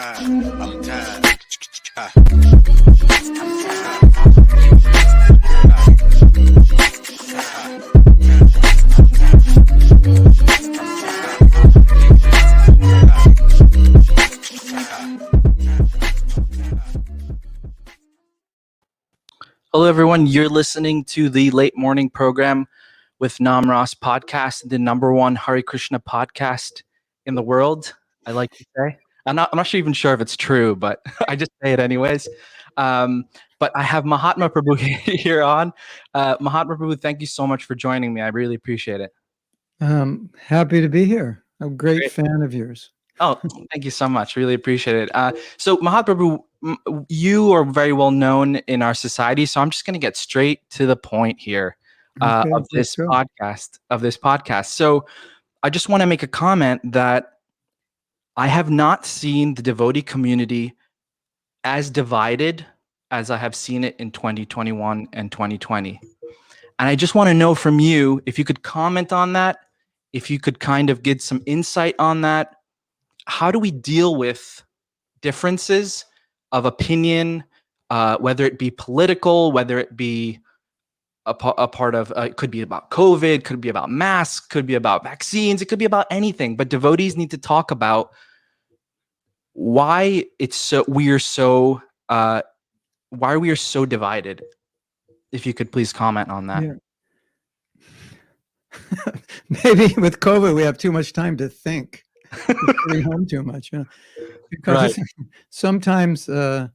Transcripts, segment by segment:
I'm tired. Hello, everyone. You're listening to the late morning program with Namarasa podcast, the #1 Hare Krishna podcast in the world. I like to say. I'm not sure even sure if it's true, but I just say it anyways. But I have Mahatma Prabhu here on. Mahatma Prabhu, thank you so much for joining me. I really appreciate it. Happy to be here. I'm a great fan of yours. Oh, thank you so much. Really appreciate it. So Mahatma Prabhu, you are very well known in our society. So I'm just going to get straight to the point here of this podcast. So I just want to make a comment that I have not seen the devotee community as divided as I have seen it in 2021 and 2020. And I just want to know from you if you could comment on that, if you could kind of get some insight on that. How do we deal with differences of opinion, whether it be political, whether it be a part of, it could be about COVID, could be about masks, could be about vaccines, it could be about anything. But devotees need to talk about why we are so divided. If you could please comment on that. Yeah. Maybe with COVID, we have too much time to think. We're sitting home too much, because sometimes, I've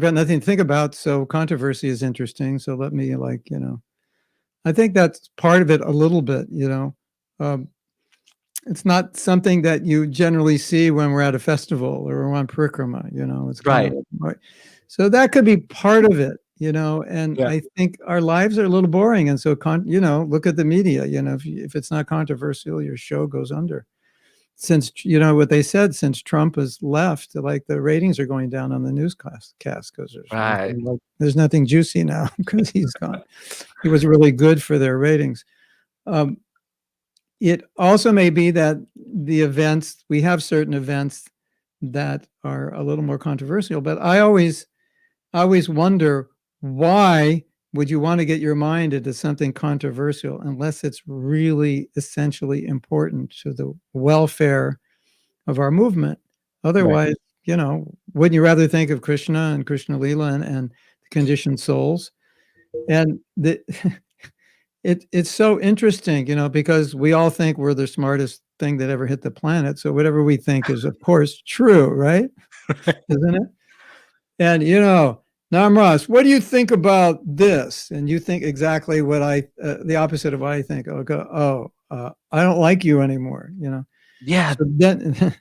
got nothing to think about. So controversy is interesting. So let me I think that's part of it a little bit, it's not something that you generally see when we're at a festival or we're on parikrama, it's Right. So that could be part of it, and I think our lives are a little boring. And so, look at the media, if it's not controversial, your show goes under. Since, what they said, since Trump has left, like the ratings are going down on the newscast because there's nothing juicy now because he's gone. He was really good for their ratings. It also may be that we have certain events that are a little more controversial, but I always wonder, why would you want to get your mind into something controversial unless it's really essentially important to the welfare of our movement? Otherwise, wouldn't you rather think of Krishna and Krishna Lila and the conditioned souls? And it's so interesting, because we all think we're the smartest thing that ever hit the planet. So whatever we think is, of course, true, right? Isn't it? And, Namarasa, what do you think about this? And you think exactly what the opposite of what I think. I'll go, I don't like you anymore, Yeah. So then,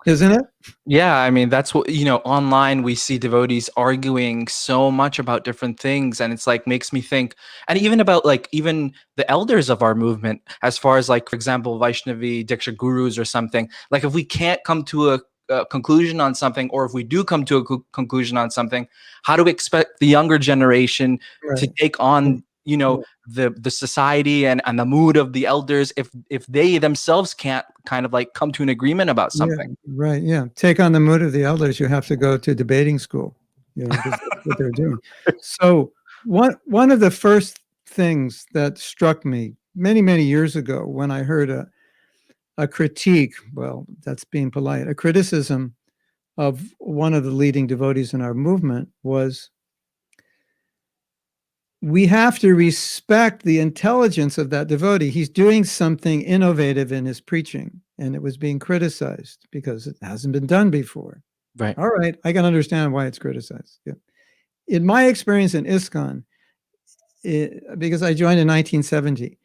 isn't it? Yeah, I mean, that's what, online we see devotees arguing so much about different things, and it's like makes me think, and even about even the elders of our movement, as far as for example, Vaishnavi Diksha gurus or something, like if we can't come to a conclusion on something, or if we do come to a conclusion on something, how do we expect the younger generation to take on the society and the mood of the elders if they themselves can't kind of come to an agreement about something? Take on the mood of the elders. You have to go to debating school, that's what they're doing. So one of the first things that struck me many years ago when I heard a critique, well, that's being polite, a criticism of one of the leading devotees in our movement was, we have to respect the intelligence of that devotee. He's doing something innovative in his preaching, and it was being criticized because it hasn't been done before. Right. All right, I can understand why it's criticized. Yeah. In my experience in ISKCON, because I joined in 1970,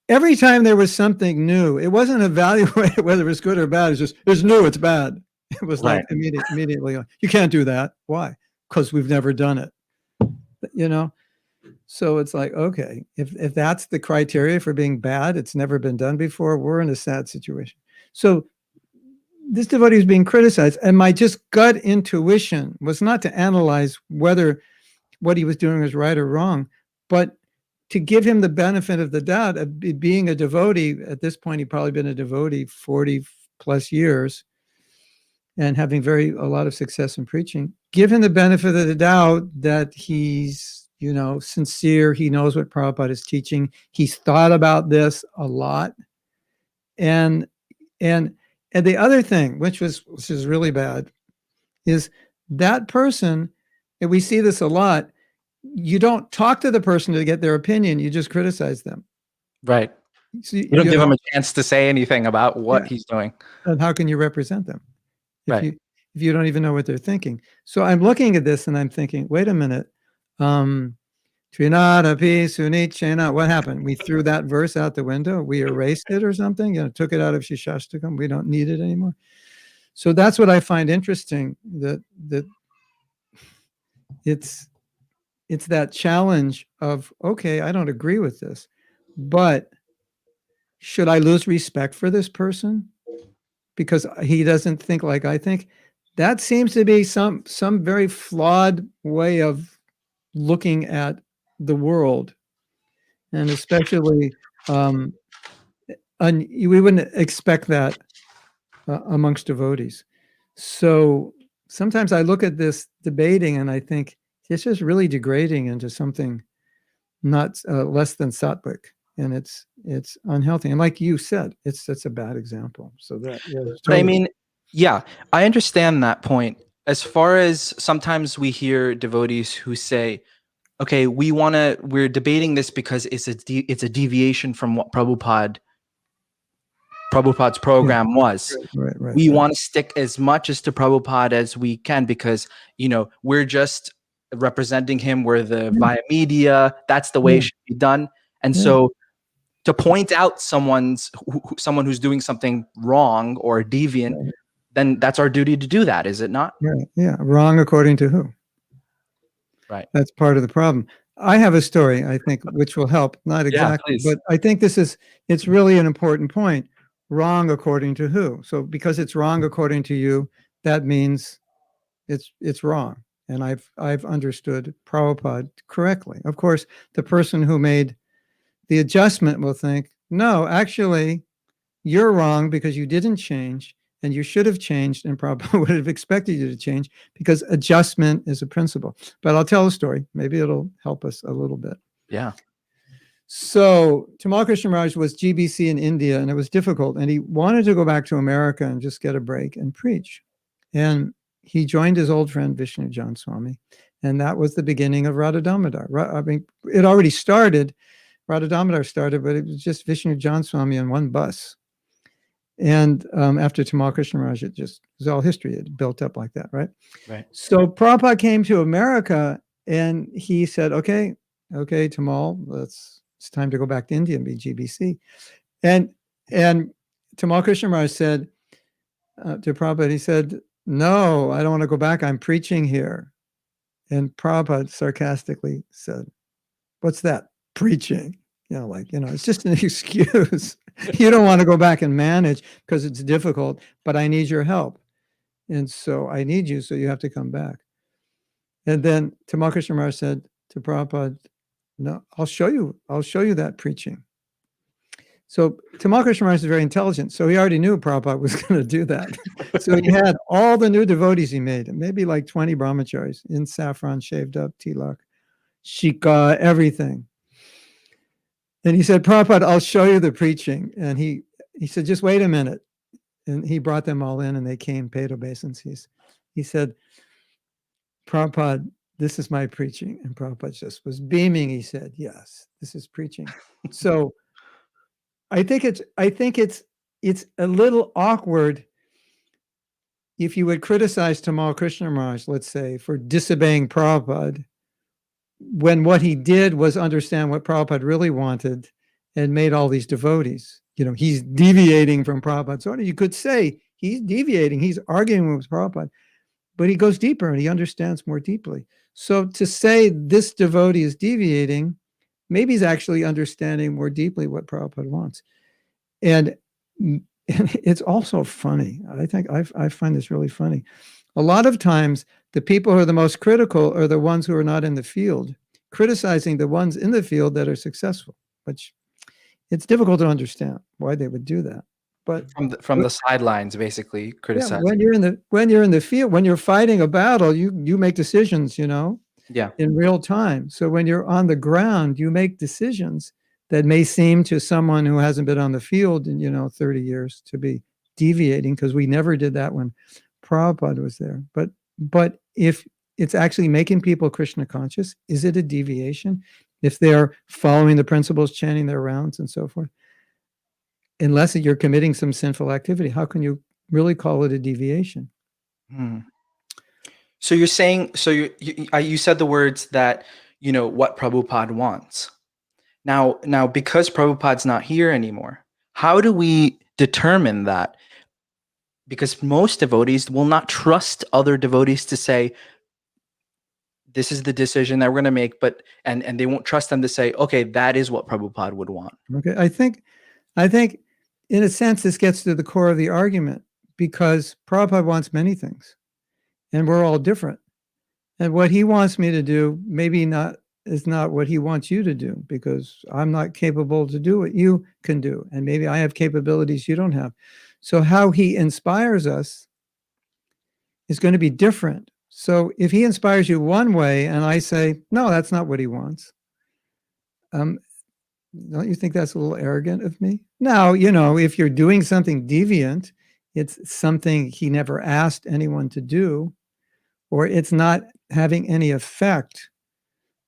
every time there was something new, it wasn't evaluated whether it was good or bad. It's just, it's new, it's bad. It was like immediately, you can't do that. Why? Because we've never done it. So it's like, okay, if that's the criteria for being bad, it's never been done before, we're in a sad situation. So this devotee is being criticized, and my just gut intuition was not to analyze whether what he was doing was right or wrong, but to give him the benefit of the doubt of being a devotee. At this point, he'd probably been a devotee 40 plus years. and having a lot of success in preaching. Give him the benefit of the doubt that he's, sincere. He knows what Prabhupada is teaching. He's thought about this a lot. And the other thing, which is really bad, is that person, and we see this a lot, you don't talk to the person to get their opinion, you just criticize them. Right. So you don't give him a chance to say anything about what he's doing. And how can you represent them Right. if you don't even know what they're thinking? So I'm looking at this and I'm thinking, wait a minute. Trinada pi sunichena. What happened? We threw that verse out the window. We erased it or something. Took it out of Shishashtakam. We don't need it anymore. So that's what I find interesting. That it's that challenge of, okay, I don't agree with this, but should I lose respect for this person because he doesn't think like I think? That seems to be some very flawed way of looking at the world, and especially we wouldn't expect that amongst devotees. So sometimes I look at this debating and I think it's just really degrading into something not less than sattvic, and it's unhealthy. And like you said, that's a bad example. So that, totally. I mean, yeah, I understand that point. As far as sometimes we hear devotees who say, okay, we're debating this because it's a deviation from what Prabhupad's program was. Right. We want to stick as much as to Prabhupada as we can because, we're just representing him. We're via media. That's the way it should be done. And so to point out someone who's doing something wrong or deviant, then that's our duty to do that, is it not? Yeah. Wrong according to who? Right. That's part of the problem. I have a story, I think, which will help. Not exactly, but I think it's really an important point. Wrong according to who? So because it's wrong according to you, that means it's wrong. And I've understood Prabhupada correctly. Of course, the person who made the adjustment will think, no, actually, you're wrong because you didn't change, and you should have changed, and Prabhupada would have expected you to change because adjustment is a principle. But I'll tell a story. Maybe it'll help us a little bit. Yeah. So Tamal Krishna Maharaj was GBC in India, and it was difficult. And he wanted to go back to America and just get a break and preach. And he joined his old friend Vishnu Jan Swami. And that was the beginning of Radha Damodar. I mean, it already started. Radha Damodar started, but it was just Vishnu Jan Swami on one bus. And after Tamal Krishna Maharaj, it was all history. It built up like that, right? Right. So Prabhupada came to America, and he said, okay, Tamal, it's time to go back to India and be GBC. And Tamal Krishna Maharaj said to Prabhupada, he said, no, I don't want to go back. I'm preaching here. And Prabhupada sarcastically said, what's that? Preaching. It's just an excuse. You don't want to go back and manage because it's difficult, but I need your help. And so I need you, so you have to come back. And then Tamal Krishna Maharaj said to Prabhupada, no, I'll show you that preaching. So Tamal Krishna Maharaj is very intelligent, so he already knew Prabhupada was going to do that. So he had all the new devotees he made, maybe like 20 brahmacharis in saffron, shaved up, tilak, shika, everything. And he said, Prabhupada, I'll show you the preaching. And he said, just wait a minute. And he brought them all in, and they came, paid obeisances. He said, Prabhupada, this is my preaching. And Prabhupada just was beaming. He said, yes, this is preaching. So I think it's a little awkward if you would criticize Tamal Krishna Maharaj, let's say, for disobeying Prabhupada, when what he did was understand what Prabhupada really wanted and made all these devotees. He's deviating from Prabhupada's order. You could say he's deviating, he's arguing with Prabhupada, but he goes deeper and he understands more deeply. So to say this devotee is deviating, maybe he's actually understanding more deeply what Prabhupada wants. And it's also funny. I think I find this really funny. A lot of times, the people who are the most critical are the ones who are not in the field, criticizing the ones in the field that are successful, which it's difficult to understand why they would do that. But from the sidelines, basically yeah, criticizing. when you're in the field, when you're fighting a battle, you make decisions, Yeah. in real time. So when you're on the ground, you make decisions that may seem to someone who hasn't been on the field in 30 years to be deviating, because we never did that when Prabhupada was there. But if it's actually making people Krishna conscious, is it a deviation? If they're following the principles, chanting their rounds and so forth, unless you're committing some sinful activity, how can you really call it a deviation? Hmm. So you're saying, so you said the words that, what Prabhupada wants. Now, because Prabhupada's not here anymore, how do we determine that? Because most devotees will not trust other devotees to say, this is the decision that we're going to make, but and they won't trust them to say, okay, that is what Prabhupada would want. Okay, I think in a sense this gets to the core of the argument, because Prabhupada wants many things and we're all different. And what he wants me to do maybe not is not what he wants you to do, because I'm not capable to do what you can do. And maybe I have capabilities you don't have. So how he inspires us is going to be different. So if he inspires you one way and I say, no, that's not what he wants, don't you think that's a little arrogant of me? Now, if you're doing something deviant, it's something he never asked anyone to do, or it's not having any effect,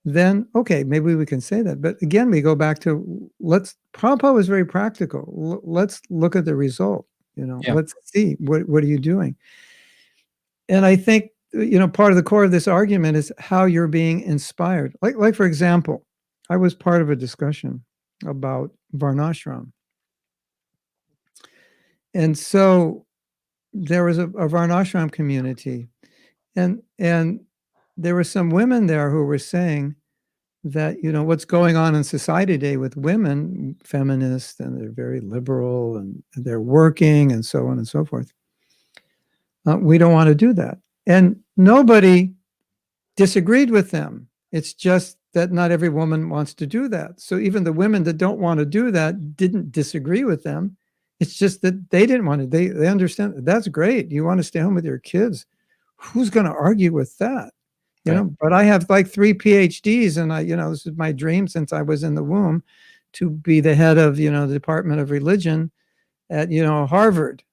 then okay, maybe we can say that. But again, we go back to Prabhupada was very practical. Let's look at the result. Yeah. Let's see what are you doing. And I think part of the core of this argument is how you're being inspired. Like for example, I was part of a discussion about varnashram. And so there was a varnashram community, and there were some women there who were saying that what's going on in society today with women, feminists, and they're very liberal and they're working and so on and so forth. We don't want to do that, and nobody disagreed with them. It's just that not every woman wants to do that. So even the women that don't want to do that didn't disagree with them. It's just that they didn't want to. They understand that's great. You want to stay home with your kids. Who's going to argue with that? Right. But I have like 3 PhDs, and this is my dream since I was in the womb, to be the head of, the Department of Religion at, Harvard.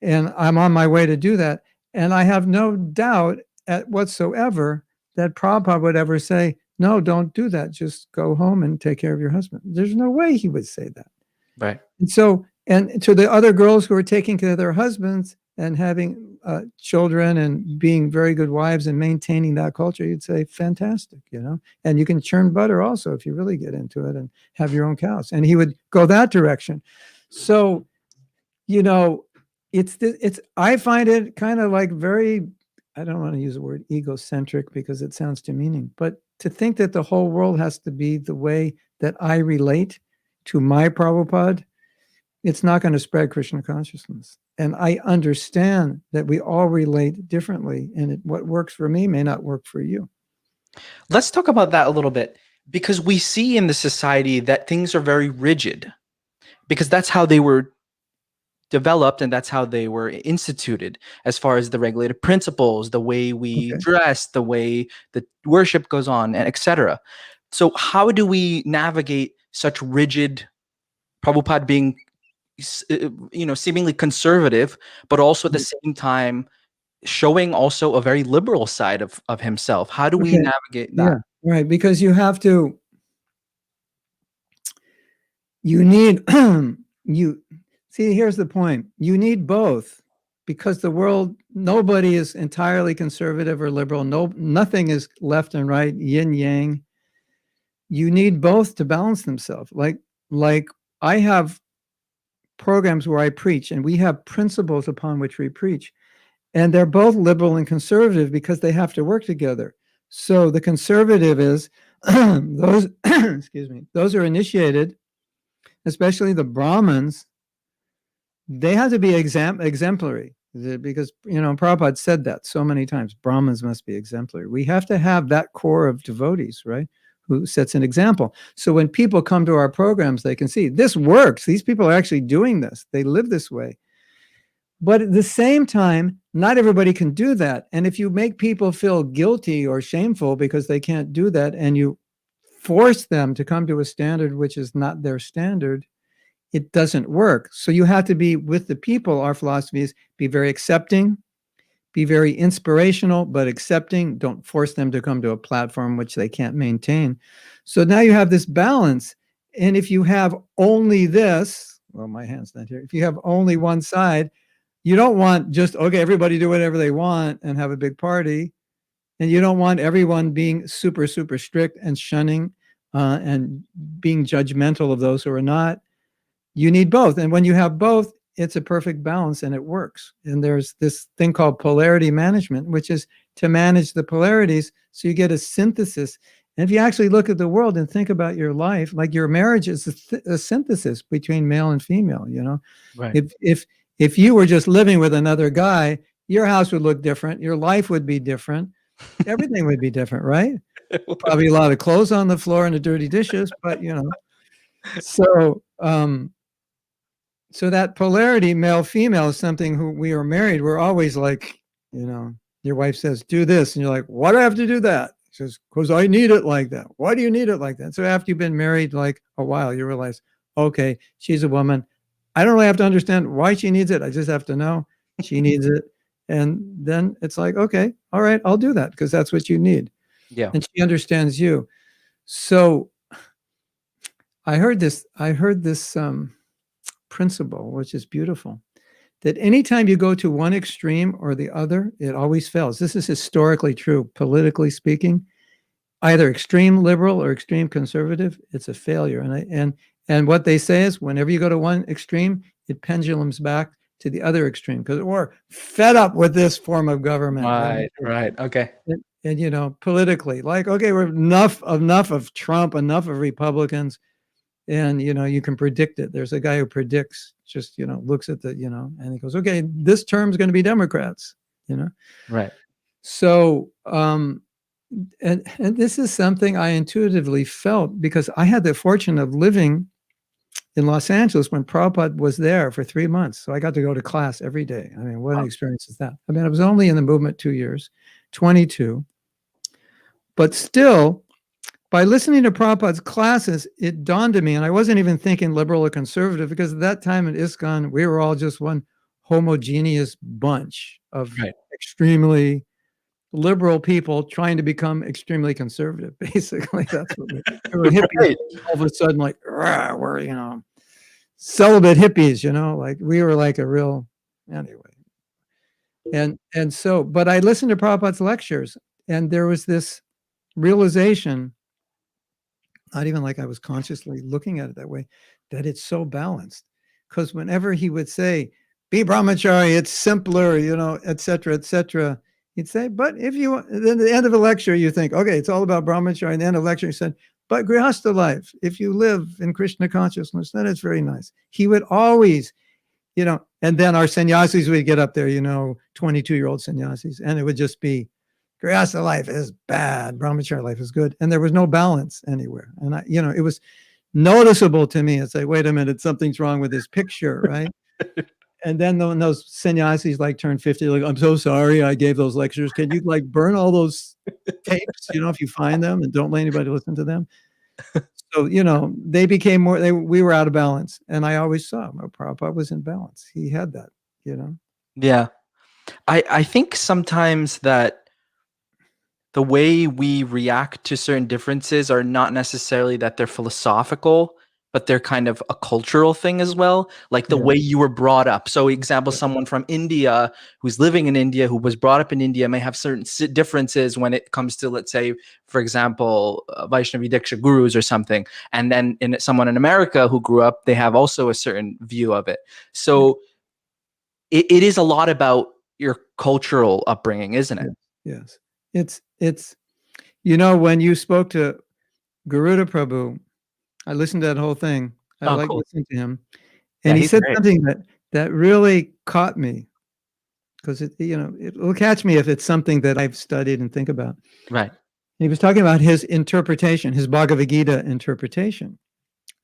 And I'm on my way to do that. And I have no doubt whatsoever that Prabhupada would ever say, no, don't do that. Just go home and take care of your husband. There's no way he would say that. Right. And so, and to the other girls who are taking care of their husbands and having children and being very good wives and maintaining that culture, you'd say, fantastic, and you can churn butter also if you really get into it and have your own cows. And he would go that direction. So, I find it kind of like very, I don't want to use the word egocentric because it sounds demeaning, but to think that the whole world has to be the way that I relate to my Prabhupada, it's not going to spread Krishna consciousness. And I understand that we all relate differently, and what works for me may not work for you. Let's talk about that a little bit, because we see in the society that things are very rigid, because that's how they were developed and that's how they were instituted, as far as the regulated principles, the way we dress, the way the worship goes on, and etc. So how do we navigate such rigid, Prabhupada being seemingly conservative, but also at the same time showing also a very liberal side of himself? How do we navigate that? Yeah, right. Because you need, here's the point. You need both, because the world, nobody is entirely conservative or liberal. Nothing is left and right, yin yang. You need both to balance themselves. Like I have programs where I preach, and we have principles upon which we preach. And they're both liberal and conservative because they have to work together. So the conservative is those, excuse me, those are initiated, especially the Brahmins. They have to be exemplary, because, Prabhupada said that so many times. Brahmins must be exemplary. We have to have that core of devotees, right, who sets an example. So when people come to our programs, they can see this works. These people are actually doing this. They live this way. But at the same time, not everybody can do that. And if you make people feel guilty or shameful because they can't do that, and you force them to come to a standard which is not their standard, it doesn't work. So you have to be with the people. Our philosophy is be very accepting, be very inspirational, but accepting. Don't force them to come to a platform which they can't maintain. So now you have this balance. And if you have only this, well, my hand's not here. If you have only one side, you don't want just, okay, everybody do whatever they want and have a big party. And you don't want everyone being super, super strict and shunning and being judgmental of those who are not. You need both. And when you have both, it's a perfect balance and it works. And there's this thing called polarity management, which is to manage the polarities so you get a synthesis. And if you actually look at the world and think about your life, like your marriage is a synthesis between male and female, you know. Right. If you were just living with another guy, your house would look different, your life would be different, everything would be different, right? Probably a lot of clothes on the floor and the dirty dishes, but you know. So so that polarity, male female, is something who we are married. We're always like, you know, your wife says, do this. And you're like, why do I have to do that? She says, because I need it like that. Why do you need it like that? So after you've been married like a while, you realize, okay, she's a woman. I don't really have to understand why she needs it. I just have to know she needs it. And then it's like, okay, all right, I'll do that because that's what you need. Yeah. And she understands you. So I heard this principle, which is beautiful, that anytime you go to one extreme or the other, it always fails. This is historically true, politically speaking. Either extreme liberal or extreme conservative, it's a failure. And what they say is whenever you go to one extreme, it pendulums back to the other extreme because we're fed up with this form of government. Right. Okay. And you know, politically, like, okay, we're enough of Trump, enough of Republicans. And, you know, you can predict it. There's a guy who predicts, just, you know, looks at the, you know, and he goes, okay, this term's going to be Democrats, you know? Right. So, and this is something I intuitively felt because I had the fortune of living in Los Angeles when Prabhupada was there for 3 months. So I got to go to class every day. I mean, what an experience is that? I mean, I was only in the movement 2 years, 22, but still, by listening to Prabhupada's classes, it dawned on me, and I wasn't even thinking liberal or conservative because at that time in ISKCON, we were all just one homogeneous bunch of extremely liberal people trying to become extremely conservative. Basically, that's what we were hippies. All of a sudden, like, we're, you know, celibate hippies, you know, like we were like a real, anyway. And so, but I listened to Prabhupada's lectures, and there was this realization, not even like I was consciously looking at it that way, that it's so balanced. Because whenever he would say, be brahmachari, it's simpler, you know, et cetera, he'd say, but if you, then at the end of a lecture, you think, okay, it's all about brahmachari. And the end of the lecture, he said, but grihastha life, if you live in Krishna consciousness, then it's very nice. He would always, you know, and then our sannyasis would get up there, you know, 22-year-old sannyasis, and it would just be, grihastha life is bad, brahmachari life is good. And there was no balance anywhere. And I, you know, it was noticeable to me. It's like, wait a minute, something's wrong with this picture, right? And then when those sannyasis like turned 50, like, I'm so sorry I gave those lectures. Can you like burn all those tapes, you know, if you find them, and don't let anybody listen to them? So, you know, they became more, we were out of balance. And I always saw Prabhupada was in balance. He had that, you know? Yeah. I think sometimes that the way we react to certain differences are not necessarily that they're philosophical, but they're kind of a cultural thing as well. Like the way you were brought up. So example, someone from India who's living in India, who was brought up in India may have certain differences when it comes to, let's say, for example, Vaishnavi Diksha gurus or something. And then someone in America who grew up, they have also a certain view of it. So it is a lot about your cultural upbringing, isn't it? Yes. It's, you know, when you spoke to Garuda Prabhu, I listened to that whole thing. I like listening to him. And he said something that really caught me because it, you know, it will catch me if it's something that I've studied and think about. Right. he was talking about his interpretation, his Bhagavad Gita interpretation.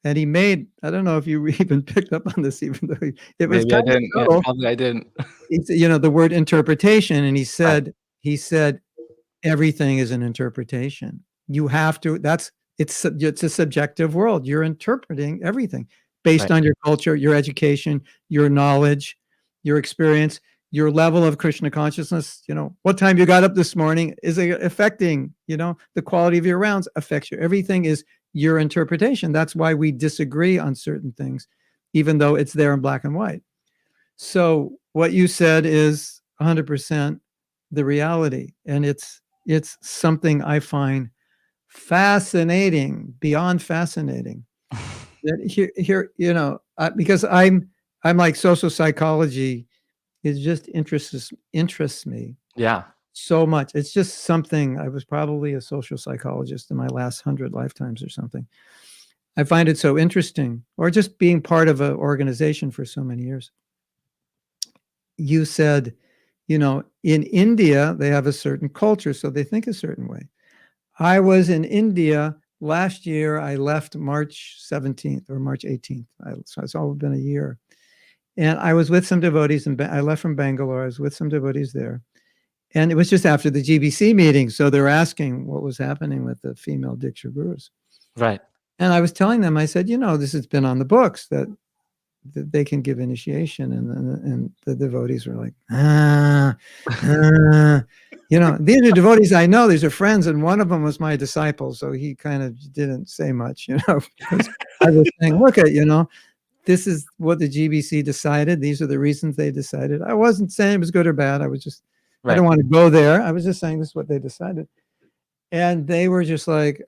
And he made, I don't know if you even picked up on this, even though it was Maybe I kind of didn't. Yeah, subtle. probably I didn't. The word interpretation. And Right. he said, everything is an interpretation. You have to, it's a subjective world. You're interpreting everything based Right. on your culture, your education, your knowledge, your experience, your level of Krishna consciousness. What time you got up this morning is affecting, the quality of your rounds affects you. Everything is your interpretation. That's why we disagree on certain things, even though it's there in black and white. So what you said is 100% the reality. And it's something I find fascinating, beyond fascinating. That here, because I'm like social psychology, it just interests me Yeah. so much. It's just something. I was probably a social psychologist in my last 100 lifetimes or something. I find it so interesting, or just being part of an organization for so many years. You said, in India, they have a certain culture, so they think a certain way. I was in India last year. I left March 17th or March 18th. So it's all been a year. And I was with some devotees, and I left from Bangalore. I was with some devotees there. And it was just after the GBC meeting. So they're asking what was happening with the female Diksha gurus. Right. And I was telling them, I said, this has been on the books that they can give initiation. And the devotees were like, these are devotees I know, these are friends. And one of them was my disciple. So he kind of didn't say much, because I was saying, look at, this is what the GBC decided. These are the reasons they decided. I wasn't saying it was good or bad. I was just, I don't want to go there. I was just saying this is what they decided. And they were just like,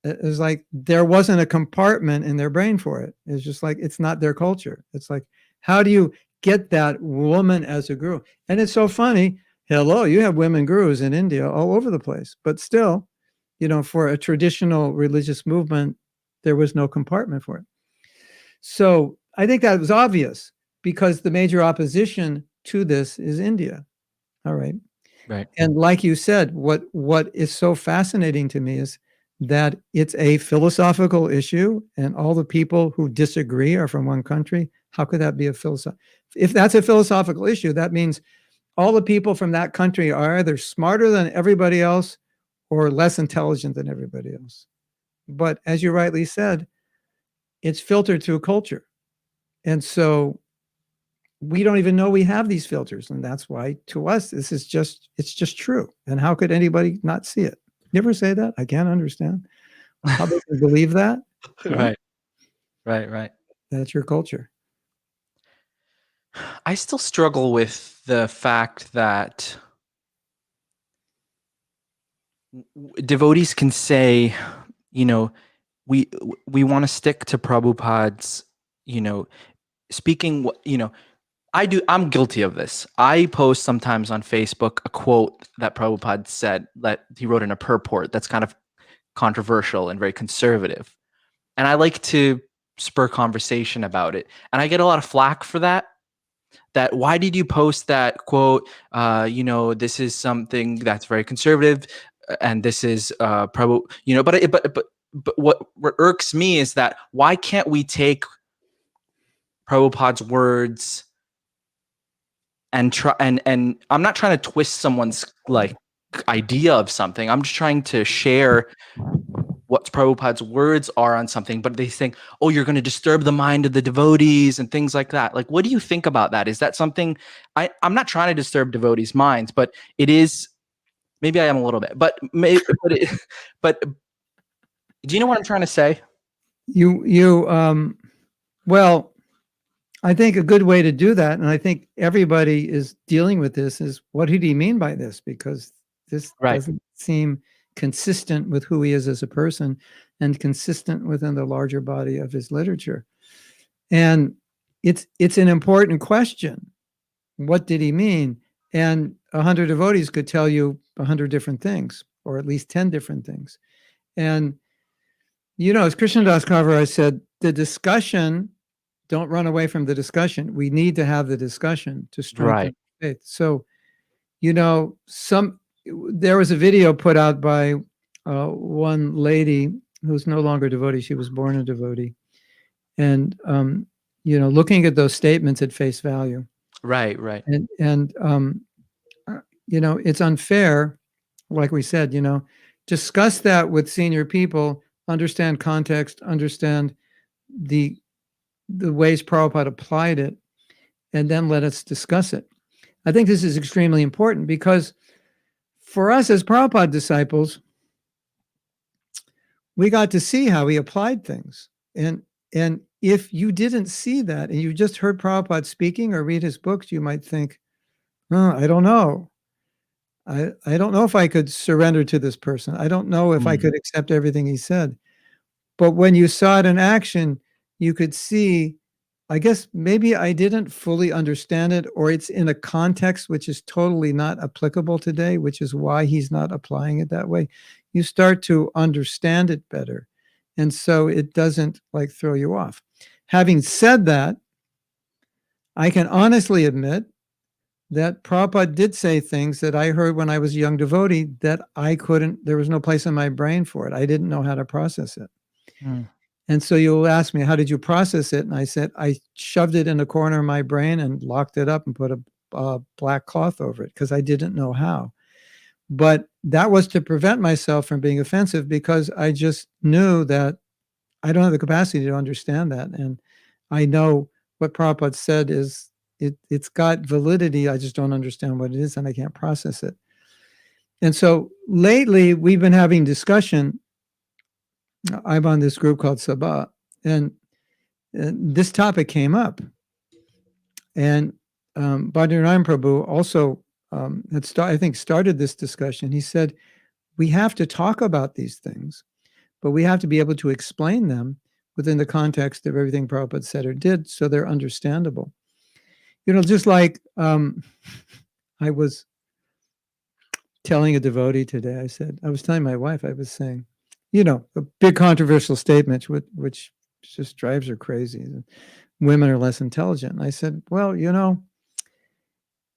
it was like there wasn't a compartment in their brain for it. It's just like, it's not their culture. It's like, how do you get that woman as a guru? And it's so funny. Hello, you have women gurus in India all over the place, but still, for a traditional religious movement, there was no compartment for it. So I think that was obvious, because the major opposition to this is India. All right. Right. And like you said, what is so fascinating to me is that it's a philosophical issue, and all the people who disagree are from one country. How could that be a philosophical? If that's a philosophical issue, that means all the people from that country are either smarter than everybody else or less intelligent than everybody else. But as you rightly said, it's filtered through culture. And so we don't even know we have these filters. And that's why, to us, it's just true. And how could anybody not see it? You ever say that? I can't understand how they can believe that. Right. Right. That's your culture. I still struggle with the fact that devotees can say, we want to stick to Prabhupada's, speaking, I'm guilty of this. I post sometimes on Facebook a quote that Prabhupada said, that he wrote in a purport that's kind of controversial and very conservative. And I like to spur conversation about it. And I get a lot of flack for that. That why did you post that quote? This is something that's very conservative, and this is Prabhu. But what irks me is that why can't we take Prabhupada's words and try and I'm not trying to twist someone's like idea of something. I'm just trying to share what Prabhupada's words are on something, but they think, oh, you're going to disturb the mind of the devotees and things like that. Like, what do you think about that? Is that something I'm not trying to disturb devotees' minds, but it is, maybe I am a little bit, but but do you know what I'm trying to say? Well, I think a good way to do that, and I think everybody is dealing with this, is what did he mean by this? Because this doesn't seem consistent with who he is as a person and consistent within the larger body of his literature. And it's an important question. What did he mean? And 100 devotees could tell you 100 different things, or at least 10 different things. And, as Krishnadas Kaviraj said, the discussion, don't run away from the discussion. We need to have the discussion to strengthen faith. So, there was a video put out by one lady who's no longer a devotee. She was born a devotee. And, looking at those statements at face value. Right, right. And it's unfair, like we said, discuss that with senior people, understand context, understand the ways Prabhupada applied it, and then let us discuss it. I think this is extremely important because for us as Prabhupada disciples, we got to see how he applied things. And if you didn't see that and you just heard Prabhupada speaking or read his books, you might think, oh, I don't know. I don't know if I could surrender to this person. I don't know if I could accept everything he said. But when you saw it in action, you could see, I guess maybe I didn't fully understand it, or it's in a context which is totally not applicable today, which is why he's not applying it that way. You start to understand it better. And so it doesn't like throw you off. Having said that, I can honestly admit that Prabhupada did say things that I heard when I was a young devotee that I couldn't, there was no place in my brain for it. I didn't know how to process it. And so you'll ask me, how did you process it? And I said, I shoved it in a corner of my brain and locked it up and put a black cloth over it because I didn't know how. But that was to prevent myself from being offensive because I just knew that I don't have the capacity to understand that. And I know what Prabhupada said is it's got validity. I just don't understand what it is and I can't process it. And so lately we've been having discussion. I'm on this group called Sabha, and this topic came up. And Bhadranayana Prabhu also I think started this discussion. He said, we have to talk about these things, but we have to be able to explain them within the context of everything Prabhupada said or did so they're understandable. Just like I was telling a devotee today, I was telling my wife, I was saying, a big controversial statement, which just drives her crazy. Women are less intelligent. And I said, well,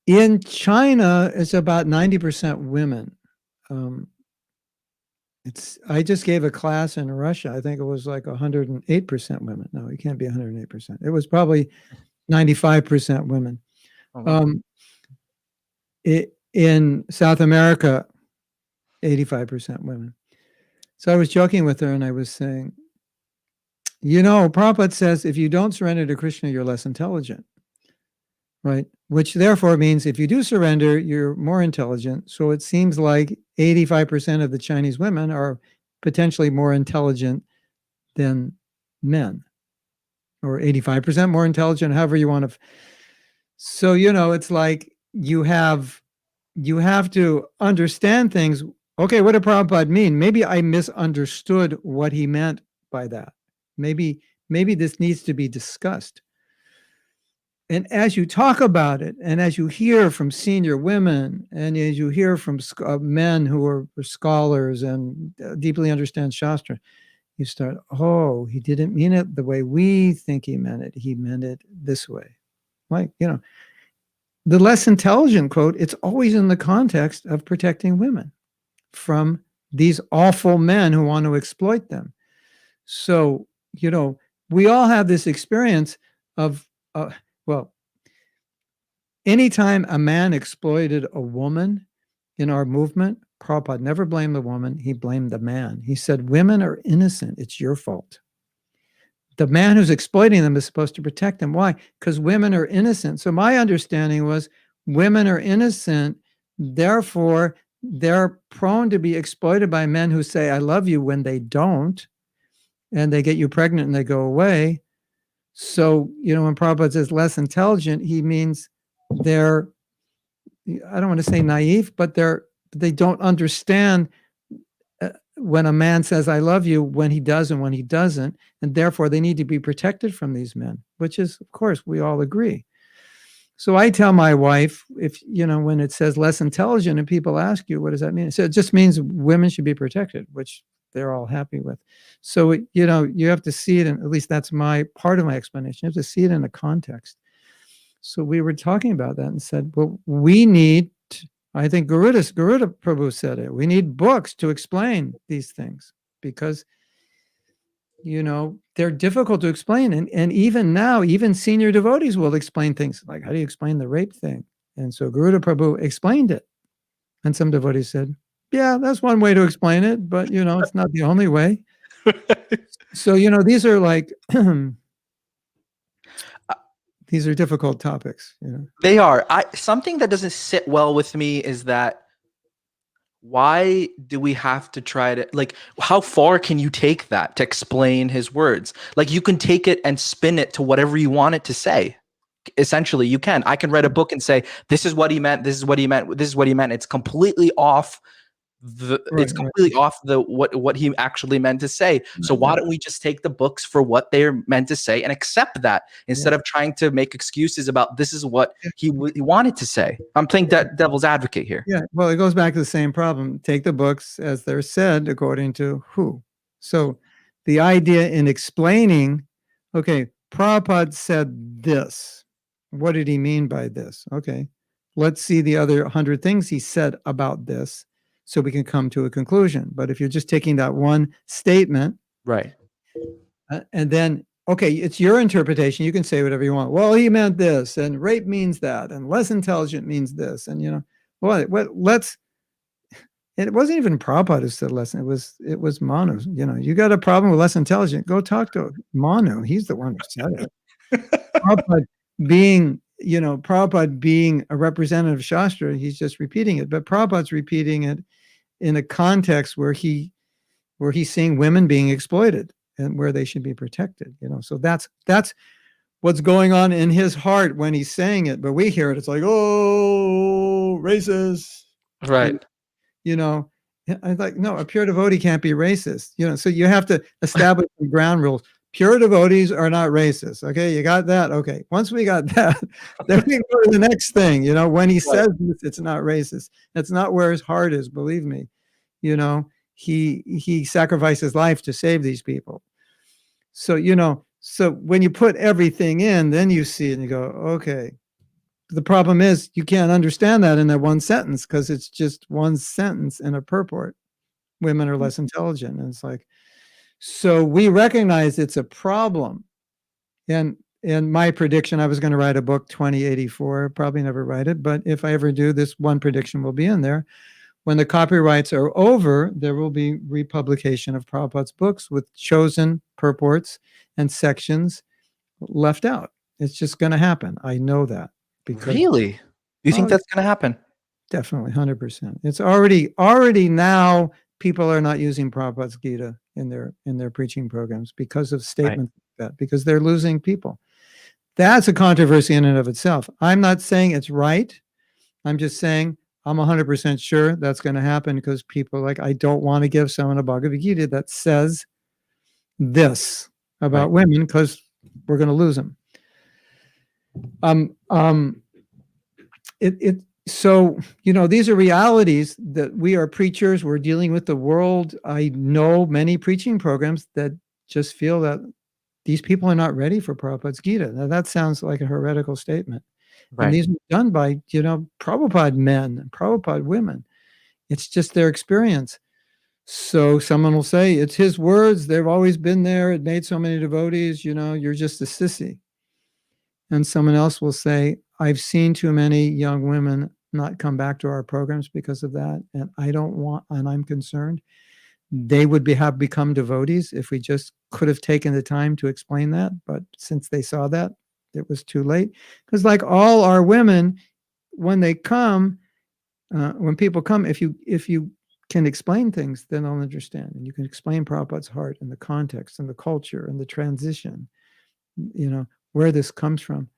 in China, it's about 90% women. I just gave a class in Russia. I think it was like 108% women. No, it can't be 108%. It was probably 95% women. In South America, 85% women. So I was joking with her and I was saying, Prabhupada says, if you don't surrender to Krishna, you're less intelligent, right? Which therefore means if you do surrender, you're more intelligent. So it seems like 85% of the Chinese women are potentially more intelligent than men, or 85% more intelligent, however you want to. So, it's like you have to understand things. Okay, what did Prabhupada mean? Maybe I misunderstood what he meant by that. Maybe this needs to be discussed. And as you talk about it, and as you hear from senior women, and as you hear from men who are scholars and deeply understand Shastra, you start, oh, he didn't mean it the way we think he meant it. He meant it this way. Like, the less intelligent quote, it's always in the context of protecting women from these awful men who want to exploit them. So, we all have this experience of, anytime a man exploited a woman in our movement, Prabhupada never blamed the woman, he blamed the man. He said, women are innocent, it's your fault. The man who's exploiting them is supposed to protect them. Why? Because women are innocent. So my understanding was women are innocent, therefore they're prone to be exploited by men who say, I love you, when they don't, and they get you pregnant and they go away. So, when Prabhupada says less intelligent, he means they're, I don't want to say naive, but they don't understand when a man says, I love you, when he does and when he doesn't, and therefore they need to be protected from these men, which is, of course, we all agree. So I tell my wife, if, when it says less intelligent and people ask you, what does that mean? So it just means women should be protected, which they're all happy with. So, you have to see it, and at least that's my part of my explanation. You have to see it in a context. So we were talking about that and said, well, we need I think Garuda Prabhu said it. We need books to explain these things because, they're difficult to explain. And even now, even senior devotees will explain things like, how do you explain the rape thing? And so Garuda Prabhu explained it. And some devotees said, yeah, that's one way to explain it, but, it's not the only way. So, these are like, these are difficult topics. They are. Something that doesn't sit well with me is that why do we have to try to, like, how far can you take that to explain his words? Like, you can take it and spin it to whatever you want it to say. Essentially, you can. I can write a book and say, this is what he meant, this is what he meant, this is what he meant. It's completely off what he actually meant to say. So why don't we just take the books for what they're meant to say and accept that instead of trying to make excuses about this is what he wanted to say? I'm playing devil's advocate here. Yeah, well, it goes back to the same problem. Take the books as they're said according to who. So the idea in explaining, okay, Prabhupada said this. What did he mean by this? Okay, let's see the other 100 things he said about this so we can come to a conclusion. But if you're just taking that one statement, right, and then, okay, it's your interpretation. You can say whatever you want. Well, he meant this, and rape means that, and less intelligent means this, and what let's. It wasn't even Prabhupada who said less. It was Manu. You got a problem with less intelligent? Go talk to Manu. He's the one who said it. Prabhupada being a representative of Shastra, he's just repeating it. But Prabhupada's repeating it in a context where he's seeing women being exploited and where they should be protected. So that's what's going on in his heart when he's saying it. But we hear it. It's like, oh, racist. Right. I like, no, a pure devotee can't be racist. So you have to establish some ground rules. Pure devotees are not racist. Okay, you got that? Okay. Once we got that, then we go to the next thing. When he says this, it's not racist. That's not where his heart is, believe me. He sacrificed his life to save these people. So, so when you put everything in, then you see it and you go, okay. The problem is you can't understand that in that one sentence because it's just one sentence in a purport. Women are less intelligent. And it's like, so we recognize it's a problem. And in my prediction, I was going to write a book, 2084, probably never write it. But if I ever do, this one prediction will be in there. When the copyrights are over, there will be republication of Prabhupada's books with chosen purports and sections left out. It's just going to happen. I know that. Really? You think that's going to happen? Definitely, 100%. It's already now people are not using Prabhupada's Gita in their preaching programs because of statements like that, because they're losing people. That's a controversy in and of itself. I'm not saying it's right. I'm just saying I'm 100% sure that's going to happen because people are like, I don't want to give someone a Bhagavad Gita that says this about women because we're going to lose them. So, these are realities that we are preachers. We're dealing with the world. I know many preaching programs that just feel that these people are not ready for Prabhupada's Gita. Now, that sounds like a heretical statement. Right. And these are done by, Prabhupada men and Prabhupada women. It's just their experience. So someone will say, it's his words. They've always been there. It made so many devotees. You're just a sissy. And someone else will say, I've seen too many young women not come back to our programs because of that. And I'm concerned. They would have become devotees if we just could have taken the time to explain that. But since they saw that, it was too late. Because like all our women, when they come, when people come, if you can explain things, then they'll understand. And you can explain Prabhupada's heart and the context and the culture and the transition, where this comes from.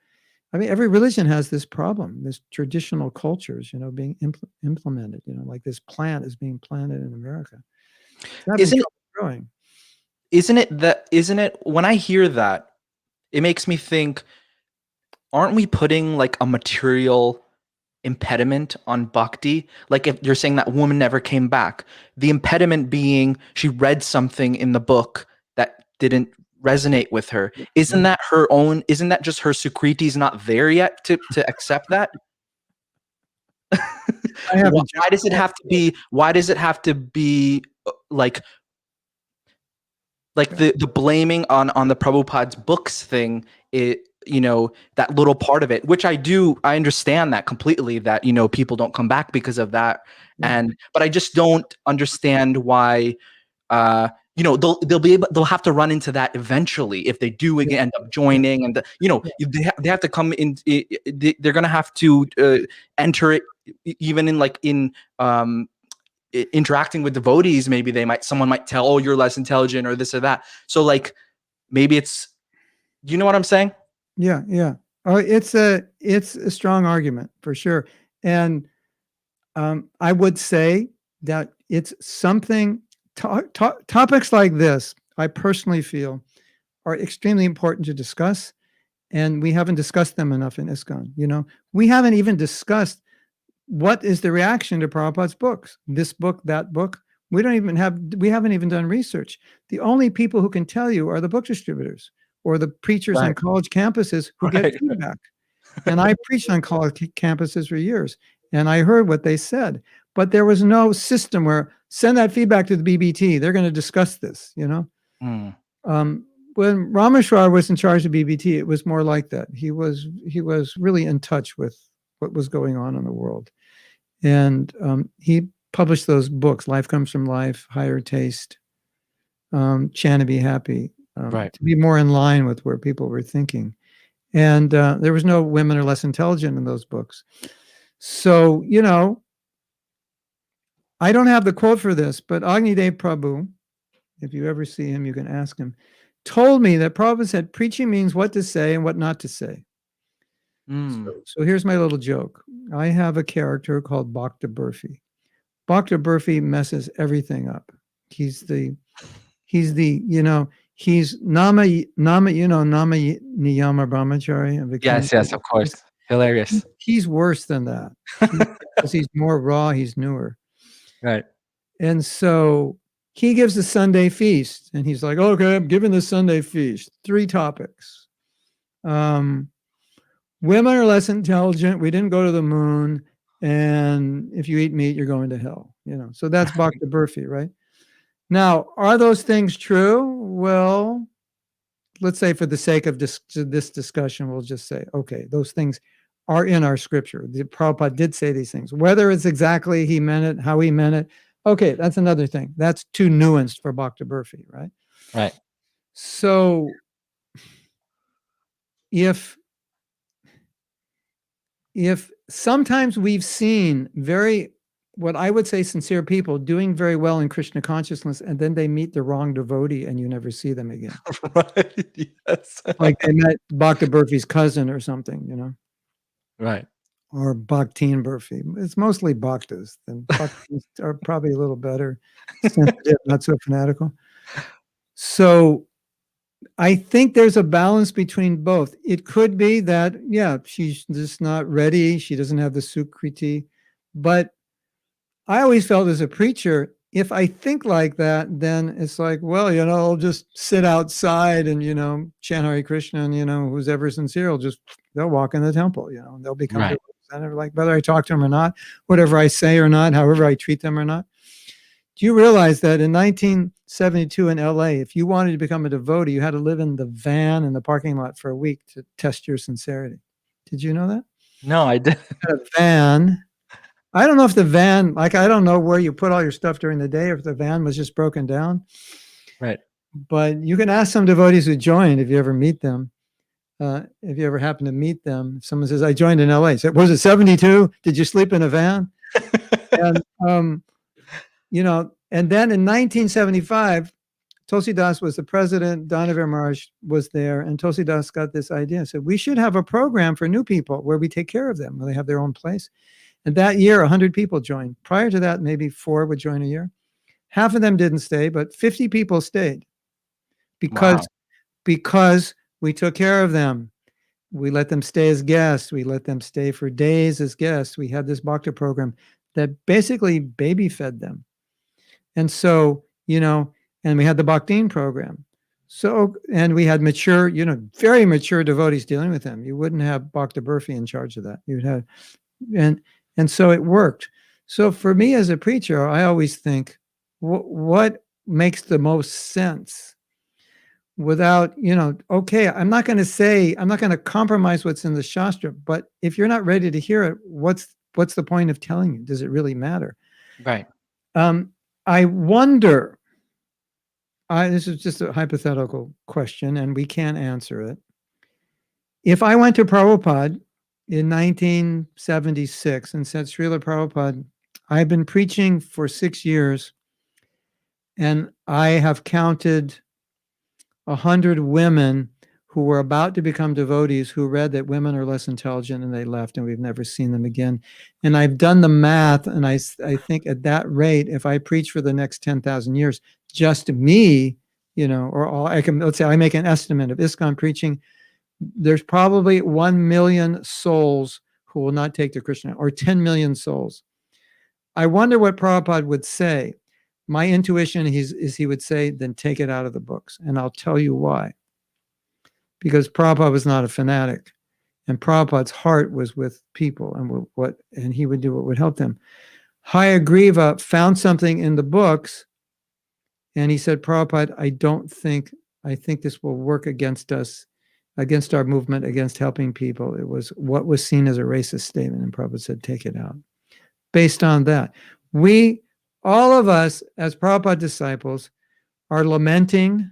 I mean, every religion has this problem, this traditional cultures, being implemented, like this plant is being planted in America. Isn't it when I hear that, it makes me think, aren't we putting like a material impediment on bhakti? Like if you're saying that woman never came back, the impediment being she read something in the book that didn't resonate with her. Isn't that just her Sukritis not there yet to accept that? Why does it have to be? Why does it have to be like the blaming on the Prabhupada's books thing? That little part of it, which I understand that completely, that people don't come back because of that, but I just don't understand why. They'll have to run into that eventually if they do again end up joining, and they have to come in. They're gonna have to enter it, even in interacting with devotees. Maybe someone might tell, oh, you're less intelligent or this or that. So maybe it's, you know what I'm saying? Yeah. Oh, it's a strong argument for sure. And I would say that it's something, topics like this, I personally feel, are extremely important to discuss. And we haven't discussed them enough in ISKCON. We haven't even discussed what is the reaction to Prabhupada's books, this book, that book. We haven't even done research. The only people who can tell you are the book distributors or the preachers on college campuses who get feedback. And I preached on college campuses for years, and I heard what they said. But there was no system where send that feedback to the BBT. They're going to discuss this, When Rameshwar was in charge of BBT, it was more like that. He was really in touch with what was going on in the world. And he published those books, Life Comes from Life, Higher Taste, Chant to Be Happy, to be more in line with where people were thinking. And there was no women are less intelligent in those books. So, I don't have the quote for this, but Agnidev Prabhu, if you ever see him, you can ask him, told me that Prabhupada said preaching means what to say and what not to say. So here's my little joke. I have a character called Bhakta Burfi. Bhakta Burfi messes everything up. He's Nama Niyama Niyama Brahmachari. Yes, of course. Hilarious. He's worse than that. Because he's more raw, he's newer. Right. And so he gives the Sunday feast, and he's like, okay, I'm giving the Sunday feast. 3 topics. Women are less intelligent. We didn't go to the moon. And if you eat meat, you're going to hell. So that's Bhakta Burfi, right? Now, are those things true? Well, let's say for the sake of this discussion, we'll just say, okay, those things are in our scripture. The Prabhupada did say these things. Whether it's exactly he meant it, how he meant it, okay, that's another thing. That's too nuanced for Bhakta Burfi, right? Right. So if sometimes we've seen what I would say sincere people doing very well in Krishna consciousness, and then they meet the wrong devotee and you never see them again. Right. Yes. Like they met Bhakta Burfi's cousin or something, Right. Or Bhaktin Burfi. It's mostly Bhaktas. And Bhaktis are probably a little better, sensitive, not so fanatical. So I think there's a balance between both. It could be that, she's just not ready. She doesn't have the Sukriti. But I always felt as a preacher, if I think like that, then it's like, well, I'll just sit outside and, chant Hare Krishna, and, who's ever sincere, they'll walk in the temple, they'll become representative, like whether I talk to them or not, whatever I say or not, however I treat them or not. Do you realize that in 1972 in LA, if you wanted to become a devotee, you had to live in the van in the parking lot for a week to test your sincerity? Did you know that? No, I didn't. A van. I don't know if the van, I don't know where you put all your stuff during the day, or if the van was just broken down. Right. But you can ask some devotees who joined, if you ever meet them, if you ever happen to meet them. If someone says, I joined in LA. So, was it 72? Did you sleep in a van? And, and then in 1975, Tulsidas was the president, Danavar Maharaj was there, and Tulsidas got this idea. Said, we should have a program for new people where we take care of them, where they have their own place. And that year, 100 people joined. Prior to that, maybe 4 would join a year. Half of them didn't stay, but 50 people stayed because we took care of them. We let them stay as guests. We let them stay for days as guests. We had this Bhakta program that basically baby fed them. And so, and we had the Bhaktin program. So, and we had mature, very mature devotees dealing with them. You wouldn't have Bhakta Burfi in charge of that. You'd have, and so it worked. So for me as a preacher, I always think, what makes the most sense without, okay, I'm not going to compromise what's in the Shastra, but if you're not ready to hear it, what's the point of telling you? Does it really matter? Right. I wonder, this is just a hypothetical question and we can't answer it. If I went to Prabhupada in 1976 and said, Srila Prabhupada, I've been preaching for 6 years and I have counted 100 women who were about to become devotees who read that women are less intelligent and they left and we've never seen them again. And I've done the math and I think at that rate, if I preach for the next 10,000 years, just me, or all let's say I make an estimate of ISKCON preaching, there's probably 1 million souls who will not take to Krishna, or 10 million souls. I wonder what Prabhupada would say. My intuition is he would say, then take it out of the books. And I'll tell you why. Because Prabhupada was not a fanatic. And Prabhupada's heart was with people and he would do what would help them. Hayagriva found something in the books and he said, Prabhupada, I think this will work against us, against our movement, against helping people. It was what was seen as a racist statement. And Prabhupada said, take it out. Based on that, all of us as Prabhupada disciples are lamenting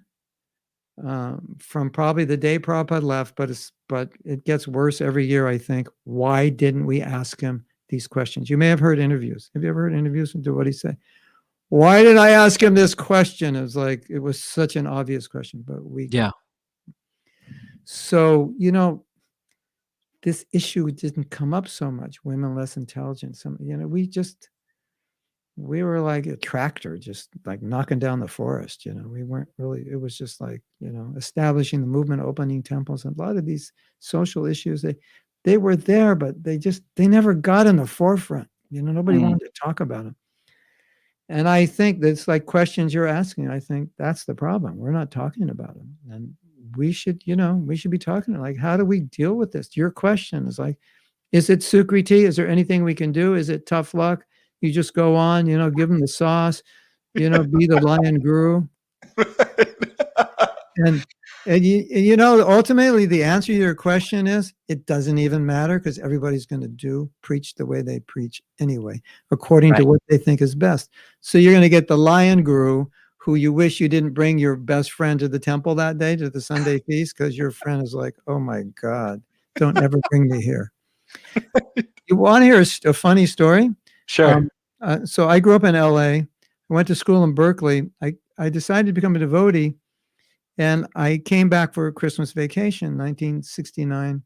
from probably the day Prabhupada left, but it gets worse every year, I think. Why didn't we ask him these questions? You may have heard interviews. Have you ever heard interviews and do what he say? Why did I ask him this question? It was such an obvious question, but Yeah. So, this issue didn't come up so much. Women less intelligent. We were like a tractor, just like knocking down the forest. We weren't really, it was just like, establishing the movement, opening temples, and a lot of these social issues, they were there, but they never got in the forefront. Nobody wanted to talk about them. And I think that's like questions you're asking. I think that's the problem. We're not talking about them. And we should be talking like, how do we deal with this? Your question is like, is it Sukriti? Is there anything we can do? Is it tough luck? You just go on, give them the sauce, be the lion guru. And ultimately the answer to your question is it doesn't even matter because everybody's going to preach the way they preach anyway, according to what they think is best. So you're going to get the lion guru who you wish you didn't bring your best friend to the temple that day to the Sunday feast because your friend is like, oh my God, don't ever bring me here. You want to hear a funny story? Sure. So I grew up in LA. I went to school in Berkeley. I decided to become a devotee, and I came back for a Christmas vacation, 1969.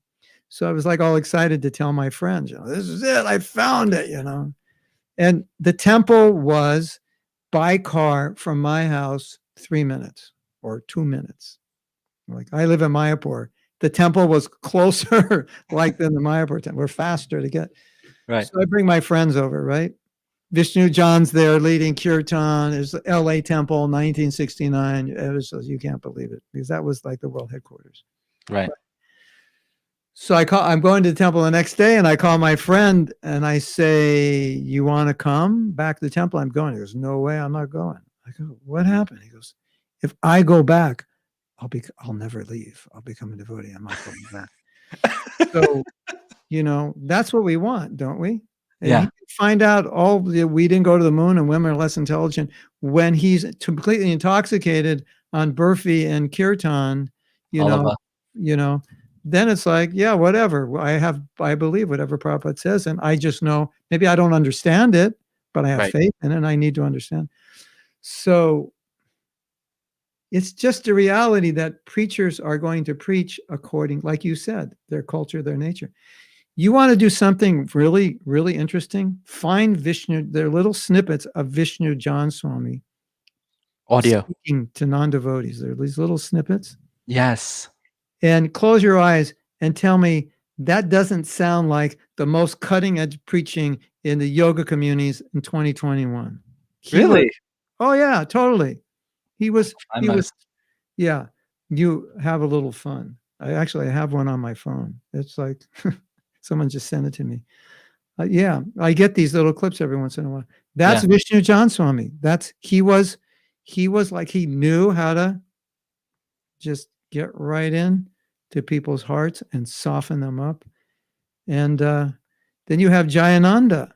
So I was like all excited to tell my friends, this is it. I found it, And the temple was by car from my house 3 minutes or 2 minutes. Like I live in Mayapur. The temple was closer like than the Mayapur temple. We're faster to get. Right. So I bring my friends over, right? Vishnu John's there leading kirtan. It's the LA temple, 1969. It was, you can't believe it because that was like the world headquarters. Right. So I'm going to the temple the next day and I call my friend and I say, you want to come back to the temple? I'm going. He goes, no way, I'm not going. I go, what happened? He goes, if I go back, I'll never leave. I'll become a devotee. I'm not going back. So, that's what we want, don't we? And Yeah. he find out we didn't go to the moon and women are less intelligent when he's completely intoxicated on burfi and kirtan, then it's like, yeah, whatever. I believe whatever Prabhupada says. And I just know, maybe I don't understand it, but I have faith in it and I need to understand. So it's just a reality that preachers are going to preach according, like you said, their culture, their nature. You want to do something really, really interesting? Find Vishnu. There are little snippets of Vishnu John Swami Audio. speaking to non-devotees. There are these little snippets. Yes. And close your eyes and tell me that doesn't sound like the most cutting edge preaching in the yoga communities in 2021. Really? Oh yeah, totally. He was. Yeah. You have a little fun. I have one on my phone. It's like someone just sent it to me. Yeah, I get these little clips every once in a while. That's Yeah. Vishnu John Swami. He was like, he knew how to just get right in to people's hearts and soften them up. And then you have Jayananda. Right.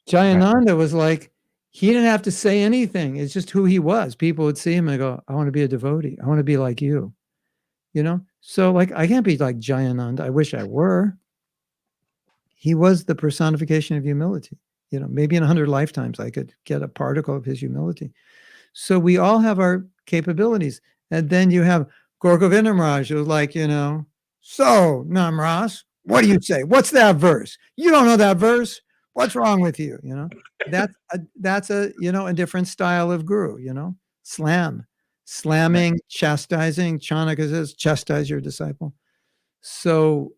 Jayananda was like, he didn't have to say anything. It's just who he was. People would see him and go, I want to be a devotee. I want to be like you, you know? So like, I can't be like Jayananda. I wish I were. He was the personification of humility. You know, maybe in 100 lifetimes I could get a particle of his humility. So we all have our capabilities. And then you have Gorgovinda Maharaj, who's like, so Namaras, what do you say? What's that verse? You don't know that verse? What's wrong with you? That's a different style of guru, slamming, chastising. Chanakya says, chastise your disciple. So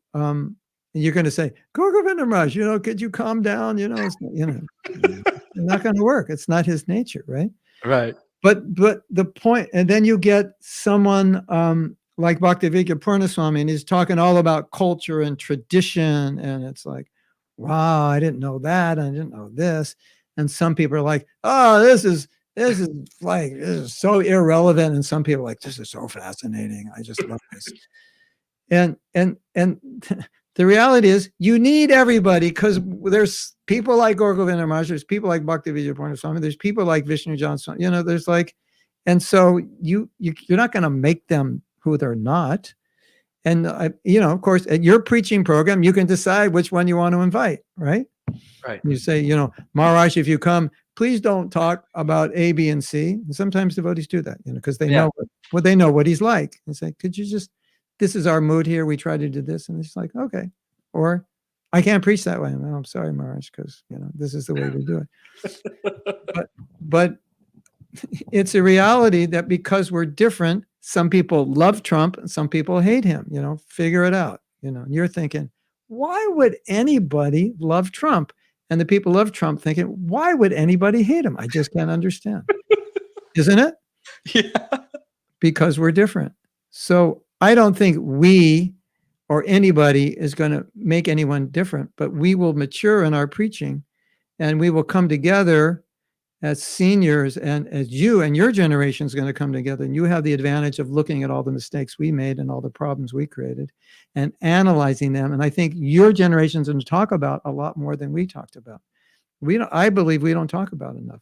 you're going to say, Gorgovinda Maharaj, could you calm down? It's not going to work. It's not his nature, right? Right. But the point, and then you get someone like Bhaktivedanta Purnaswami, and he's talking all about culture and tradition, and it's like, wow, I didn't know that, I didn't know this, and some people are like, oh, this is so irrelevant, and some people are like, this is so fascinating, I just love this, and the reality is, you need everybody, because there's people like Gorgovinda Maharaj, there's people like Bhaktivedanta Purnaswami, there's people like Vishnu John Swami, there's like, and so you're not going to make them who they're not. And of course, at your preaching program, you can decide which one you want to invite, right? Right. You say, Maharaj, if you come, please don't talk about A, B, and C. And sometimes devotees do that, because they know what he's like. And say, could you just, this is our mood here. We try to do this. And it's like, okay. Or I can't preach that way. I'm sorry, Maharaj, because, this is the way we do it. But it's a reality that because we're different, some people love Trump and some people hate him, figure it out, you're thinking, why would anybody love Trump? And the people love Trump thinking, why would anybody hate him? I just can't understand. Isn't it? Yeah. Because we're different. So I don't think we or anybody is going to make anyone different, but we will mature in our preaching and we will come together as seniors, and as you and your generation is going to come together, and you have the advantage of looking at all the mistakes we made and all the problems we created and analyzing them. And I think your generation's going to talk about a lot more than we talked about. I believe we don't talk about enough.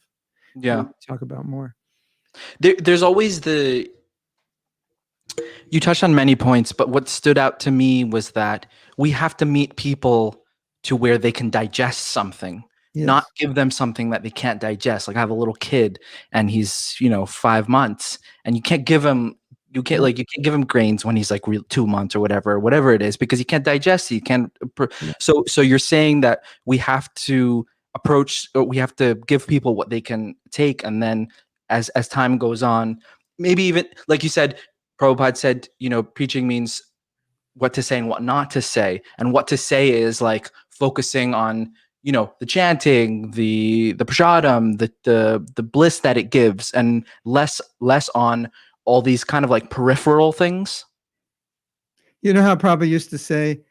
Yeah. We talk about more. There's always you touched on many points, but what stood out to me was that we have to meet people to where they can digest something, not give them something that they can't digest. Like I have a little kid and he's, 5 months, and you can't give him grains when he's like 2 months or whatever it is, because he can't digest it. He can't. So you're saying that we have to we have to give people what they can take, and then as time goes on, maybe even like you said, Prabhupada said, preaching means what to say and what not to say. And what to say is like focusing on, the chanting, the prasadam, the bliss that it gives, and less on all these kind of like peripheral things. You know how Prabhupada used to say,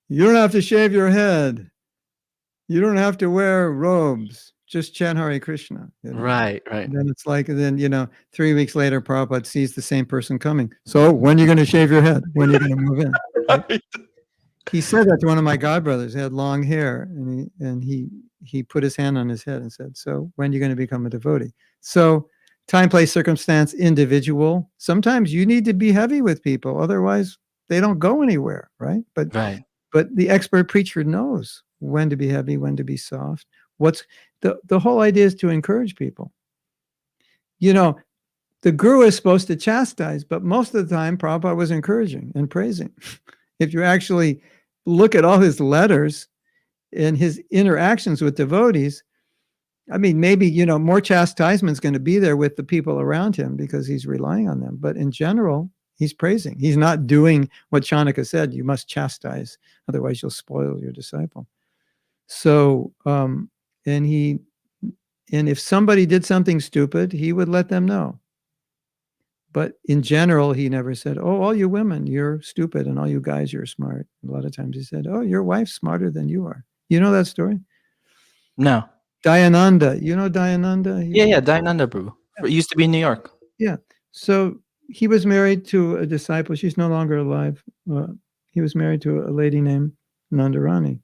you don't have to shave your head. You don't have to wear robes. Just chant Hare Krishna. Right. And then it's like, 3 weeks later, Prabhupada sees the same person coming. So when are you going to shave your head? When are you going to move in? Right? He said that to one of my godbrothers. He had long hair, and he put his hand on his head and said, so when are you going to become a devotee? So time, place, circumstance, individual. Sometimes you need to be heavy with people. Otherwise, they don't go anywhere, right? But the expert preacher knows when to be heavy, when to be soft. What's the whole idea is to encourage people. The guru is supposed to chastise, but most of the time Prabhupada was encouraging and praising. If you actually look at all his letters and his interactions with devotees, I mean, maybe, more chastisement is going to be there with the people around him because he's relying on them. But in general, he's praising. He's not doing what Chanakya said, you must chastise, otherwise you'll spoil your disciple. So, and if somebody did something stupid, he would let them know. But in general, he never said, oh, all you women, you're stupid, and all you guys, you're smart. A lot of times he said, oh, your wife's smarter than you are. You know that story? No. Dayananda. You know Dayananda? Yeah, Dayananda Prabhu. It used to be in New York. Yeah. So he was married to a disciple. She's no longer alive. He was married to a lady named Nandarani.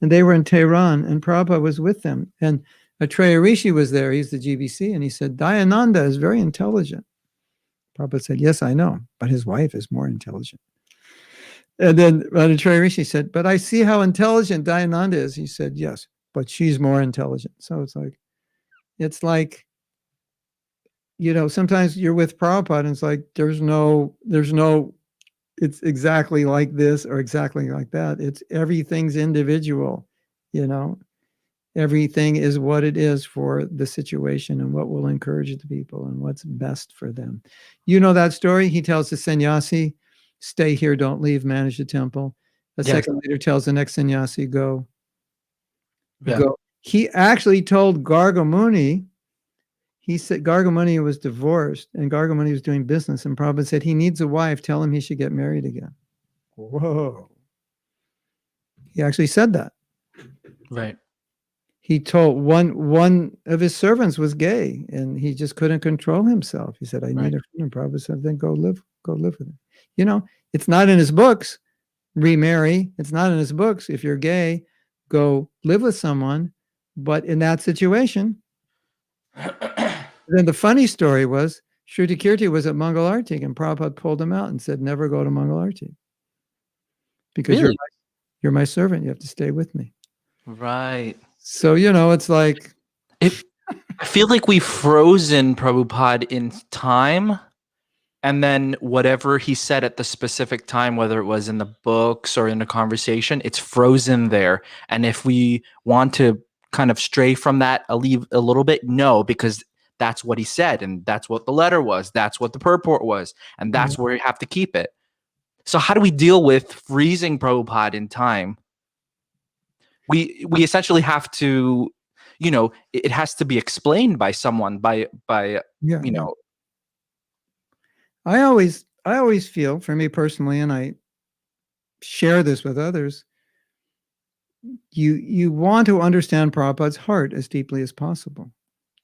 And they were in Tehran, and Prabhupada was with them. And Atreya Rishi was there. He's the GBC. And he said, Dayananda is very intelligent. Prabhupada said, yes, I know, but his wife is more intelligent. And then Atreya Rishi said, but I see how intelligent Dayananda is. He said, yes, but she's more intelligent. So it's like, sometimes you're with Prabhupada and it's like, there's no, it's exactly like this or exactly like that. It's everything's individual, everything is what it is for the situation and what will encourage the people and what's best for them. You know that story? He tells the sannyasi, stay here, don't leave, manage the temple. A second later tells the next sannyasi, go. He actually told Gargamuni, he said Gargamuni was divorced and Gargamuni was doing business. And Prabhupada said, he needs a wife. Tell him he should get married again. Whoa. He actually said that. Right. He told one of his servants was gay and he just couldn't control himself. He said, I need a friend. And Prabhupada said, then go live with him. It's not in his books, remarry. It's not in his books. If you're gay, go live with someone. But in that situation, then the funny story was Shruti Kirti was at Mangal Arti and Prabhupada pulled him out and said, never go to Mangal Arti. Because you're my servant. You have to stay with me. Right. So, it's like... I feel like we've frozen Prabhupada in time, and then whatever he said at the specific time, whether it was in the books or in a conversation, it's frozen there. And if we want to kind of stray from that a little bit, no, because that's what he said, and that's what the letter was, that's what the purport was, and that's where you have to keep it. So how do we deal with freezing Prabhupada in time? We essentially have to, it has to be explained by someone, by I always feel, for me personally, and I share this with others, you want to understand Prabhupada's heart as deeply as possible,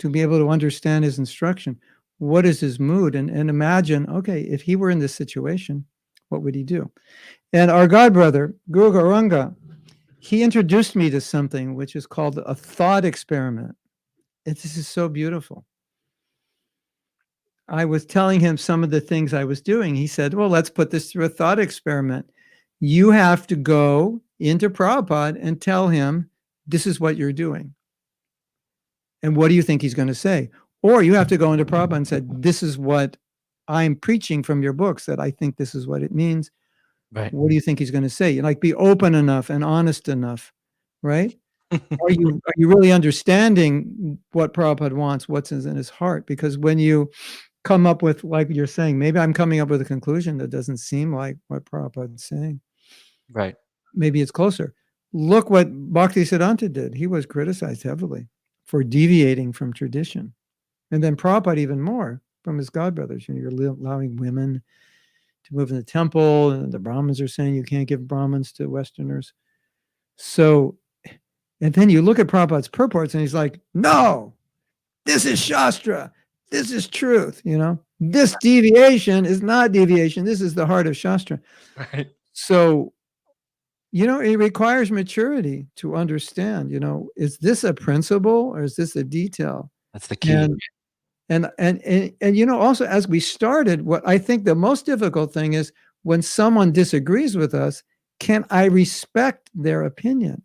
to be able to understand his instruction. What is his mood? And imagine, okay, if he were in this situation, what would he do? And our godbrother, Guru Gauranga, he introduced me to something which is called a thought experiment. This is so beautiful. I was telling him some of the things I was doing. He said, well, let's put this through a thought experiment. You have to go into Prabhupada and tell him, this is what you're doing. And what do you think he's going to say? Or you have to go into Prabhupada and say, this is what I'm preaching from your books, that I think this is what it means. Right. What do you think he's going to say? Like, be open enough and honest enough, right? Are you really understanding what Prabhupada wants, what's in his heart? Because when you come up with, like you're saying, maybe I'm coming up with a conclusion that doesn't seem like what Prabhupada's saying. Right. Maybe it's closer. Look what Bhaktisiddhanta did. He was criticized heavily for deviating from tradition. And then Prabhupada even more from his godbrothers. You're allowing women to move in the temple, and the Brahmins are saying you can't give Brahmins to Westerners. So, and then you look at Prabhupada's purports and he's like, no, this is Shastra. This is truth, This deviation is not deviation. This is the heart of Shastra. Right. So, it requires maturity to understand, is this a principle or is this a detail? That's the key. And also, as we started, what I think the most difficult thing is when someone disagrees with us, can I respect their opinion?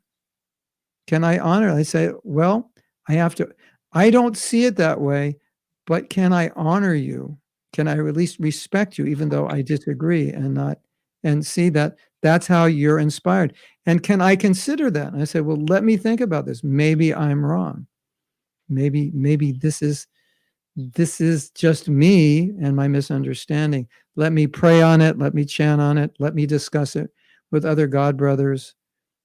Can I honor? I say, well, I don't see it that way, but can I honor you? Can I at least respect you, even though I disagree, and see that that's how you're inspired? And can I consider that? And I say, well, let me think about this. Maybe I'm wrong. Maybe this is just me and my misunderstanding. Let me pray on it. Let me chant on it. Let me discuss it with other God brothers.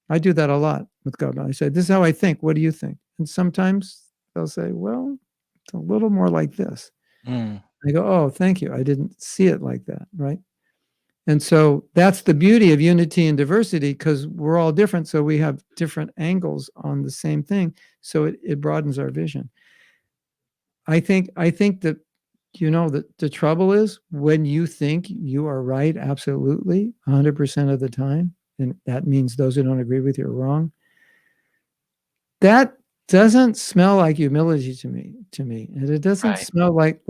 I do that a lot with God. I say, this is how I think. What do you think? And sometimes they'll say, well, it's a little more like this. I go, oh, thank you. I didn't see it like that, right? And so that's the beauty of unity and diversity, because we're all different. So we have different angles on the same thing. So it broadens our vision. I think that, that the trouble is when you think you are right, absolutely, 100% of the time, and that means those who don't agree with you are wrong. That doesn't smell like humility to me. And it doesn't smell like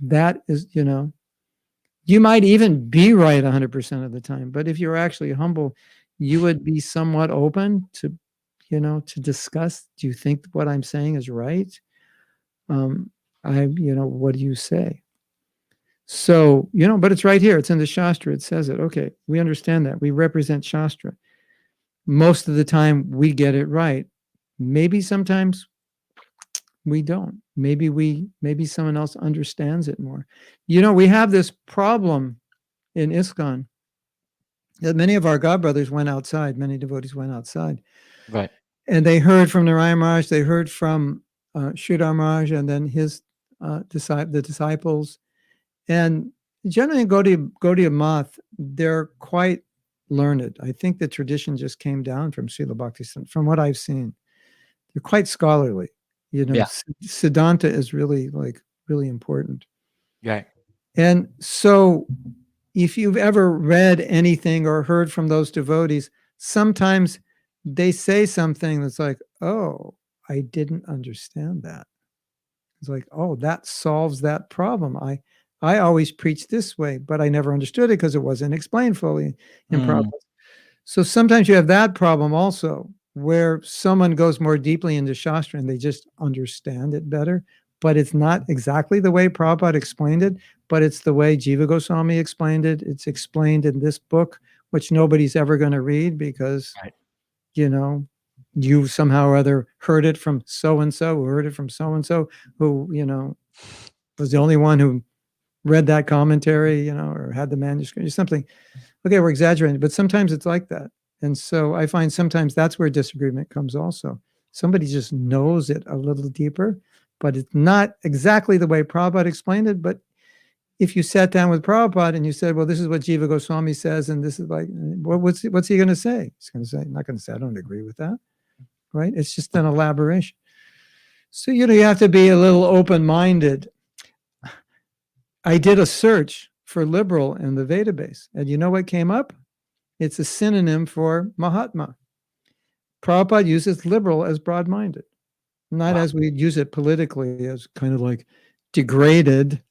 that is, you might even be right 100% of the time, but if you're actually humble, you would be somewhat open to, to discuss, do you think what I'm saying is right? What do you say? So, but it's right here. It's in the Shastra. It says it. Okay, we understand that. We represent Shastra. Most of the time, we get it right. Maybe sometimes we don't. Maybe someone else understands it more. We have this problem in ISKCON that many of our godbrothers went outside. Many devotees went outside. Right. And they heard from Narayan Maharaj. They heard from Sridhar Maharaj, and then his the disciples. And generally, Gaudiya Math, they're quite learned. I think the tradition just came down from Srila Bhakti, from what I've seen. They're quite scholarly. Siddhanta is really really important. Right. And so if you've ever read anything or heard from those devotees, sometimes they say something that's like, oh, I didn't understand that. It's like, oh, that solves that problem. I always preach this way, but I never understood it because it wasn't explained fully in Prabhupada. So sometimes you have that problem also, where someone goes more deeply into Shastra and they just understand it better, but it's not exactly the way Prabhupada explained it, but it's the way Jiva Goswami explained it. It's explained in this book, which nobody's ever going to read because, you somehow or other heard it from so-and-so, who heard it from so-and-so, who, was the only one who read that commentary, or had the manuscript or something. Okay, we're exaggerating, but sometimes it's like that. And so I find sometimes that's where disagreement comes also. Somebody just knows it a little deeper, but it's not exactly the way Prabhupada explained it. But if you sat down with Prabhupada and you said, well, this is what Jiva Goswami says, and this is what's he going to say? He's going to say, not going to say, I don't agree with that, right? It's just an elaboration. So, you have to be a little open-minded. I did a search for liberal in the database, and you know what came up? It's a synonym for Mahatma. Prabhupada uses liberal as broad-minded, not as we use it politically as kind of like degraded,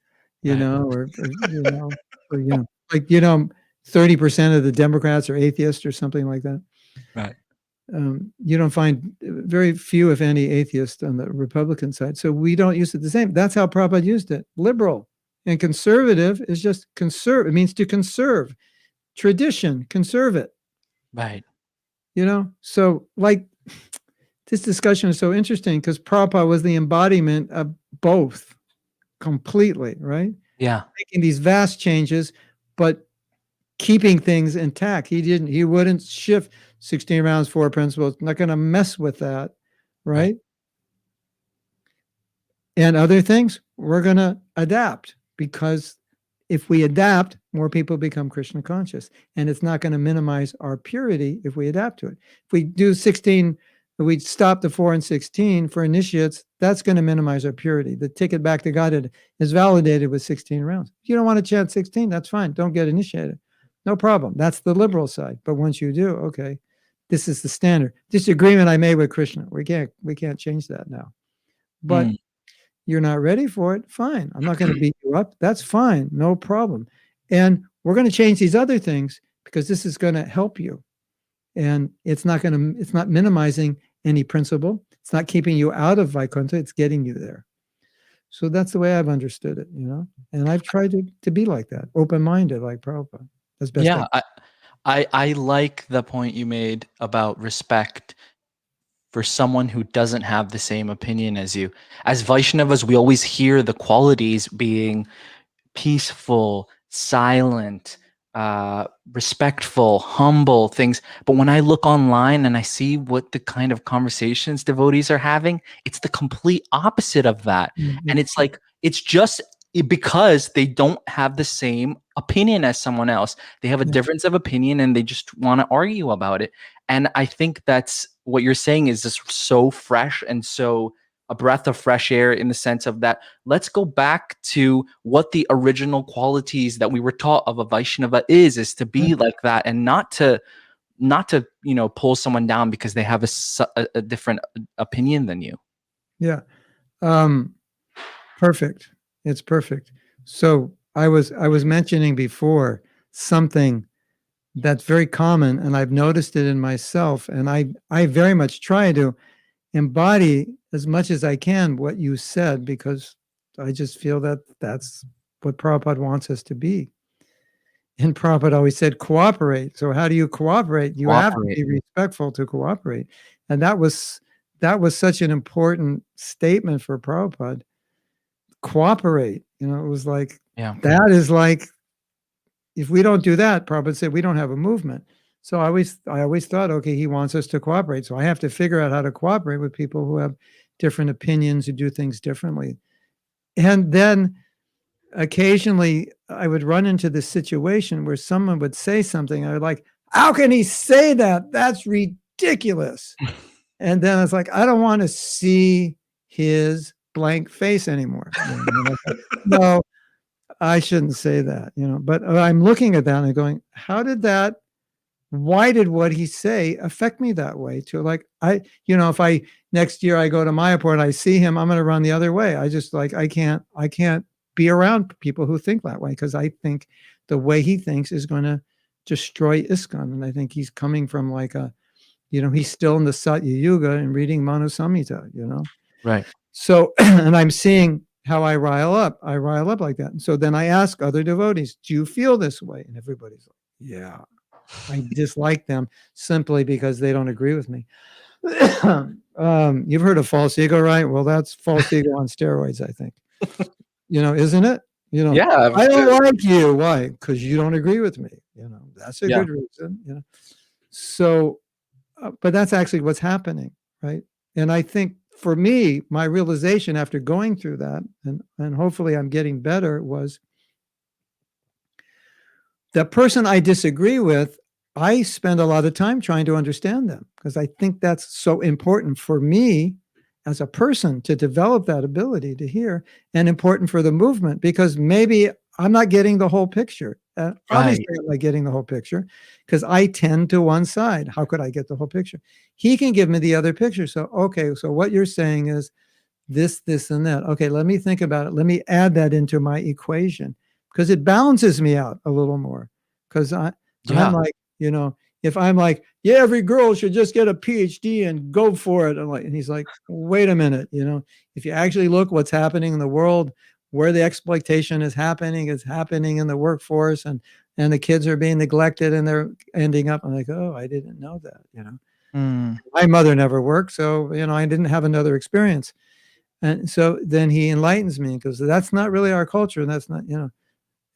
or 30% of the Democrats are atheists or something like that. Right. You don't find very few, if any, atheists on the Republican side. So we don't use it the same. That's how Prabhupada used it. Liberal and conservative is just conserve. It means to conserve. Tradition, conserve it. Right. So this discussion is so interesting because Prabhupada was the embodiment of both completely, right? Yeah. Making these vast changes, but keeping things intact. He wouldn't shift 16 rounds, 4 principles, not going to mess with that, right? And other things, we're going to adapt, because if we adapt, more people become Krishna conscious, and it's not going to minimize our purity if we adapt to it. If we do 16, if we stop the 4 and 16 for initiates, that's going to minimize our purity. The ticket back to Godhead is validated with 16 rounds. If you don't want to chant 16, that's fine. Don't get initiated. No problem. That's the liberal side. But once you do, okay, this is the standard. This agreement I made with Krishna, we can't change that now. But you're not ready for it, fine. I'm not going to beat you up. That's fine. No problem. And we're going to change these other things because this is going to help you. And it's not minimizing any principle. It's not keeping you out of Vaikuntha. It's getting you there. So that's the way I've understood it, and I've tried to be like that, open-minded, like Prabhupada, as best I can. I like the point you made about respect for someone who doesn't have the same opinion as you. As Vaishnavas, we always hear the qualities being peaceful, silent, respectful, humble things. But when I look online and I see what the kind of conversations devotees are having, it's the complete opposite of that. And it's like, it's just because they don't have the same opinion as someone else. They have a difference of opinion and they just want to argue about it. And I think that's what you're saying is just so fresh and so a breath of fresh air in the sense of that. Let's go back to what the original qualities that we were taught of a Vaishnava is to be like that, and not to pull someone down because they have a different opinion than you. Yeah. Perfect. It's perfect. So I was mentioning before something that's very common, and I've noticed it in myself, and I very much try to embody as much as I can what you said, because I just feel that that's what Prabhupada wants us to be. And Prabhupada always said, cooperate. So how do you cooperate? You have to be respectful to cooperate. And that was such an important statement for Prabhupada. Cooperate. It was like, that is like, if we don't do that, Prabhupada said, we don't have a movement. So I always thought, okay, he wants us to cooperate. So I have to figure out how to cooperate with people who have different opinions, who do things differently. And then occasionally I would run into this situation where someone would say something. I would like, how can he say that? That's ridiculous. And then it's like, I don't want to see his blank face anymore. No, I shouldn't say that, but I'm looking at that and going, why did what he say affect me that way? To like, if next year I go to Mayapur and I see him, I'm going to run the other way. I just like, I can't be around people who think that way, because I think the way he thinks is going to destroy ISKCON. And I think he's coming from like he's still in the Satya Yuga and reading Manu Samhita, Right. So, and I'm seeing how I rile up like that. And so then I ask other devotees, do you feel this way? And everybody's like, yeah. I dislike them simply because they don't agree with me. You've heard of false ego, right? Well, that's false ego on steroids, I think. Isn't it? Yeah. I don't like you. Why? Because you don't agree with me. That's a good reason. So, but that's actually what's happening, right? And I think for me, my realization after going through that, and hopefully I'm getting better, was the person I disagree with, I spend a lot of time trying to understand them, because I think that's so important for me as a person to develop that ability to hear, and important for the movement, because maybe I'm not getting the whole picture. Obviously, I'm not getting the whole picture because I tend to one side. How could I get the whole picture? He can give me the other picture. So, okay, so what you're saying is this, and that. Okay, let me think about it. Let me add that into my equation, because it balances me out a little more. Because I'm like, if I'm like, yeah, every girl should just get a PhD and go for it. And he's like, wait a minute, if you actually look what's happening in the world, where the exploitation is happening in the workforce, and the kids are being neglected and they're ending up. I'm like, oh, I didn't know that. My mother never worked, so I didn't have another experience. And so then he enlightens me, because that's not really our culture, and that's not,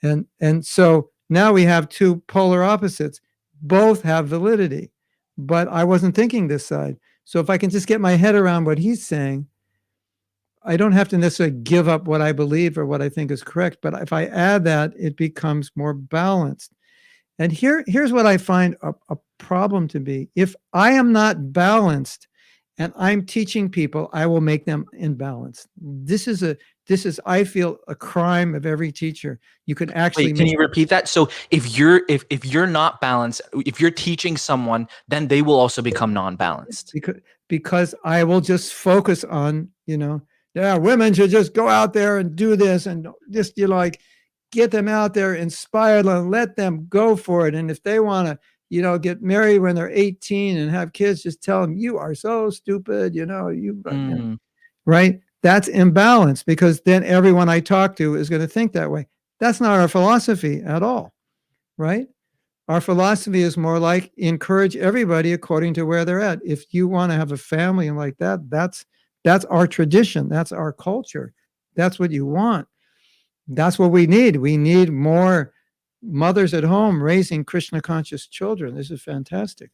and so now we have two polar opposites. Both have validity, but I wasn't thinking this side. So if I can just get my head around what he's saying, I don't have to necessarily give up what I believe or what I think is correct. But if I add that, it becomes more balanced. And here's what I find a problem to be. If I am not balanced and I'm teaching people, I will make them imbalanced. This is, I feel, a crime of every teacher. You can actually Wait, can you repeat that? So if you're not balanced, if you're teaching someone, then they will also become non-balanced. Because I will just focus on, women should just go out there and do this, and just get them out there, inspired, and let them go for it. And if they want to, get married when they're 18 and have kids, just tell them, you are so stupid, right? That's imbalance, because then everyone I talk to is going to think that way. That's not our philosophy at all, right? Our philosophy is more like encourage everybody according to where they're at. If you want to have a family and like that, that's our tradition. That's our culture. That's what you want. That's what we need. We need more mothers at home raising Krishna conscious children. This is fantastic.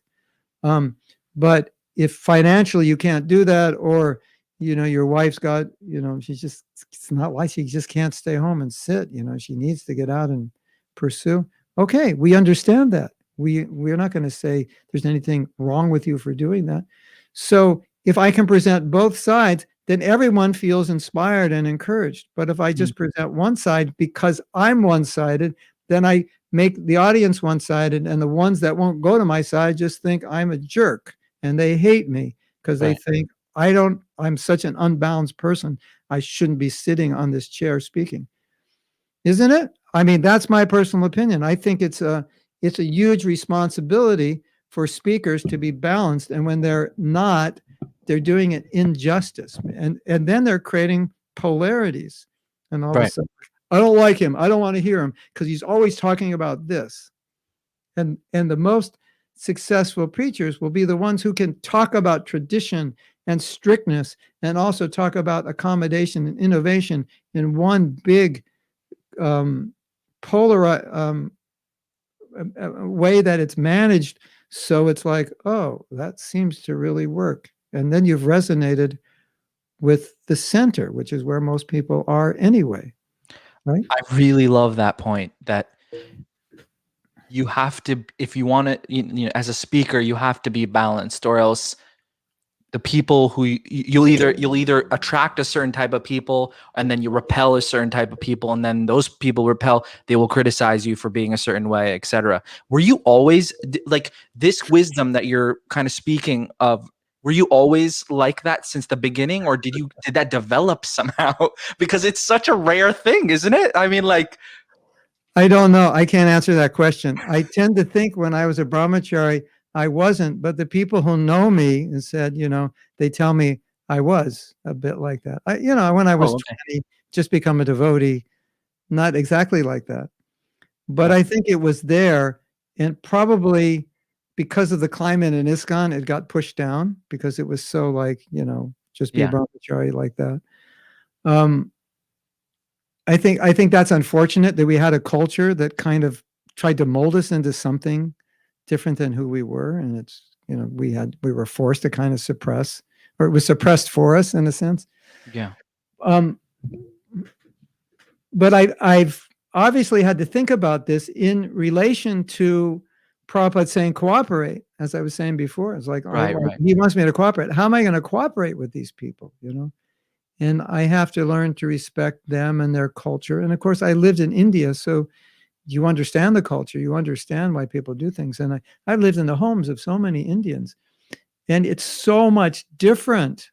But if financially you can't do that, or your wife's got, it's not like she just can't stay home and sit. She needs to get out and pursue. Okay, we understand that. We're not going to say there's anything wrong with you for doing that. So if I can present both sides, then everyone feels inspired and encouraged. But if I just present one side because I'm one-sided, then I make the audience one-sided, and the ones that won't go to my side just think I'm a jerk and they hate me because they think I'm such an unbalanced person. I shouldn't be sitting on this chair speaking. Isn't it? I mean, that's my personal opinion. I think it's a huge responsibility for speakers to be balanced. And when they're not, they're doing it injustice. And then they're creating polarities. And all of a sudden, I don't like him. I don't want to hear him because he's always talking about this. And the most successful preachers will be the ones who can talk about tradition and strictness and also talk about accommodation and innovation in one big polar way that it's managed. So it's like, oh, that seems to really work. And then you've resonated with the center, which is where most people are anyway. Right? I really love that point, that you have to, if you want to, you know, as a speaker, you have to be balanced, or else the people who you'll either attract a certain type of people, and then you repel a certain type of people, and then those people repel, they will criticize you for being a certain way, etc. Were you always like this wisdom that you're kind of speaking of? Were you always like that since the beginning, or did that develop somehow? Because it's such a rare thing, isn't it? I mean, like, I don't know. I can't answer that question. I tend to think when I was a brahmachari, I wasn't, but the people who know me and said, they tell me I was a bit like that. When I was 20, just become a devotee, not exactly like that. But I think it was there, and probably because of the climate in ISKCON, it got pushed down because it was so like, just be a brahmachari like that. I think that's unfortunate that we had a culture that kind of tried to mold us into something different than who we were. And it's, we were forced to kind of suppress, or it was suppressed for us in a sense. Yeah. But I've obviously had to think about this in relation to Prabhupada saying cooperate, as I was saying before. It's like, right. He wants me to cooperate. How am I going to cooperate with these people, And I have to learn to respect them and their culture. And of course, I lived in India, so you understand the culture. You understand why people do things. And I've lived in the homes of so many Indians, and it's so much different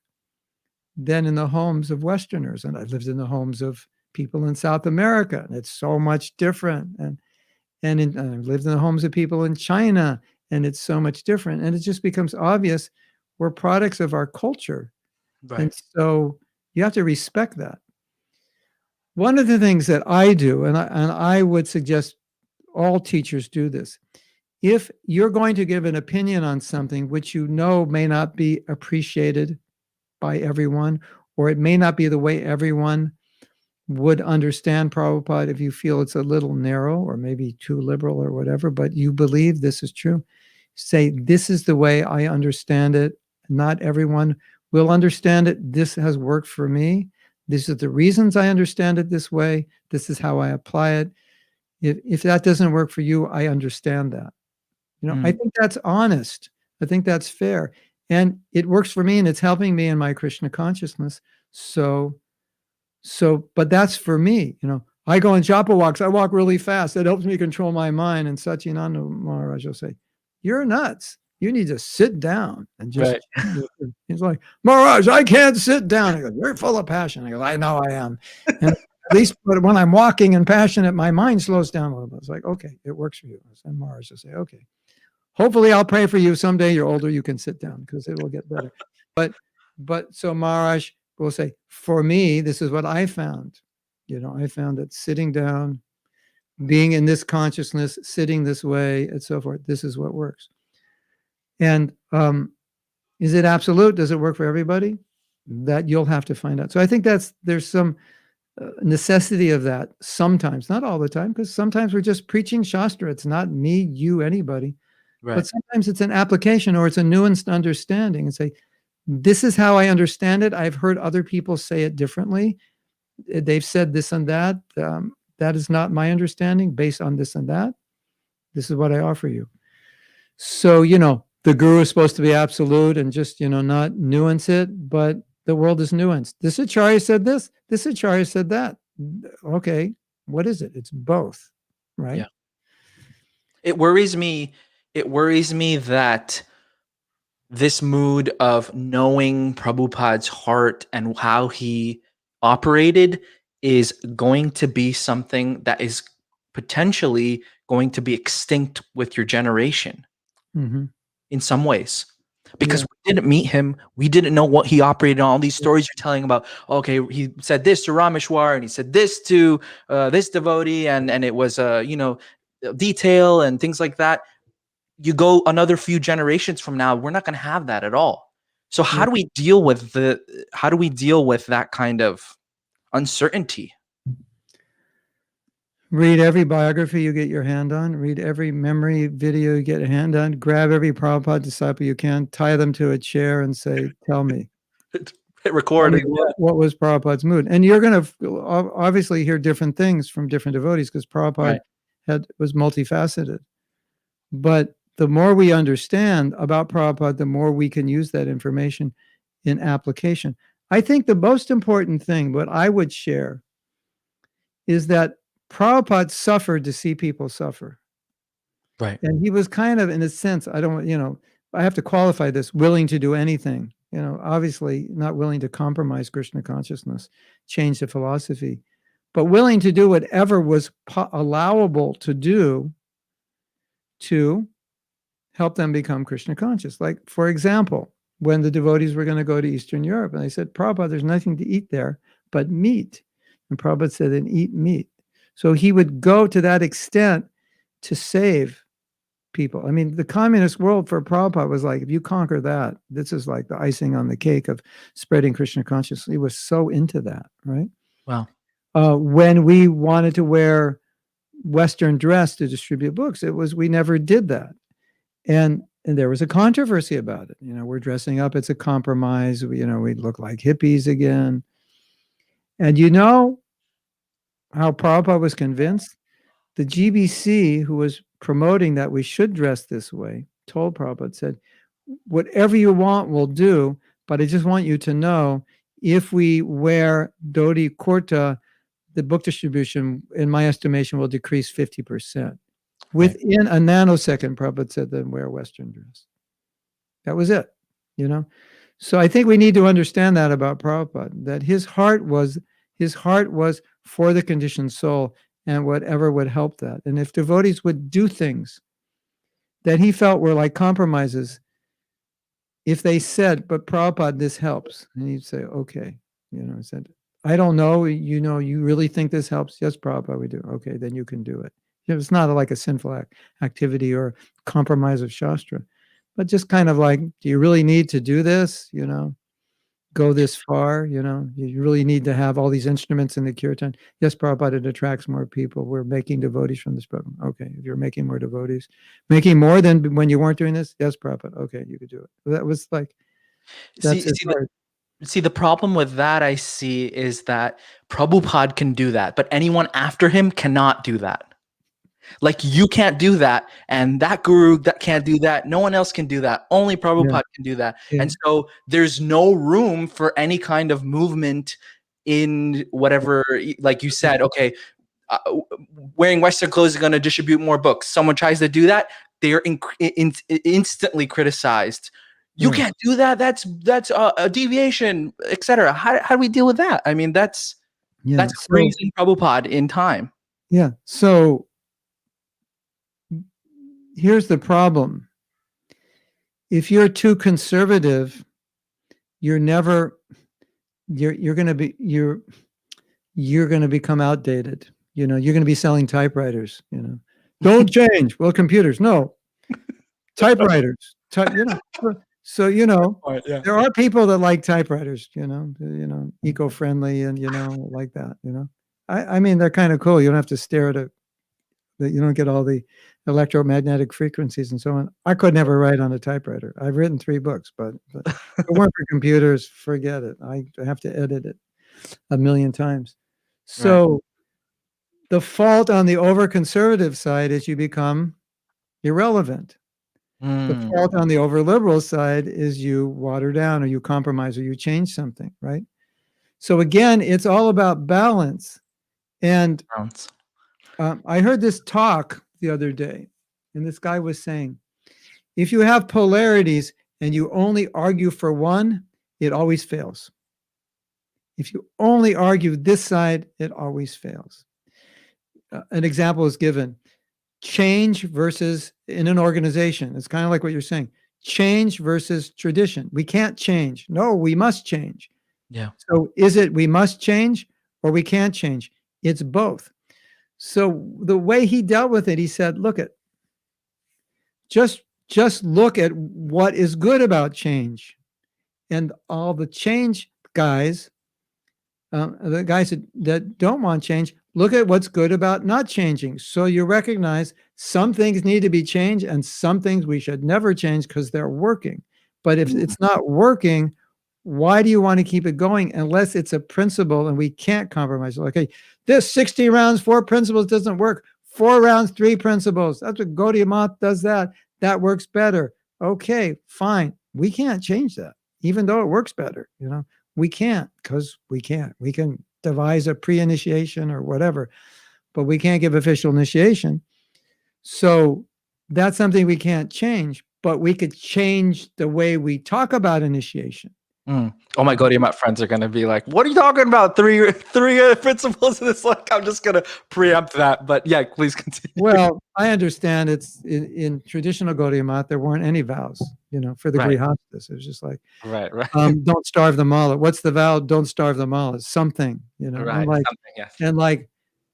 than in the homes of Westerners. And I've lived in the homes of people in South America, and it's so much different. And I've lived in the homes of people in China, and it's so much different. And it just becomes obvious we're products of our culture. Right. And so you have to respect that. One of the things that I do, and I would suggest all teachers do this, if you're going to give an opinion on something which may not be appreciated by everyone, or it may not be the way everyone would understand Prabhupada, if you feel it's a little narrow or maybe too liberal or whatever, but you believe this is true, say, this is the way I understand it. Not everyone will understand it. This has worked for me. These are the reasons I understand it this way. This is how I apply it. If that doesn't work for you, I understand that. I think that's honest. I think that's fair. And it works for me, and it's helping me in my Krishna consciousness. So, but that's for me. I go on japa walks. I walk really fast. That helps me control my mind. And Satyananda Maharaj will say, "You're nuts. You need to sit down and just." Right. He's like, "Maharaj, I can't sit down." I go, "You're full of passion." I go, "I know I am." And at least when I'm walking and passionate, my mind slows down a little bit. It's like, okay, it works for you. And Maharaj will say, "Okay, hopefully I'll pray for you. Someday you're older, you can sit down because it will get better." But so Maharaj will say, for me, this is what I found. I found that sitting down, being in this consciousness, sitting this way, and so forth, this is what works. And is it absolute? Does it work for everybody? That you'll have to find out. So I think there's some necessity of that sometimes, not all the time, because sometimes we're just preaching Shastra. It's not me, you, anybody. Right. But sometimes it's an application, or it's a nuanced understanding, and say, this is how I understand it. I've heard other people say it differently. They've said this and that. that is not my understanding based on this and that. This is what I offer you. So, the guru is supposed to be absolute and just, not nuance it, but the world is nuanced. This acharya said this acharya said that. Okay, what is it? It's both, right? Yeah. It worries me. It worries me that this mood of knowing Prabhupada's heart and how he operated is going to be something that is potentially going to be extinct with your generation in some ways. Because we didn't meet him. We didn't know what he operated on. All these stories you're telling about, okay, he said this to Rameshwar and he said this to this devotee, and it was, detail and things like that. You go another few generations from now, we're not going to have that at all. So how do we deal with that kind of uncertainty? Read every biography you get your hand on. Read every memory video you get a hand on. Grab every Prabhupada disciple you can. Tie them to a chair and say, "Tell me, Hit recording. what was Prabhupada's mood?" And you're going to obviously hear different things from different devotees because Prabhupada was multifaceted. But the more we understand about Prabhupada, the more we can use that information in application. I think the most important thing, what I would share, is that Prabhupada suffered to see people suffer. Right. And he was kind of, in a sense, I have to qualify this, willing to do anything. Obviously not willing to compromise Krishna consciousness, change the philosophy, but willing to do whatever was allowable to do to help them become Krishna conscious. Like, for example, when the devotees were going to go to Eastern Europe, and they said, "Prabhupada, there's nothing to eat there but meat." And Prabhupada said, "Then eat meat." So he would go to that extent to save people. I mean, the communist world for Prabhupada was like, if you conquer that, this is like the icing on the cake of spreading Krishna consciousness. He was so into that, right? Wow. When we wanted to wear Western dress to distribute books, we never did that. And there was a controversy about it. We're dressing up. It's a compromise. We look like hippies again. And how Prabhupada was convinced? The GBC, who was promoting that we should dress this way, told Prabhupada, said, "Whatever you want, we'll do, but I just want you to know, if we wear dhoti kurta, the book distribution, in my estimation, will decrease 50%. Within a nanosecond, Prabhupada said, "Then wear Western dress." That was it, So I think we need to understand that about Prabhupada, that his heart was for the conditioned soul and whatever would help that. And if devotees would do things that he felt were like compromises, if they said, "But Prabhupada, this helps," and he'd say, "Okay," he said, "I don't know, you really think this helps?" "Yes, Prabhupada, we do." "Okay, then you can do it." It's not like a sinful activity or compromise of Shastra, but just kind of like, do you really need to do this? Go this far? You really need to have all these instruments in the kirtan? "Yes, Prabhupada, it attracts more people. We're making devotees from this program." "Okay, if you're making more devotees, making more than when you weren't doing this?" "Yes, Prabhupada." "Okay, you could do it." That was like, that's his heart. See, the problem with that I see is that Prabhupada can do that, but anyone after him cannot do that. Like, you can't do that, and that guru that can't do that. No one else can do that. Only Prabhupada can do that. Yeah. And so there's no room for any kind of movement in whatever, like you said, okay, wearing Western clothes is going to distribute more books. Someone tries to do that, they're instantly criticized. You can't do that. That's a deviation, etc. How do we deal with that? I mean, that's raising Prabhupada in time. Yeah. So here's the problem. If you're too conservative, you're going to become outdated. You're going to be selling typewriters. Don't change. Well, computers, no. Typewriters. So there are people that like typewriters. Eco-friendly and like that. I mean, they're kind of cool. You don't have to stare at it. That you don't get all the electromagnetic frequencies and so on. I could never write on a typewriter. I've written 3 books, but if it weren't for computers, forget it. I have to edit it a million times. So The fault on the over-conservative side is you become irrelevant. The fault on the over-liberal side is you water down or you compromise or you change something, right? So again, it's all about balance. And I heard this talk the other day, and this guy was saying, if you have polarities and you only argue for one, it always fails. If you only argue this side, it always fails. An example is given. Change versus in an organization. It's kind of like what you're saying. Change versus tradition. We can't change. No, we must change. Yeah. So is it we must change or we can't change? It's both. So the way he dealt with it, he said, look at just look at what is good about change. And all the change guys, the guys that don't want change, look at what's good about not changing. So you recognize some things need to be changed and some things we should never change because they're working. But if it's not working, why do you want to keep it going unless it's a principle and we can't compromise? Okay, this 60 rounds, 4 principles doesn't work. 4 rounds, 3 principles. That's what Gaudiya Math does that. That works better. Okay, fine. We can't change that, even though it works better. We can't because we can't. We can devise a pre-initiation or whatever, but we can't give official initiation. So that's something we can't change, but we could change the way we talk about initiation. Oh my God, my friends are going to be like, what are you talking about? Three principles? And it's like, I'm just going to preempt that. But yeah, please continue. Well, I understand it's in traditional Gaudiya Math, there weren't any vows, for the Grihastas. It was just like, right. Don't starve them all. What's the vow? Don't starve them all. It's something, Right. And like,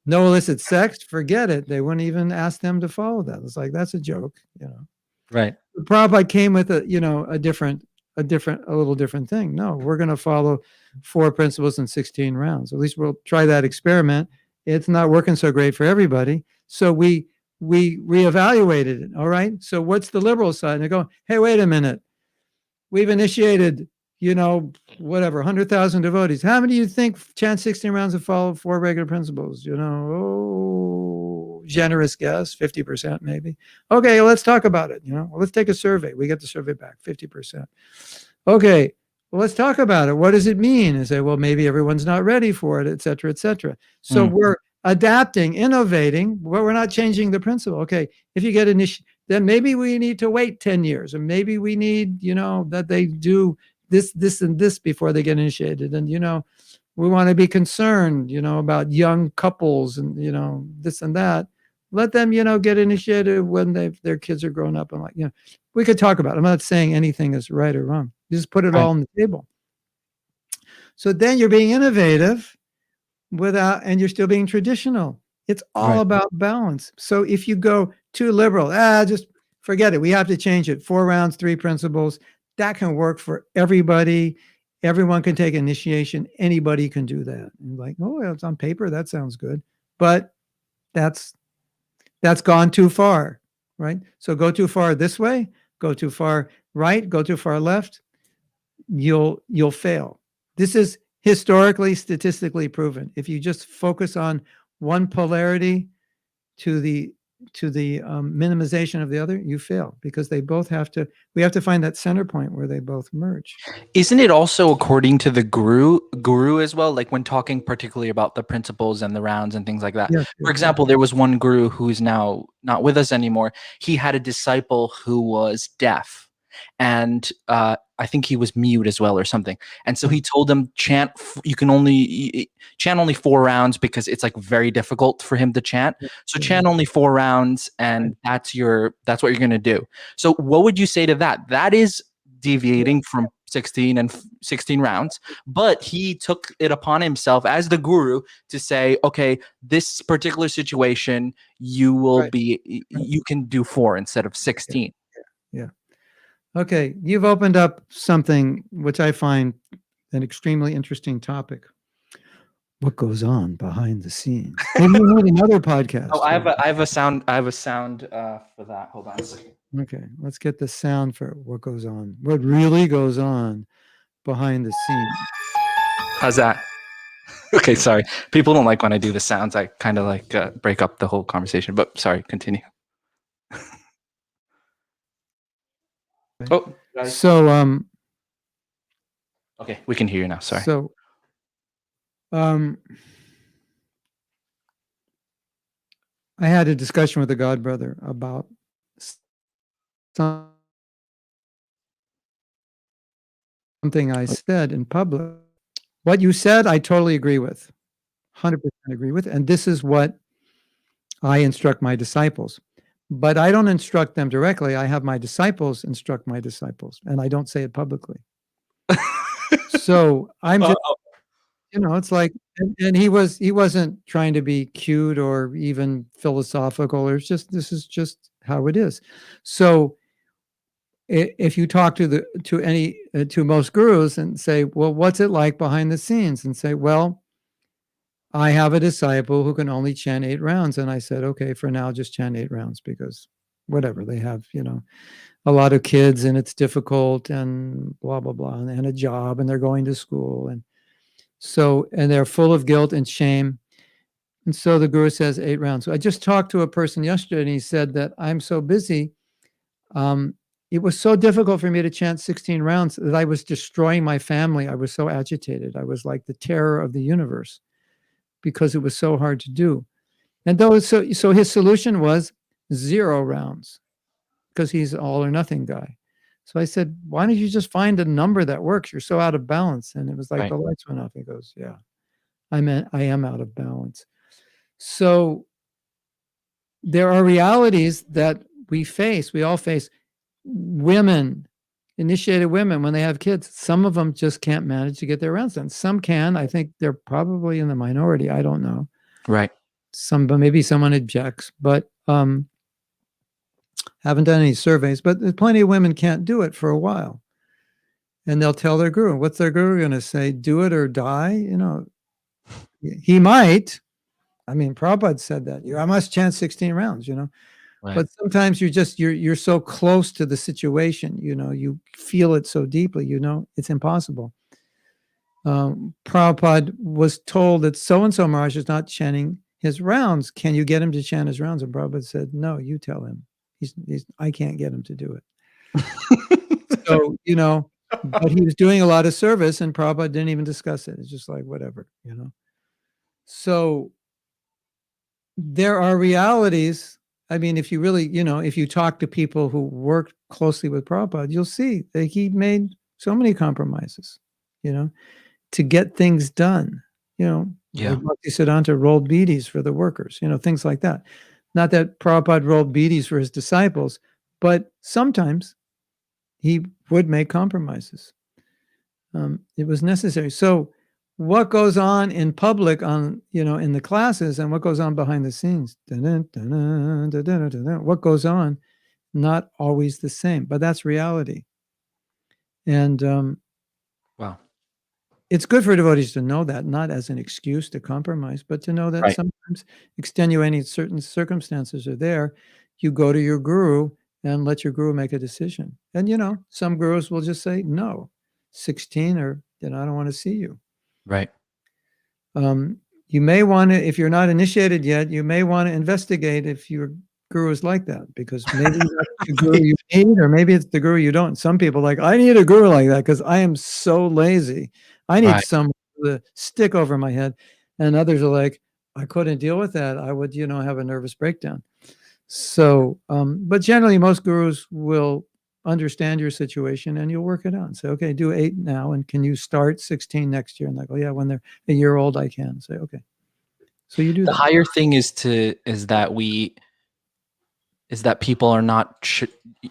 no illicit sex, forget it. They wouldn't even ask them to follow that. It's like, that's a joke, Right. Prabhupada came with a little different thing. No, we're going to follow 4 principles in 16 rounds. At least we'll try that experiment. It's not working so great for everybody. So we reevaluated it. All right. So what's the liberal side? And they go, hey, wait a minute. We've initiated, whatever, 100,000 devotees. How many do you think chant 16 rounds and follow 4 regular principles? Generous guess, 50% maybe. Okay, let's talk about it. Let's take a survey. We get the survey back, 50%. Okay, well, let's talk about it. What does it mean? And say, well, maybe everyone's not ready for it, et cetera, et cetera. So we're adapting, innovating, but we're not changing the principle. Okay, if you get then maybe we need to wait 10 years, or maybe we need, that they do this, and this before they get initiated. And, we want to be concerned, about young couples and, this and that. Let them, get initiated when their kids are grown up. And we could talk about it. I'm not saying anything is right or wrong. You just put it all on the table. So then you're being innovative and you're still being traditional. It's all about balance. So if you go too liberal, just forget it. We have to change it. 4 rounds, 3 principles. That can work for everybody. Everyone can take initiation. Anybody can do that. And like, oh, it's on paper. That sounds good. But that's gone too far, right? So go too far this way, go too far right, go too far left, you'll fail. This is historically, statistically proven. If you just focus on one polarity to the minimization of the other, you fail, because we have to find that center point where they both merge. Isn't it also according to the guru as well? Like when talking particularly about the principles and the rounds and things like that. Yes, For example, there was one guru who's now not with us anymore. He had a disciple who was deaf, and I think he was mute as well or something. And so he told him, you can only chant only 4 rounds, because it's like very difficult for him to chant. So chant only 4 rounds, and that's what you're going to do. So what would you say to that? That is deviating from 16 rounds, but he took it upon himself as the guru to say, okay, this particular situation, you can do 4 instead of 16. Yeah. Okay, you've opened up something which I find an extremely interesting topic. What goes on behind the scenes? Maybe we need another podcast. Oh, I have a sound for that. Hold on a second. Okay, let's get the sound for what goes on. What really goes on behind the scenes. How's that? Okay, sorry. People don't like when I do the sounds. I kind of like break up the whole conversation. But sorry, continue. Oh, So okay, we can hear you now. Sorry. So I had a discussion with a god brother about something I said in public. What you said, I totally agree with, 100% agree with. And this is what I instruct my disciples. But I don't instruct them directly. I have my disciples instruct my disciples, and I don't say it publicly. So I'm just, it's like, and he wasn't trying to be cute or even philosophical. Or it's just, this is just how it is. So if you talk to most gurus and say, well, what's it like behind the scenes, and say, well, I have a disciple who can only chant 8 rounds, and I said, okay, for now just chant 8 rounds, because whatever, they have a lot of kids and it's difficult and blah blah blah, and a job, and they're going to school, and they're full of guilt and shame. And so the guru says 8 rounds. So I just talked to a person yesterday, and he said that I'm so busy. It was so difficult for me to chant 16 rounds that I was destroying my family. I was so agitated. I was like the terror of the universe because it was so hard to do. And so his solution was 0 rounds, because he's an all or nothing guy. So I said, why don't you just find a number that works? You're so out of balance. And it was like, Right. the lights went off. He goes, yeah, I am out of balance. So there are realities that we all face. Women, initiated women, when they have kids, some of them just can't manage to get their rounds done. Some can. I think they're probably in the minority. I don't know. Right. But maybe someone objects, but haven't done any surveys. But there's plenty of women can't do it for a while, and they'll tell their guru. What's their guru going to say? Do it or die. He might. I mean, Prabhupada said that. I must chant 16 rounds. Right. But sometimes you're so close to the situation. You feel it so deeply. It's impossible. Prabhupada was told that so-and-so Maharaj is not chanting his rounds. Can you get him to chant his rounds? And Prabhupada said, no, you tell him. I can't get him to do it. So, but he was doing a lot of service, and Prabhupada didn't even discuss it. It's just like, whatever. So there are realities. I mean, if you really, if you talk to people who worked closely with Prabhupada, you'll see that he made so many compromises, to get things done. Yeah. Like Bhaktisiddhanta rolled beaties for the workers, things like that. Not that Prabhupada rolled beaties for his disciples, but sometimes he would make compromises. It was necessary. So what goes on in public in the classes, and what goes on behind the scenes, what goes on, not always the same, but that's reality. And wow. It's good for devotees to know that, not as an excuse to compromise, but to know that Right. sometimes extenuating certain circumstances are there. You go to your guru and let your guru make a decision. And some gurus will just say, no, 16, or I don't want to see you. Right. You may want to, if you're not initiated yet, you may want to investigate if your guru is like that, because maybe that's the guru you need, or maybe it's the guru you don't. Some people are like, I need a guru like that because I am so lazy. I need someone with a stick over my head. And others are like, I couldn't deal with that. I would, have a nervous breakdown. So, but generally most gurus will understand your situation, and you'll work it out and say, okay, do 8 now. And can you start 16 next year? And like, oh yeah, when they're a year old, I can say, okay. So you do the that. higher thing is that people are not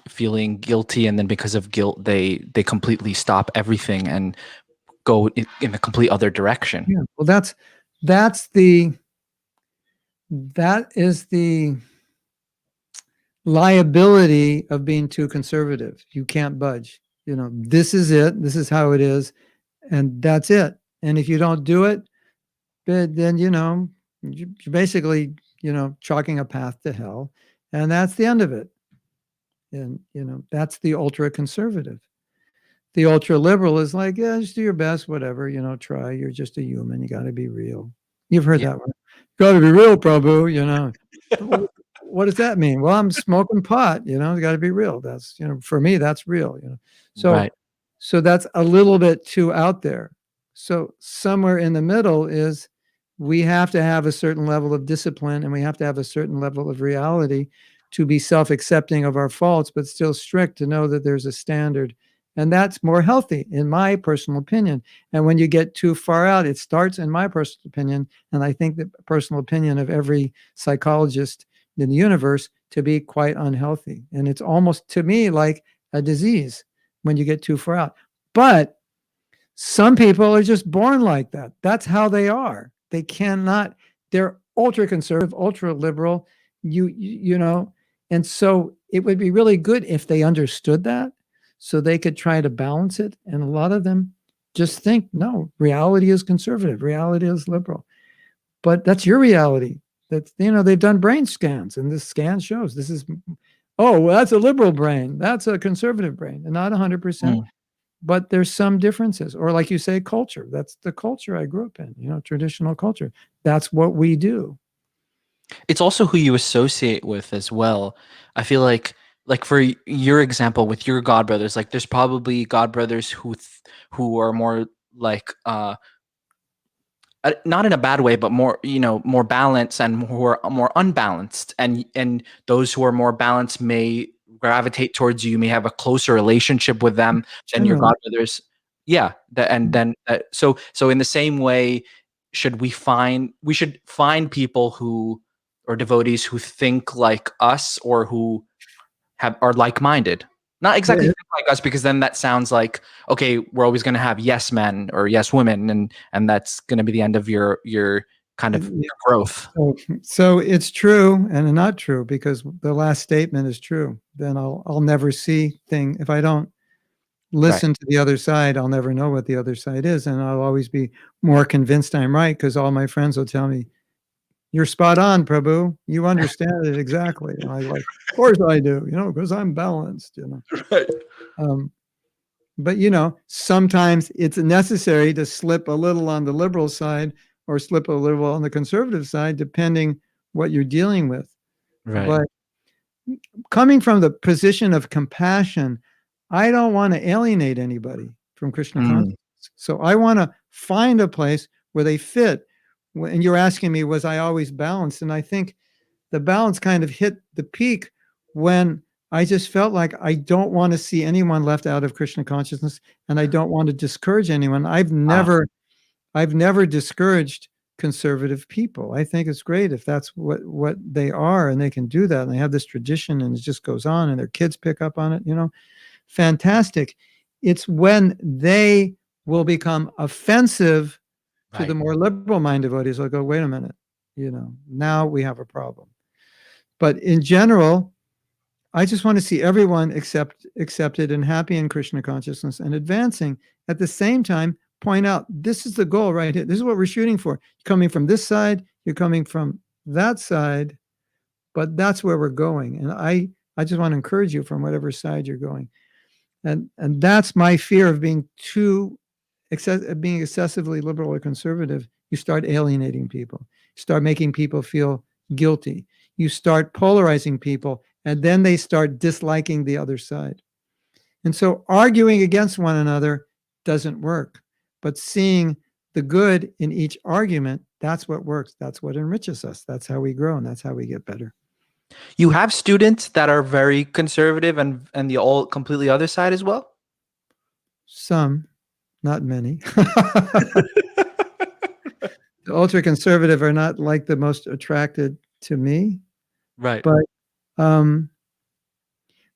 feeling guilty, and then because of guilt, they completely stop everything and go in a complete other direction. Yeah. Well, that is the liability of being too conservative. You can't budge. This is it. This is how it is, and that's it. And if you don't do it, then you're basically chalking a path to hell, and that's the end of it. And that's the ultra conservative. The ultra liberal is like, yeah, just do your best, whatever, try. You're just a human. You got to be real. You've heard Yeah. that one. Got to be real, Prabhu, What does that mean? Well, I'm smoking pot, you got to be real. That's, for me, that's real, So, Right. so that's a little bit too out there. So somewhere in the middle is we have to have a certain level of discipline and we have to have a certain level of reality to be self-accepting of our faults, but still strict to know that there's a standard. And that's more healthy, in my personal opinion. And when you get too far out, it starts, in my personal opinion, and I think the personal opinion of every psychologist in the universe, to be quite unhealthy. And it's almost, to me, like a disease when you get too far out. But some people are just born like that. That's how they are. They cannot, they're ultra conservative, ultra liberal, and so it would be really good if they understood that so they could try to balance it. And a lot of them just think, no, reality is conservative, reality is liberal. But that's your reality. That's, they've done brain scans and this scan shows this is, oh, well, that's a liberal brain. That's a conservative brain, and not 100%. But there's some differences. Or like you say, culture. That's the culture I grew up in, traditional culture. That's what we do. It's also who you associate with as well. I feel like for your example with your godbrothers, like there's probably godbrothers who are more like not in a bad way, but more, more balanced, and who are more unbalanced, and those who are more balanced may gravitate towards you, may have a closer relationship with them than your Generally. godbrothers. Yeah, and then so in the same way, we should find people who, or devotees who think like us, or who are like-minded. Not exactly Yeah, think like us, because then that sounds like, okay, we're always going to have yes men or yes women, and that's going to be the end of your kind of yeah. growth. So it's true and not true, because the last statement is true. Then I'll never see thing if I don't Right. listen to the other side. I'll never know what the other side is, and I'll always be more convinced I'm right because all my friends will tell me, "You're spot on, Prabhu. You understand it exactly." And I like, "Of course I do, because I'm balanced." Right. Um, but sometimes it's necessary to slip a little on the liberal side or slip a little on the conservative side, depending what you're dealing with. Right. But coming from the position of compassion, I don't want to alienate anybody from Krishna Mm, consciousness. So I want to find a place where they fit. And you're asking me, was I always balanced? And I think the balance kind of hit the peak when I just felt like I don't want to see anyone left out of Krishna consciousness, and I don't want to discourage anyone. wow. I've never discouraged conservative people. I think it's great if that's what they are and they can do that and they have this tradition and it just goes on and their kids pick up on it, fantastic. It's when they will become offensive to the Right. more liberal mind devotees. I'll go, wait a minute, now we have a problem. But in general, I just want to see everyone accepted and happy in Krishna consciousness and advancing. At the same time, point out this is the goal right here. This is what we're shooting for. You're coming from this side, you're coming from that side, but that's where we're going. And I just want to encourage you from whatever side you're going. And that's my fear of being being excessively liberal or conservative. You start alienating people. You start making people feel guilty. You start polarizing people, and then they start disliking the other side. And so arguing against one another doesn't work. But seeing the good in each argument, that's what works. That's what enriches us. That's how we grow, and that's how we get better. You have students that are very conservative, and the all completely other side as well. Some, not many. The ultra conservative are not like the most attracted to me, Right. but um,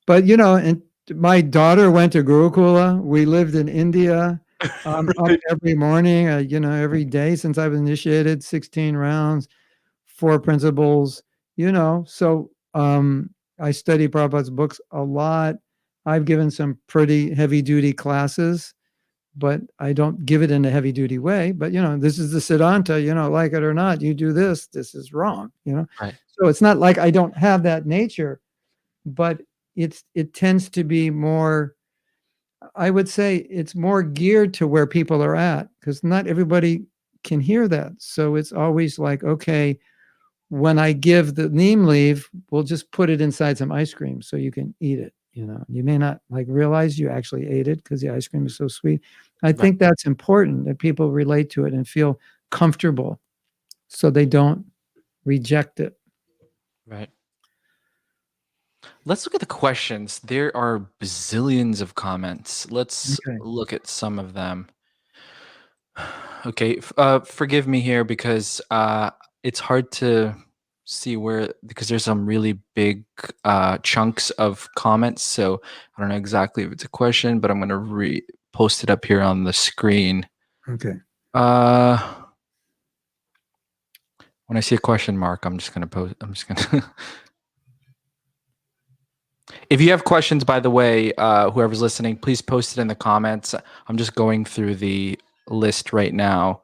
and my daughter went to Gurukula. We lived in India. Up every morning, every day since I was initiated, 16 rounds, 4 principles, So I study Prabhupada's books a lot. I've given some pretty heavy duty classes, but I don't give it in a heavy duty way. But, this is the Siddhanta, like it or not, you do this is wrong, Right. So it's not like I don't have that nature, but it tends to be more I would say it's more geared to where people are at, because not everybody can hear that. So it's always like, okay, when I give the neem leaf, we'll just put it inside some ice cream so you can eat it. You may not like realize you actually ate it because the ice cream is so sweet. I Right. think that's important, that people relate to it and feel comfortable so they don't reject it. Right. Let's look at the questions. There are bazillions of comments. Let's Okay. look at some of them. Okay, forgive me here because it's hard to see where, because there's some really big chunks of comments. So I don't know exactly if it's a question, but I'm gonna post it up here on the screen. Okay. Uh, when I see a question mark, I'm just gonna post. I'm just gonna. If you have questions, by the way, whoever's listening, please post it in the comments. I'm just going through the list right now.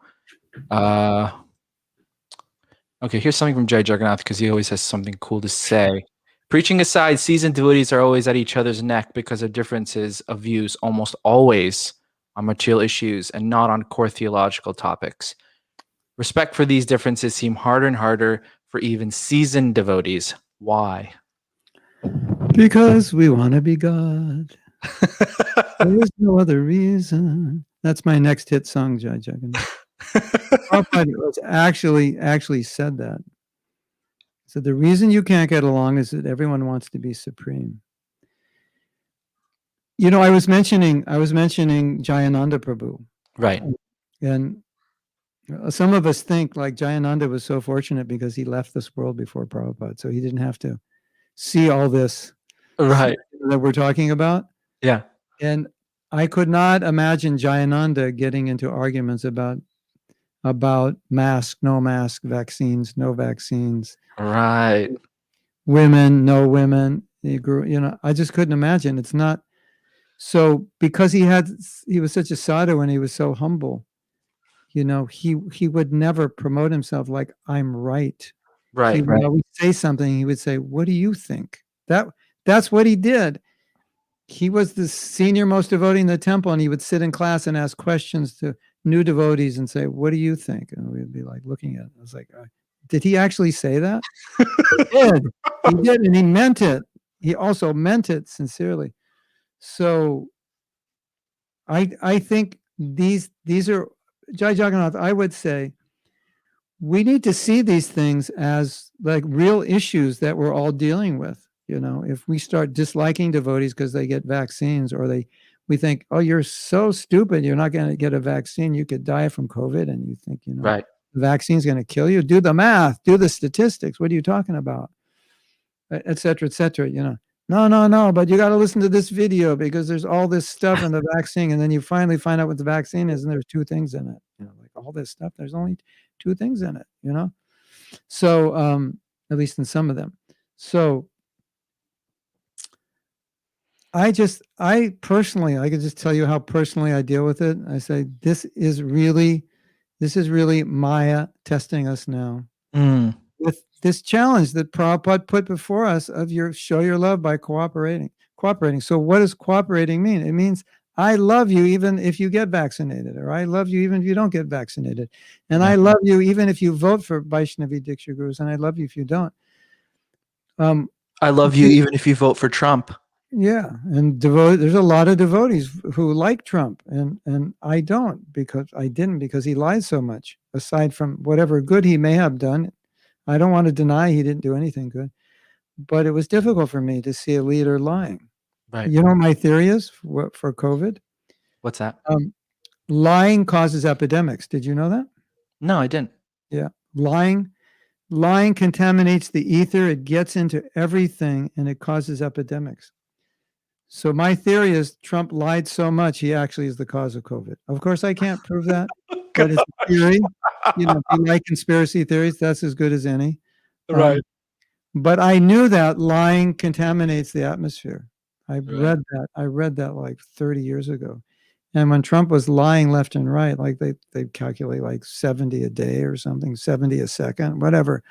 Okay, here's something from Jai Jagannath because he always has something cool to say. Preaching aside, seasoned devotees are always at each other's neck because of differences of views, almost always on material issues and not on core theological topics. Respect for these differences seem harder and harder for even seasoned devotees. Why? Because we want to be God. There is no other reason. That's my next hit song, Jai Jagannath. Prabhupada was actually said that. So the reason you can't get along is that everyone wants to be supreme. I was mentioning Jayananda Prabhu. Right. And some of us think like Jayananda was so fortunate because he left this world before Prabhupada, so he didn't have to see all this Right. that we're talking about. Yeah. And I could not imagine Jayananda getting into arguments about mask, no mask, vaccines, no vaccines, Right. women, no women. I just couldn't imagine. It's not so, because he was such a sadhu and he was so humble. He would never promote himself like I'm right. He Right. would always say something. He would say, "What do you think?" That's what he did. He was the senior most devotee in the temple, and he would sit in class and ask questions to new devotees and say, "What do you think?" And we'd be like looking at it. I was like, "Did he actually say that?" He did. He did, and he meant it. He also meant it sincerely. So I think these are Jai Jagannath. I would say we need to see these things as like real issues that we're all dealing with. If we start disliking devotees because they get vaccines, or we think, oh, you're so stupid, you're not going to get a vaccine, you could die from COVID, and you think, Right. the vaccine's going to kill you. Do the math, do the statistics. What are you talking about? Et cetera, et cetera. No, but you got to listen to this video because there's all this stuff in the vaccine, and then you finally find out what the vaccine is, and there's two things in it. Like all this stuff, there's only two things in it. So at least in some of them. So I personally, I can just tell you how personally I deal with it. I say this is really Maya testing us now with this challenge that Prabhupada put before us of show your love by cooperating. So what does cooperating mean? It means I love you even if you get vaccinated, or I love you even if you don't get vaccinated. And Yeah. I love you even if you vote for Vaishnavi Diksha Gurus, and I love you if you don't. I love you even if you vote for Trump. Yeah, and there's a lot of devotees who like Trump, and I don't, because he lied so much. Aside from whatever good he may have done, I don't want to deny he didn't do anything good, but it was difficult for me to see a leader lying. Right. You know what my theory is for COVID? What's that? Lying causes epidemics. Did you know that? No, I didn't. Yeah, lying contaminates the ether. It gets into everything, and it causes epidemics. So my theory is Trump lied so much he actually is the cause of COVID. Of course, I can't prove that, but it's a theory. If you like conspiracy theories, that's as good as any. Right. But I knew that lying contaminates the atmosphere. I Right. read that like 30 years ago. And when Trump was lying left and right, like they calculate like 70 a day or something, 70 a second, whatever.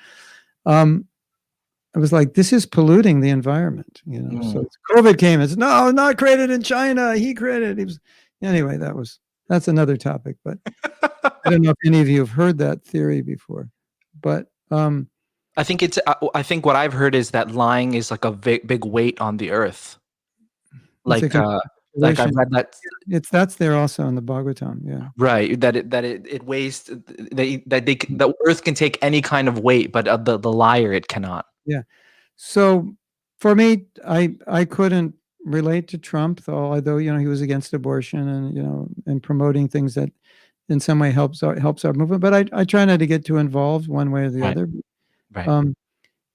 I was like, this is polluting the environment, So COVID came. It's no, not created in China. He created. He was anyway. That's another topic. But I don't know if any of you have heard that theory before. But I think what I've heard is that lying is like a big weight on the earth. Like I've read that. That's there also in the Bhagavatam. Yeah. Right. It weighs the earth can take any kind of weight, but the liar it cannot. Yeah. So for me, I couldn't relate to Trump, although he was against abortion and and promoting things that in some way helps our movement. But I try not to get too involved one way or the other. Right.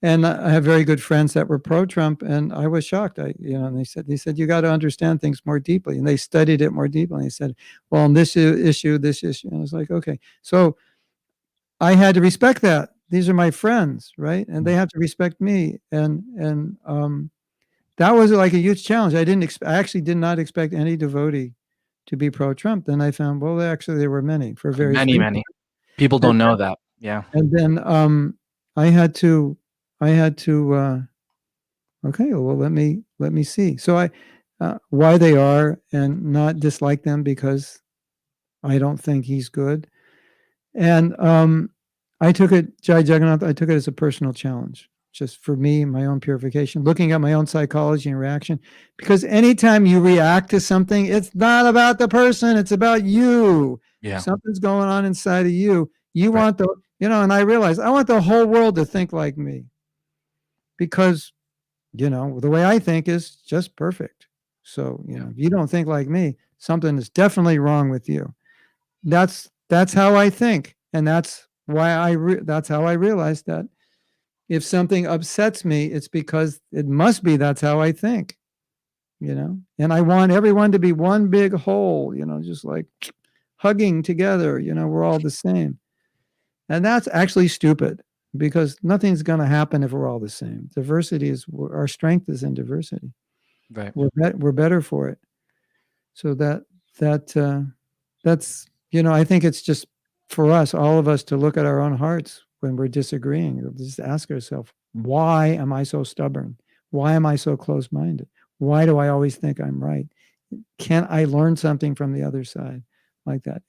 And I have very good friends that were pro-Trump, and I was shocked. And they said you got to understand things more deeply, and they studied it more deeply. And they said, well, on this issue, and I was like, okay, so I had to respect that. These are my friends, right? And they have to respect me. And that was like a huge challenge. I actually did not expect any devotee to be pro-Trump. Then I found, well, actually there were many for various reasons. Many people don't know that. Yeah. And then I had to okay, well, let me see. So why they are and not dislike them because I don't think he's good. And I took it, Jai Jagannath, I took it as a personal challenge, just for me, my own purification, looking at my own psychology and reaction. Because anytime you react to something, it's not about the person, it's about you. Yeah. Something's going on inside of you. You want and I realized I want the whole world to think like me. Because, the way I think is just perfect. So, if you don't think like me, something is definitely wrong with you. That's how I think. And that's why that's how I realized that if something upsets me, it's because it must be that's how I think, and I want everyone to be one big whole, just like hugging together, we're all the same. And that's actually stupid because nothing's going to happen if we're all the same. Diversity is our strength is in diversity. Right. We're better for it. So that's, I think it's just for us, all of us, to look at our own hearts when we're disagreeing. Just ask ourselves, why am I so stubborn? Why am I so close-minded? Why do I always think I'm right? Can I learn something from the other side? Like that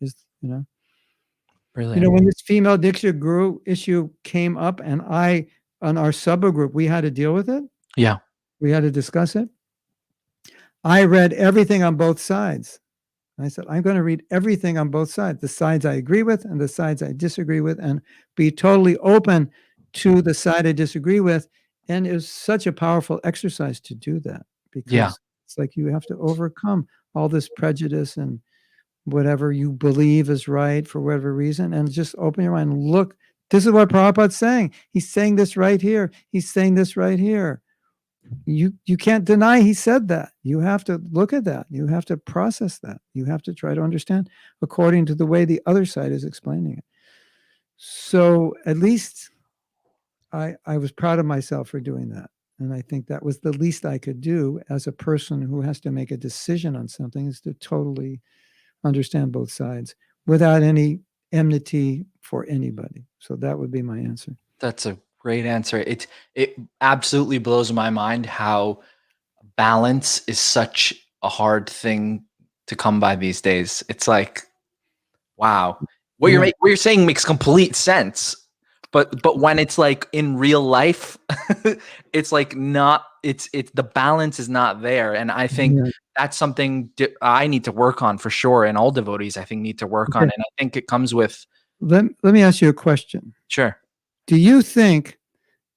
Brilliant. When this female Diksha issue came up, and on our subgroup, we had to deal with it. Yeah. We had to discuss it. I read everything on both sides. I said, I'm going to read everything on both sides, the sides I agree with and the sides I disagree with, and be totally open to the side I disagree with. And it was such a powerful exercise to do that, because it's like you have to overcome all this prejudice and whatever you believe is right for whatever reason, and just open your mind and look. This is what Prabhupada's saying. He's saying this right here. He's saying this right here. You can't deny he said that. You have to look at that. You have to process that. You have to try to understand according to the way the other side is explaining it. So at least I was proud of myself for doing that. And I think that was the least I could do as a person who has to make a decision on something, is to totally understand both sides without any enmity for anybody. So that would be my answer. That's a great answer. It absolutely blows my mind how balance is such a hard thing to come by these days. It's like, wow, what you're saying makes complete sense. But when it's like in real life, it's like not. It's the balance is not there, and I think that's something I need to work on for sure. And all devotees, I think, need to work on. And I think it comes with. Let me ask you a question. Sure. Do you think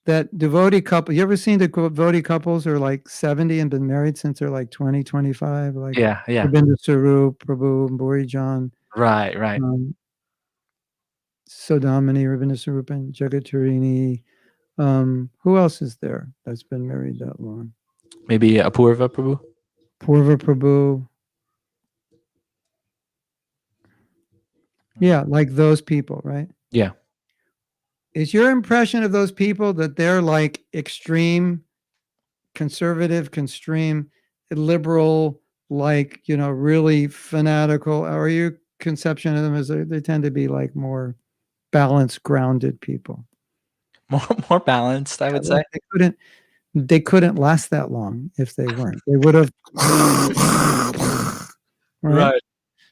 that devotee couple, you ever seen the devotee couples who are like 70 and been married since they're like 20, 25? Like Rabindra Sarup, Prabhu, Bori John. Right. Sodamini, Rabindra Sarup, and Jagatarini. Who else is there that's been married that long? Maybe Apurva Prabhu? Purva Prabhu. Yeah, like those people, right? Yeah. Is your impression of those people that they're like extreme conservative, extreme liberal, like, really fanatical? Or your conception of them as they tend to be like more balanced, grounded people? more balanced, I would say. They couldn't last that long if they weren't. They would have right. Right.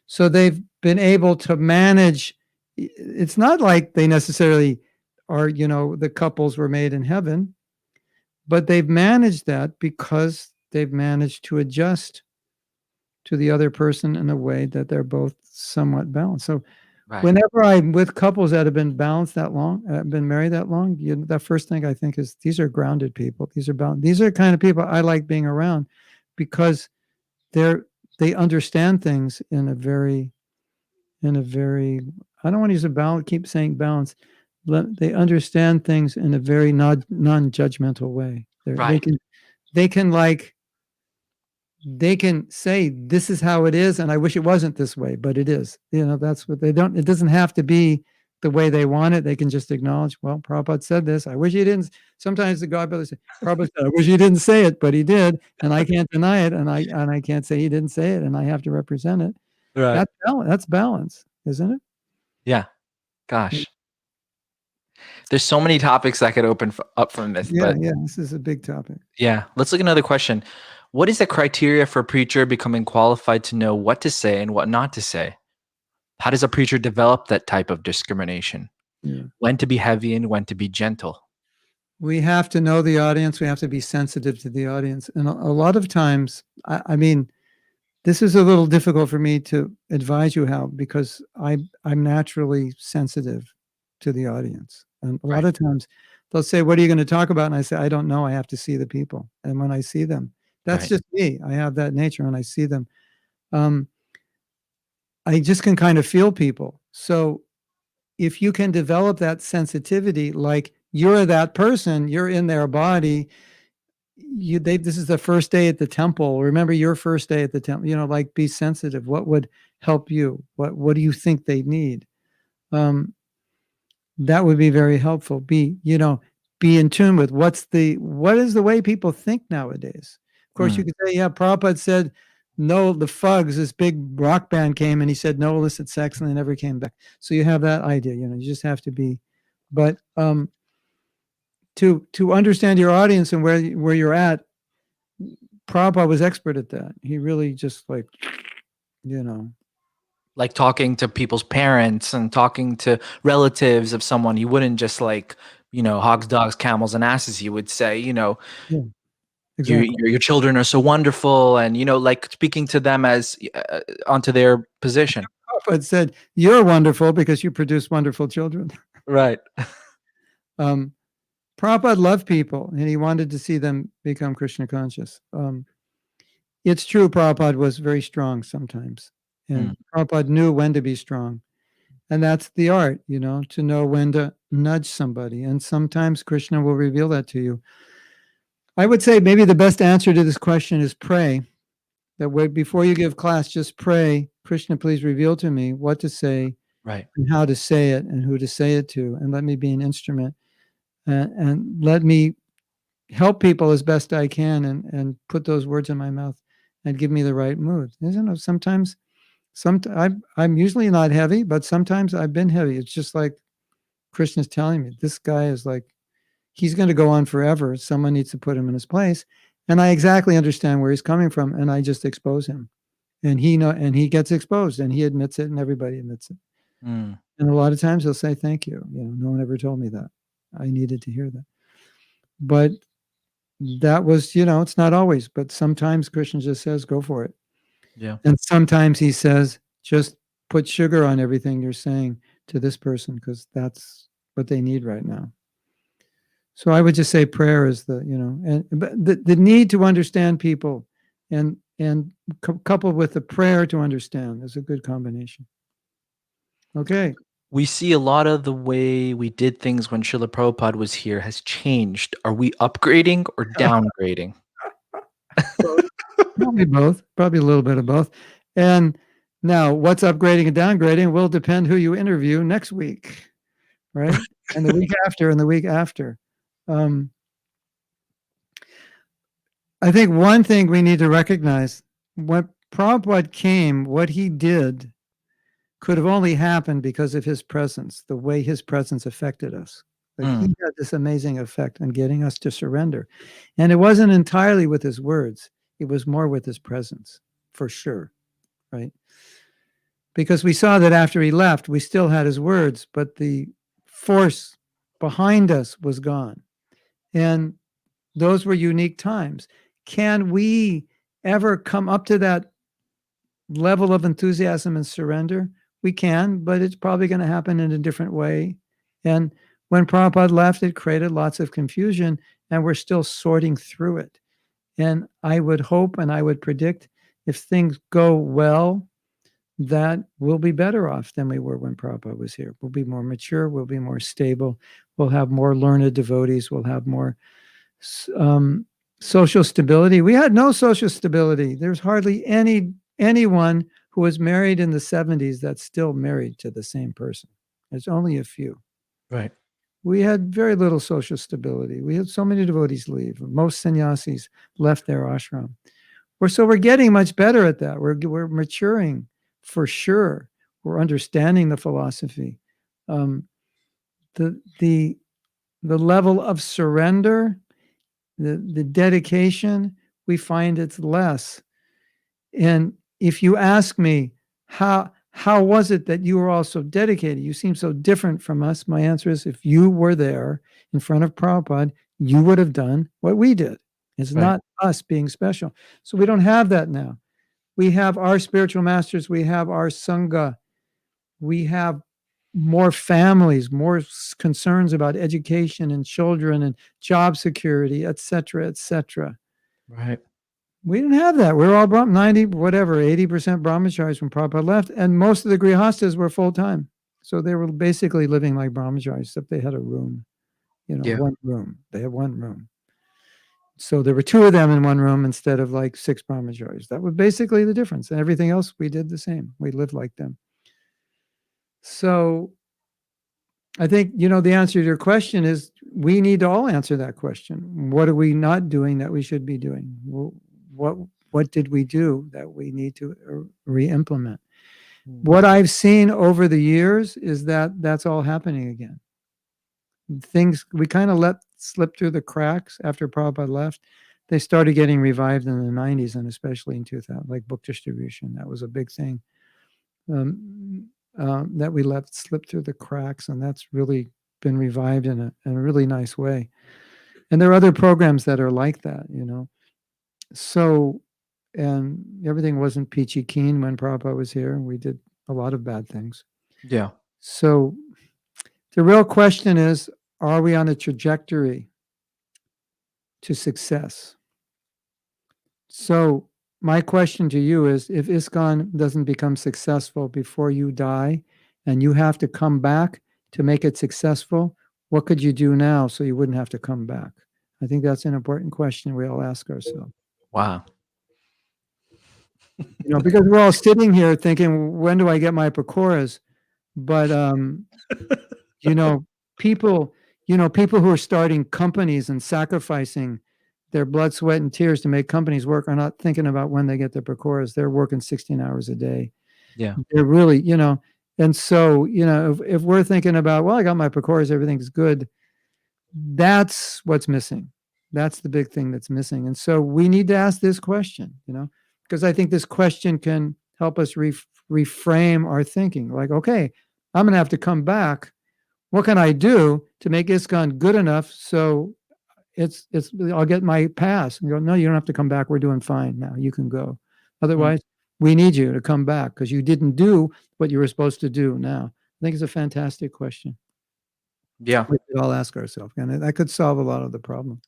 So they've been able to manage. It's not like they necessarily are, the couples were made in heaven, but they've managed that because they've managed to adjust to the other person in a way that they're both somewhat balanced. So Right. whenever I'm with couples that have been balanced that long, been married that long, the first thing I think is these are grounded people. These are balanced. These are the kind of people I like being around because they understand things in a very, I don't want to use a balance, keep saying balance. They understand things in a very non-judgmental way. Right. They can like they can say this is how it is and I wish it wasn't this way, but it is. That's what they don't. It doesn't have to be the way they want it. They can just acknowledge, well, Prabhupada said this, I wish he didn't. Sometimes the godbrothers say, Prabhupada said, I wish he didn't say it, but he did, and I can't deny it, and I can't say he didn't say it, and I have to represent it. Right. That's balance, isn't it? Yeah. Gosh. There's so many topics that could open up from this, but Yeah, this is a big topic. yeah, let's look at another question. What is the criteria for a preacher becoming qualified to know what to say and what not to say? How does a preacher develop that type of discrimination? Yeah. When to be heavy and when to be gentle? We have to know the audience. We have to be sensitive to the audience. And a lot of times, I mean, this is a little difficult for me to advise you how, because I'm naturally sensitive to the audience. And a lot Right. of times they'll say, what are you going to talk about? And I say, I don't know. I have to see the people. And when I see them, that's Right. just me. I have that nature when I see them. I just can kind of feel people. So if you can develop that sensitivity, like you're that person, you're in their body, this is the first day at the temple. Remember your first day at the temple, like be sensitive. What would help you? What do you think they need? That would be very helpful. Be in tune with what is the way people think nowadays. Of course, you could say, yeah, Prabhupada said no, the Fugs, this big rock band came and he said no illicit sex and they never came back. So you have that idea, you just have to be, but to understand your audience and where you're at, Prabhupada was expert at that. He really just like, Like talking to people's parents and talking to relatives of someone, you wouldn't just like, hogs, dogs, camels, and asses. You would say, yeah, exactly. your children are so wonderful, and like speaking to them as onto their position. Prabhupada said, "You're wonderful because you produce wonderful children." Right. Prabhupada loved people and he wanted to see them become Krishna conscious. It's true, Prabhupada was very strong sometimes, and Prabhupada knew when to be strong. And that's the art, to know when to nudge somebody. And sometimes Krishna will reveal that to you. I would say maybe the best answer to this question is pray. That before you give class, just pray, Krishna, please reveal to me what to say, Right. and how to say it, and who to say it to, and let me be an instrument, and let me help people as best I can, and put those words in my mouth, and give me the right mood. Sometimes I'm usually not heavy, but sometimes I've been heavy. It's just like Krishna's telling me, this guy is like, he's going to go on forever. Someone needs to put him in his place. And I exactly understand where he's coming from, and I just expose him. And he gets exposed, and he admits it, and everybody admits it. And a lot of times he'll say, thank you. No one ever told me that. I needed to hear that. But that was, it's not always, but sometimes Krishna just says, go for it. Yeah. And sometimes he says, just put sugar on everything you're saying to this person, because that's what they need right now. So I would just say prayer is but the need to understand people and coupled with the prayer to understand is a good combination. Okay. We see a lot of the way we did things when Srila Prabhupada was here has changed. Are we upgrading or downgrading? Probably both, probably a little bit of both. And now what's upgrading and downgrading will depend who you interview next week, right? And the week after and the week after. I think one thing we need to recognize, when Prabhupada came, what he did could have only happened because of his presence, the way his presence affected us. But he had this amazing effect on getting us to surrender. And it wasn't entirely with his words, it was more with his presence, for sure. Right. Because we saw that after he left, we still had his words, but the force behind us was gone. And those were unique times. Can we ever come up to that level of enthusiasm and surrender? We can, but it's probably going to happen in a different way. And when Prabhupada left, it created lots of confusion, and we're still sorting through it. And I would hope and I would predict if things go well, that we'll be better off than we were when Prabhupada was here. We'll be more mature, we'll be more stable, we'll have more learned devotees, we'll have more social stability. We had no social stability. There's hardly anyone who was married in the 70s that's still married to the same person. There's only a few. Right. We had very little social stability. We had so many devotees leave. Most sannyasis left their ashram. We're getting much better at that. We're maturing for sure. We're understanding the philosophy. The level of surrender, the dedication, we find it's less. And if you ask me, how was it that you were all so dedicated? You seem so different from us. My answer is, if you were there in front of Prabhupada, you would have done what we did. It's not us being special. So we don't have that now. We have our spiritual masters. We have our Sangha. We have more families, more concerns about education and children and job security, et cetera, et cetera. Right. We didn't have that. We were all 90, whatever, 80% brahmacharis when Prabhupada left. And most of the grihastas were full-time. So they were basically living like brahmacharis, except they had a room, one room. They had one room. So there were two of them in one room instead of like 6 brahmacharis. That was basically the difference. And everything else, we did the same. We lived like them. So I think, the answer to your question is we need to all answer that question. What are we not doing that we should be doing? What did we do that we need to re-implement? What I've seen over the years is that that's all happening again. Things we kind of let slip through the cracks after Prabhupada left. They started getting revived in the 90s and especially in 2000, like book distribution. That was a big thing that we let slip through the cracks, and that's really been revived in a really nice way. And there are other programs that are like that, So, and everything wasn't peachy keen when Prabhupada was here. We did a lot of bad things. Yeah. So the real question is, are we on a trajectory to success? So my question to you is, if ISKCON doesn't become successful before you die and you have to come back to make it successful, what could you do now so you wouldn't have to come back? I think that's an important question we all ask ourselves. Wow. Because we're all sitting here thinking, when do I get my pakoras? But, people who are starting companies and sacrificing their blood, sweat, and tears to make companies work are not thinking about when they get their pakoras. They're working 16 hours a day. Yeah. They're really, and so, if we're thinking about, well, I got my pakoras, everything's good, that's what's missing. That's the big thing that's missing. And so we need to ask this question, because I think this question can help us reframe our thinking. Like, okay, I'm going to have to come back. What can I do to make ISKCON good enough so I'll get my pass? And go, no, you don't have to come back. We're doing fine now. You can go. Otherwise, we need you to come back because you didn't do what you were supposed to do now. I think it's a fantastic question. Yeah. We could all ask ourselves, and that could solve a lot of the problem.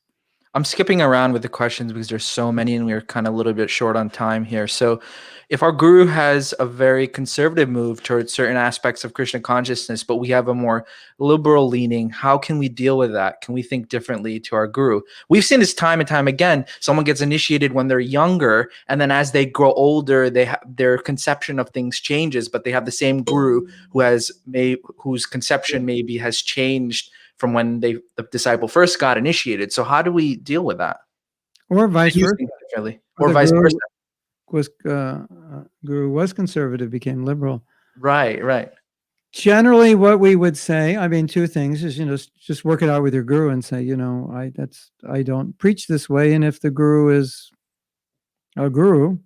I'm skipping around with the questions because there's so many and we're kind of a little bit short on time here. So if our guru has a very conservative move towards certain aspects of Krishna consciousness, but we have a more liberal leaning, how can we deal with that? Can we think differently to our guru? We've seen this time and time again. Someone gets initiated when they're younger, and then as they grow older, their conception of things changes, but they have the same guru whose conception maybe has changed from when the disciple first got initiated. So how do we deal with that? Or vice versa. Or vice versa. Guru was conservative, became liberal. Right. Generally, what we would say, I mean, two things is, just work it out with your guru and say, I don't preach this way. And if the guru is a guru,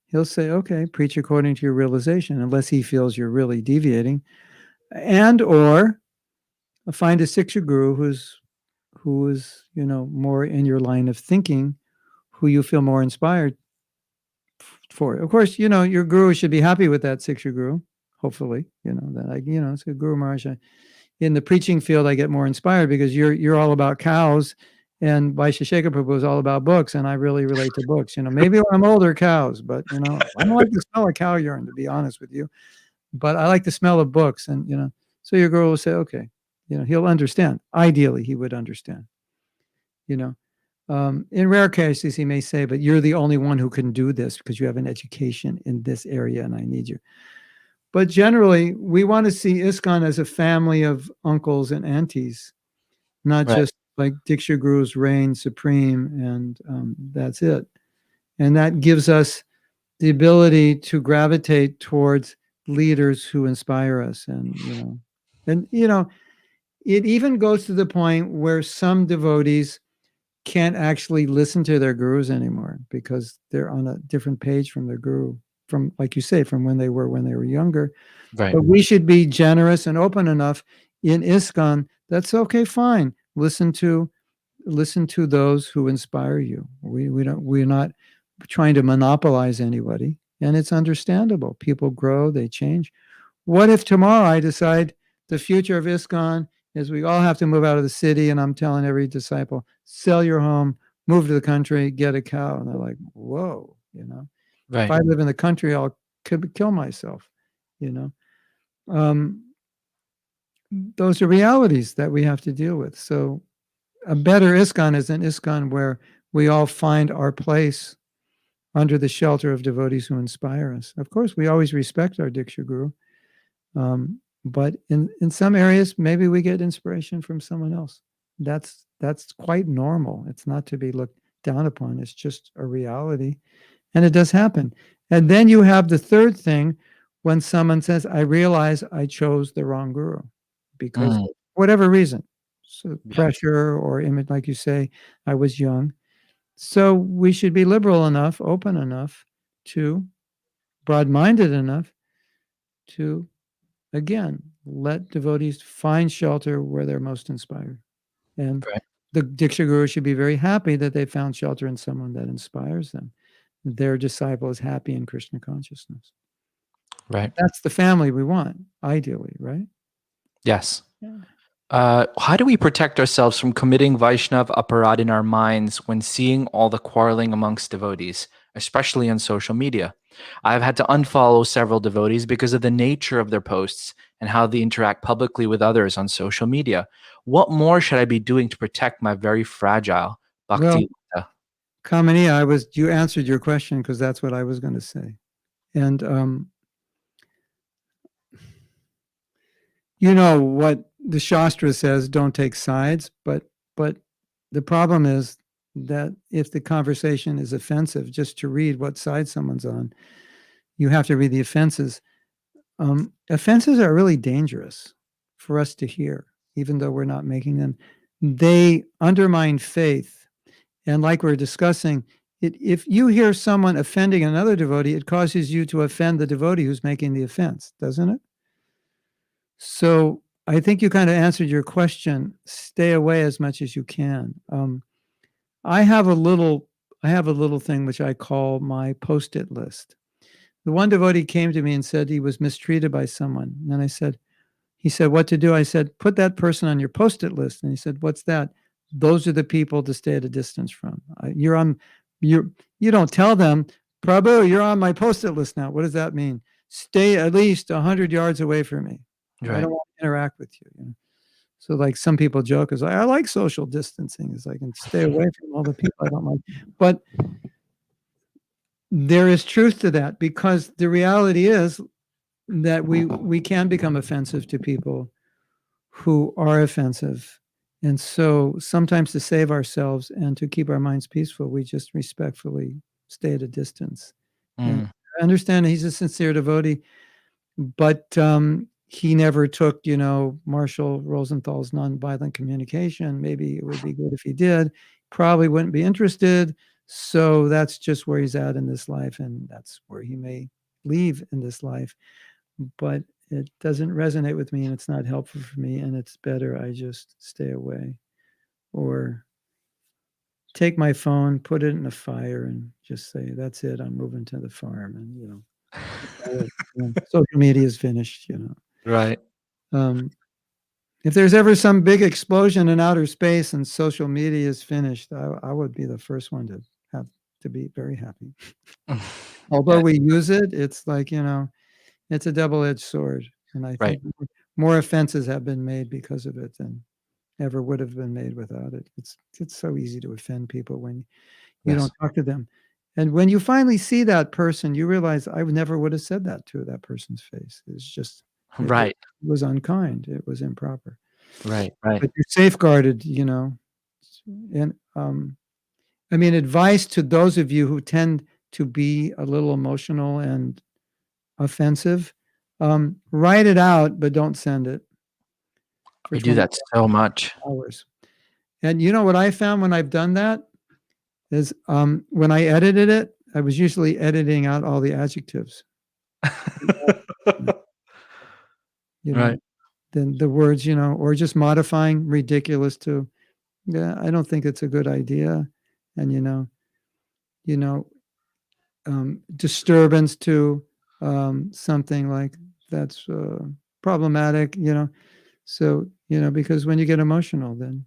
he'll say, okay, preach according to your realization, unless he feels you're really deviating. And or find a Siksha guru who is, more in your line of thinking, who you feel more inspired for. Of course, your guru should be happy with that Siksha guru. Hopefully, it's a Guru Maharaj. In the preaching field, I get more inspired because you're all about cows, and Vaisheshekha Prabhu is all about books, and I really relate to books. Maybe when I'm older, cows, but I don't like the smell of cow urine, to be honest with you. But I like the smell of books, and so your guru will say, okay, he'll understand. Ideally, he would understand. In rare cases, he may say, but you're the only one who can do this because you have an education in this area, and I need you. But generally, we want to see ISKCON as a family of uncles and aunties, not Right. just like Diksha Gurus reign supreme and that's it. And that gives us the ability to gravitate towards leaders who inspire us. It even goes to the point where some devotees can't actually listen to their gurus anymore because they're on a different page from their guru, from, like you say, from when they were younger. Right. But we should be generous and open enough in ISKCON. That's okay, fine. Listen to those who inspire you. We're not trying to monopolize anybody, and it's understandable. People grow, they change. What if tomorrow I decide the future of ISKCON is we all have to move out of the city, and I'm telling every disciple, sell your home, move to the country, get a cow, and they're like, whoa, if Right. I live in the country, I'll kill myself, um, those are realities that we have to deal with. So a better ISKCON is an ISKCON where we all find our place under the shelter of devotees who inspire us. Of course, we always respect our Diksha Guru, but in some areas, maybe we get inspiration from someone else. That's quite normal. It's not to be looked down upon. It's just a reality, and it does happen. And then you have the third thing when someone says, I realize I chose the wrong guru because whatever reason, so Yeah. pressure or image, like you say, I was young. So we should be liberal enough, open enough, to broad-minded enough to, again, let devotees find shelter where they're most inspired. And Right. the Diksha Guru should be very happy that they found shelter in someone that inspires them. Their disciple is happy in Krishna consciousness. Right. That's the family we want, ideally, right? Yes. Yeah. How do we protect ourselves from committing Vaishnav aparad in our minds when seeing all the quarreling amongst devotees, especially on social media? I've had to unfollow several devotees because of the nature of their posts and how they interact publicly with others on social media. What more should I be doing to protect my very fragile Well, bhakti? Kamini, you answered your question because that's what I was going to say. And you know what the Shastra says, don't take sides, but the problem is that if the conversation is offensive, just to read what side someone's on, you have to read the offenses. Offenses are really dangerous for us to hear, even though we're not making them. They undermine faith. And like we're discussing, if you hear someone offending another devotee, it causes you to offend the devotee who's making the offense, doesn't it? So I think you kind of answered your question. Stay away as much as you can. I have a little thing which I call my post-it list. The one devotee came to me and said he was mistreated by someone. And he said, what to do? I said, put that person on your post-it list. And he said, what's that? Those are the people to stay at a distance from. You don't tell them, Prabhu, you're on my post-it list now. What does that mean? Stay at least 100 yards away from me. I don't want to interact with you. So like some people joke, is like, I like social distancing. Is I can stay away from all the people I don't like. But there is truth to that, because the reality is that we can become offensive to people who are offensive. And so sometimes to save ourselves and to keep our minds peaceful, we just respectfully stay at a distance. And I understand he's a sincere devotee, but he never took, Marshall Rosenthal's nonviolent communication. Maybe it would be good if he did. Probably wouldn't be interested. So that's just where he's at in this life, and that's where he may leave in this life. But it doesn't resonate with me, and it's not helpful for me, and it's better I just stay away or take my phone, put it in a fire, and just say, that's it, I'm moving to the farm. And social media is finished. Right. If there's ever some big explosion in outer space and social media is finished, I would be the first one to have to be very happy. Although we use it, it's like, it's a double-edged sword. And I think more offenses have been made because of it than ever would have been made without it. It's so easy to offend people when you don't talk to them. And when you finally see that person, you realize I never would have said that to that person's face. It's just, it was unkind. It was improper. Right. But you're safeguarded, and advice to those of you who tend to be a little emotional and offensive, write it out, but don't send it. I do that so much. Hours. And you know what I found when I've done that is when I edited it, I was usually editing out all the adjectives. Right. Then the words, or just modifying ridiculous to, yeah, I don't think it's a good idea. And, disturbance to something like that's problematic, So, because when you get emotional, then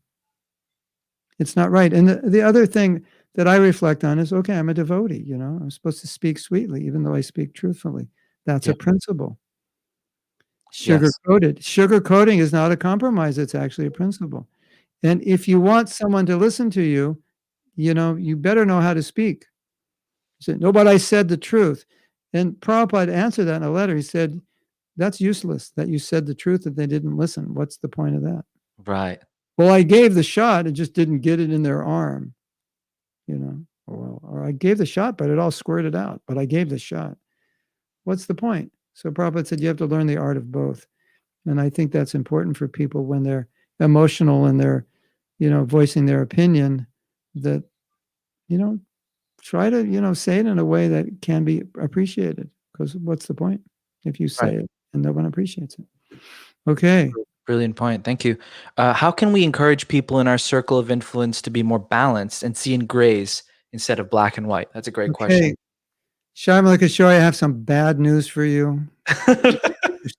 it's not right. And the other thing that I reflect on is, okay, I'm a devotee, I'm supposed to speak sweetly, even though I speak truthfully. That's a principle. Sugar-coated. Sugar-coating is not a compromise. It's actually a principle. And if you want someone to listen to you, you better know how to speak. He said, no, but I said the truth. And Prabhupada answered that in a letter. He said, that's useless that you said the truth if they didn't listen. What's the point of that? Right. Well, I gave the shot. It just didn't get it in their arm, or I gave the shot, but it all squirted out. But I gave the shot. What's the point? So Prabhupada said, you have to learn the art of both. And I think that's important for people when they're emotional and they're, voicing their opinion, that, try to, say it in a way that can be appreciated. Because what's the point if you say it and no one appreciates it? Okay. Brilliant point. Thank you. How can we encourage people in our circle of influence to be more balanced and see in grays instead of black and white? That's a great question. Shyamala Kishore, I have some bad news for you. You're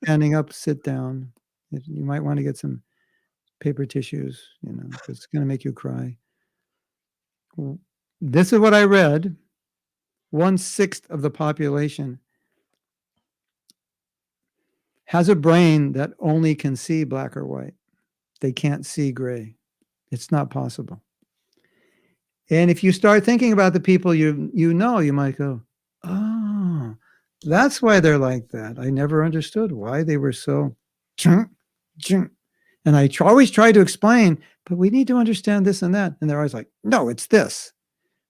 standing up, sit down. You might want to get some paper tissues, because it's going to make you cry. This is what I read. 1/6 of the population has a brain that only can see black or white. They can't see gray. It's not possible. And if you start thinking about the people you might go, oh, that's why they're like that. I never understood why they were so. And I always try to explain, but we need to understand this and that. And they're always like, no, it's this.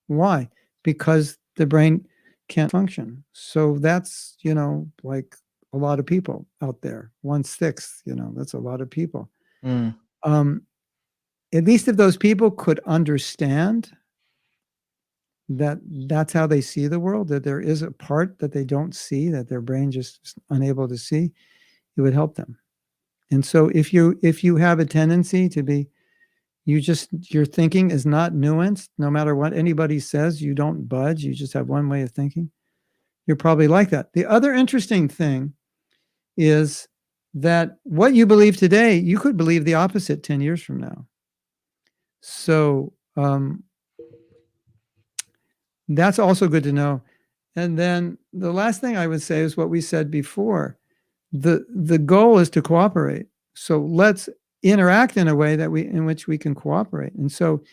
Why? Because the brain can't function. So that's, like a lot of people out there. 1/6, that's a lot of people. At least if those people could understand that that's how they see the world, that there is a part that they don't see, that their brain just is unable to see, it would help them. And so if you have a tendency to be, your thinking is not nuanced, no matter what anybody says, you don't budge, you just have one way of thinking, you're probably like that. The other interesting thing is that what you believe today, you could believe the opposite 10 years from now. So that's also good to know. And then the last thing I would say is what we said before. The goal is to cooperate. So let's interact in a way in which we can cooperate. And so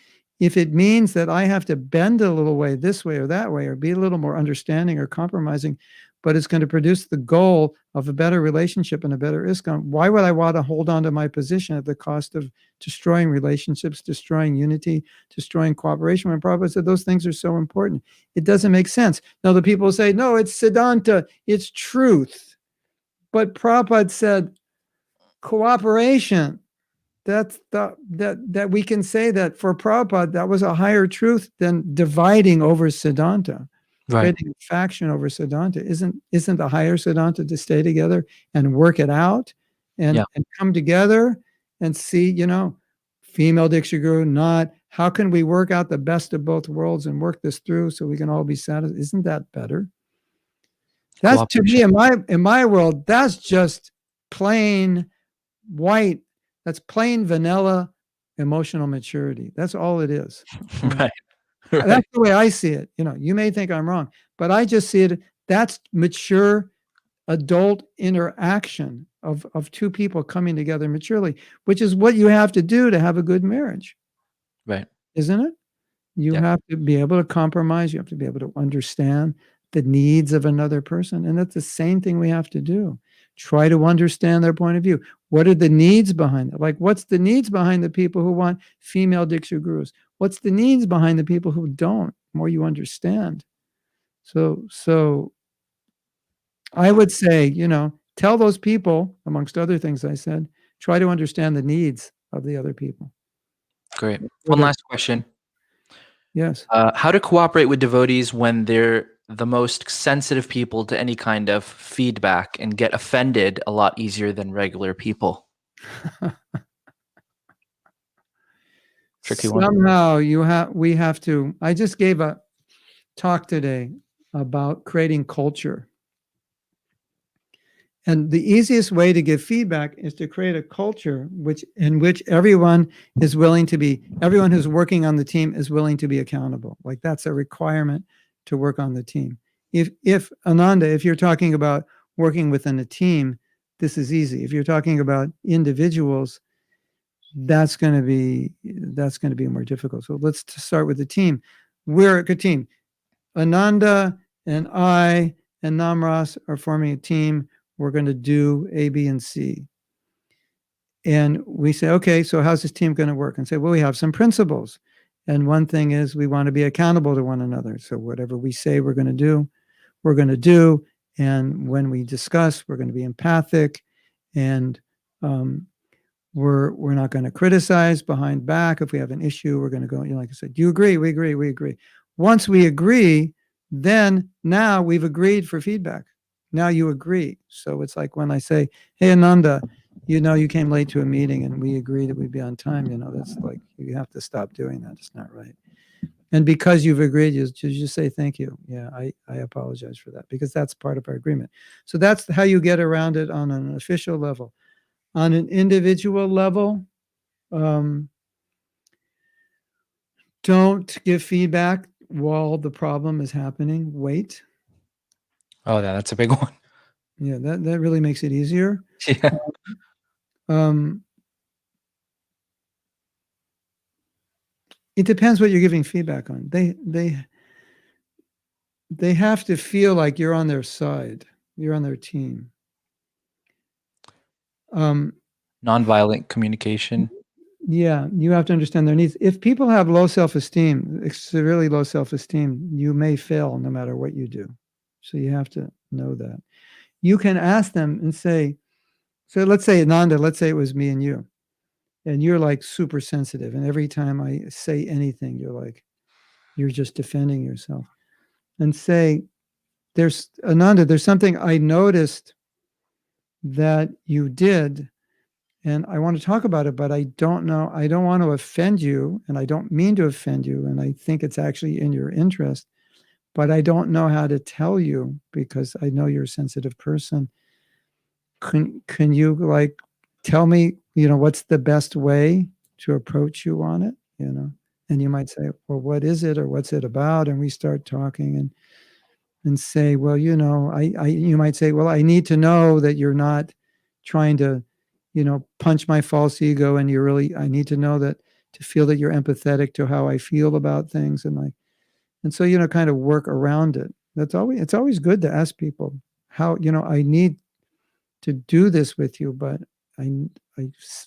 if it means that I have to bend a little way this way or that way, or be a little more understanding or compromising, but it's going to produce the goal of a better relationship and a better ISKCON, why would I want to hold on to my position at the cost of destroying relationships, destroying unity, destroying cooperation? When Prabhupada said those things are so important, it doesn't make sense. Now the people say, no, it's Siddhanta, it's truth. But Prabhupada said, cooperation. That we can say that for Prabhupada, that was a higher truth than dividing over Siddhanta, Right. creating a faction over Siddhanta. Isn't the higher Siddhanta to stay together and work it out Yeah. and come together and see, female Diksha Guru, not how can we work out the best of both worlds and work this through so we can all be satisfied? Isn't that better? That's, to me, Cooperation. in my world, that's just plain white. That's plain vanilla emotional maturity. That's all it is. Right. That's Right. the way I see it. You may think I'm wrong, but I just see it. That's mature adult interaction of two people coming together maturely, which is what you have to do to have a good marriage, Right. isn't it? You Yeah. have to be able to compromise. You have to be able to understand the needs of another person. And that's the same thing we have to do. Try to understand their point of view. What are the needs behind it? Like, what's the needs behind the people who want female Diksha gurus? What's the needs behind the people who don't? The more you understand. So I would say, tell those people, amongst other things I said, try to understand the needs of the other people. Great. One Whether, last question. yes. How to cooperate with devotees when they're the most sensitive people to any kind of feedback and get offended a lot easier than regular people? Tricky one. Somehow we have to. I just gave a talk today about creating culture. And the easiest way to give feedback is to create a culture in which everyone who's working on the team is willing to be accountable. Like, that's a requirement to work on the team. If Ananda, if you're talking about working within a team, this is easy. If you're talking about individuals, that's going to be more difficult. So let's start with the team. We're a good team. Ananda and I and Namarasa are forming a team. We're going to do A, B, and C. And we say, okay, so how's this team going to work? And say, well, we have some principles. And one thing is we want to be accountable to one another. So whatever we say we're going to do, we're going to do. And when we discuss, we're going to be empathic, and we're not going to criticize behind back. If we have an issue, we're going to go, like I said, do you agree? We agree. We agree. Once we agree, then now we've agreed for feedback. Now you agree. So it's like when I say, hey, Ananda, you came late to a meeting and we agreed that we'd be on time. That's like, you have to stop doing that. It's not right. And because you've agreed, you just say thank you. Yeah, I apologize for that, because that's part of our agreement. So that's how you get around it on an official level. On an individual level, don't give feedback while the problem is happening. Wait. Oh, yeah, that's a big one. Yeah, that really makes it easier. Yeah. It depends what you're giving feedback on. They have to feel like you're on their side. You're on their team. Nonviolent communication. Yeah, you have to understand their needs. If people have low self-esteem, severely low self-esteem, you may fail no matter what you do. So you have to know that. You can ask them and say, so let's say, Ananda, let's say it was me and you're like super sensitive. And every time I say anything, you're just defending yourself. And say, Ananda, there's something I noticed that you did, and I want to talk about it, but I don't know. I don't want to offend you, and I don't mean to offend you, and I think it's actually in your interest, but I don't know how to tell you because I know you're a sensitive person. Can you like tell me, what's the best way to approach you on it? And you might say, well, what is it, or what's it about? And we start talking and say, well, you might say, well, I need to know that you're not trying to, punch my false ego. And I need to know that, to feel that you're empathetic to how I feel about things. And so, kind of work around it. It's always good to ask people how, I need to do this with you, but I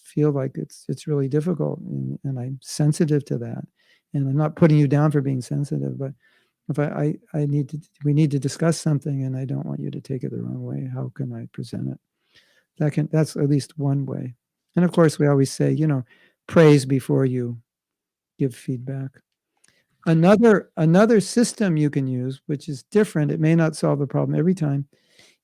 feel like it's really difficult, and I'm sensitive to that. And I'm not putting you down for being sensitive, but if we need to discuss something, and I don't want you to take it the wrong way. How can I present it? That's at least one way. And of course, we always say, praise before you give feedback. Another system you can use, which is different, it may not solve the problem every time,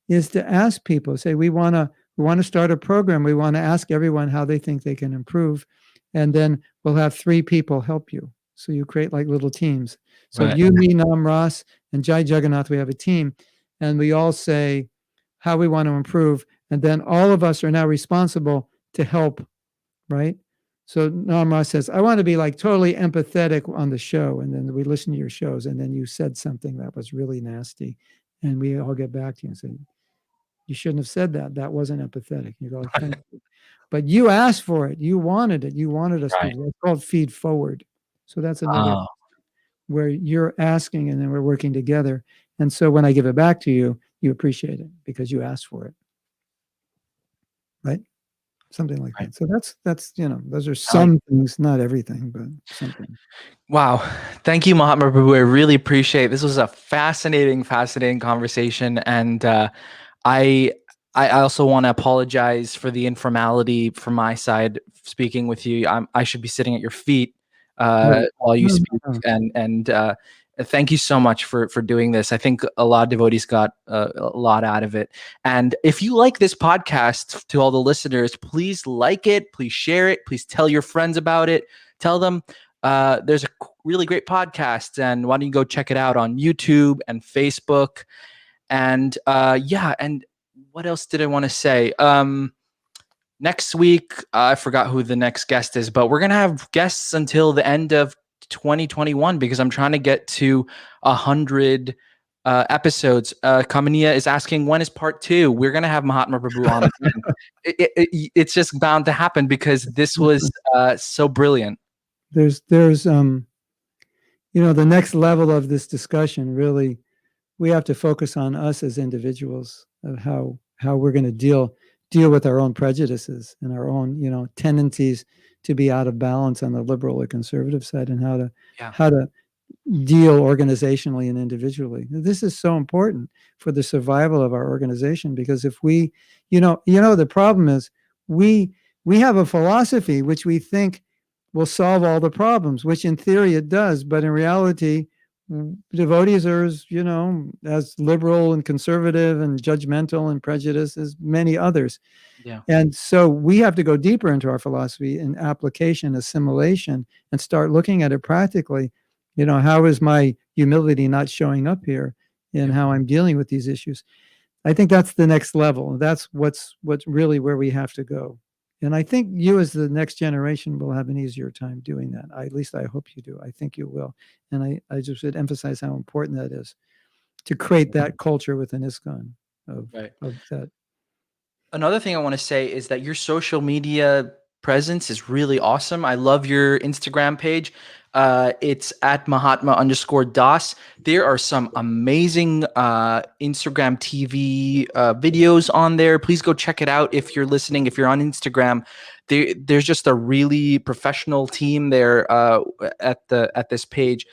is to ask people, say, we want to start a program. We want to ask everyone how they think they can improve. And then we'll have 3 people help you. So you create like little teams. So Right. you, me, Namarasa, and Jai Jagannath, we have a team. And we all say how we want to improve. And then all of us are now responsible to help, right? So Namarasa says, I want to be like totally empathetic on the show. And then we listen to your shows. And then you said something that was really nasty. And we all get back to you and say, you shouldn't have said that. That wasn't empathetic. You go, like, thank you. But you asked for it. You wanted it. You wanted us to Right. do it. It's called feed forward. So that's another Oh, where you're asking and then we're working together. And so when I give it back to you, you appreciate it because you asked for it. Right? Something like right. that. So that's those are I like. some things, not everything, but something. Wow. Thank you, Mahatma Prabhu. I really appreciate it. This was a fascinating, fascinating conversation. And I I also want to apologize for the informality from my side speaking with you. I should be sitting at your feet Oh, while you no, speak, no, no. and thank you so much for doing this. I think a lot of devotees got a lot out of it. And if you like this podcast, to all the listeners, please like it, please share it, please tell your friends about it. Tell them there's a really great podcast, and why don't you go check it out on YouTube and Facebook. And yeah, and what else did I want to say? Next week, I forgot who the next guest is, but we're gonna have guests until the end of 2021 because I'm trying to get to 100 episodes. Kamania is asking when is part 2. We're gonna have Mahatma Prabhu on again. It's just bound to happen because this was so brilliant. There's the next level of this discussion really we have to focus on us as individuals of how we're going to deal with our own prejudices and our own tendencies to be out of balance on the liberal or conservative side, and Yeah. how to deal organizationally and individually. This is so important for the survival of our organization, because if we the problem is we we have a philosophy which we think will solve all the problems, which in theory it does, but in reality devotees are as liberal and conservative and judgmental and prejudiced as many others. Yeah. And so we have to go deeper into our philosophy and application, assimilation, and start looking at it practically. How is my humility not showing up here in Yeah. how I'm dealing with these issues? I think that's the next level. That's what's really where we have to go. And I think you, as the next generation, will have an easier time doing that. At least I hope you do. I think you will. And I just would emphasize how important that is to create that culture within ISKCON Right. of that. Another thing I want to say is that your social media presence is really awesome. I love your Instagram page. It's at Mahatma_Das. There are some amazing Instagram TV videos on there. Please go check it out if you're listening. If you're on Instagram, there's just a really professional team there at this page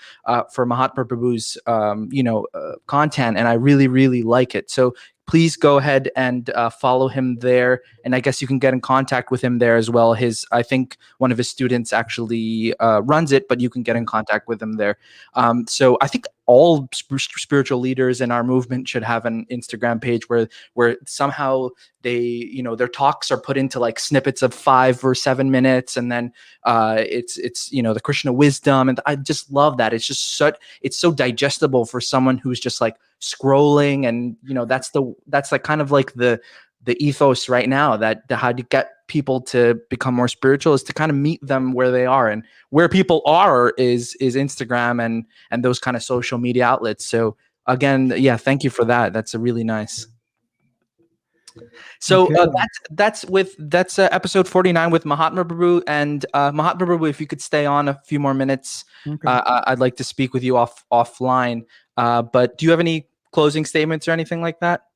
for Mahatma Prabhu's content, and I really really like it. So please go ahead and follow him there. And I guess you can get in contact with him there as well. I think one of his students actually runs it, but you can get in contact with him there. So I think all spiritual leaders in our movement should have an Instagram page where somehow their talks are put into like snippets of 5 or 7 minutes, and then it's the Krishna wisdom, and I just love that. It's so digestible for someone who's just like scrolling, and that's like kind of like the ethos right now, that how to get people to become more spiritual is to kind of meet them where they are, and where people are is Instagram and those kind of social media outlets. So again, yeah, thank you for that. That's a really nice. So Okay. that's episode 49 with Mahatma Prabhu. And Mahatma Prabhu, if you could stay on a few more minutes, Okay. I'd like to speak with you offline. But do you have any closing statements or anything like that?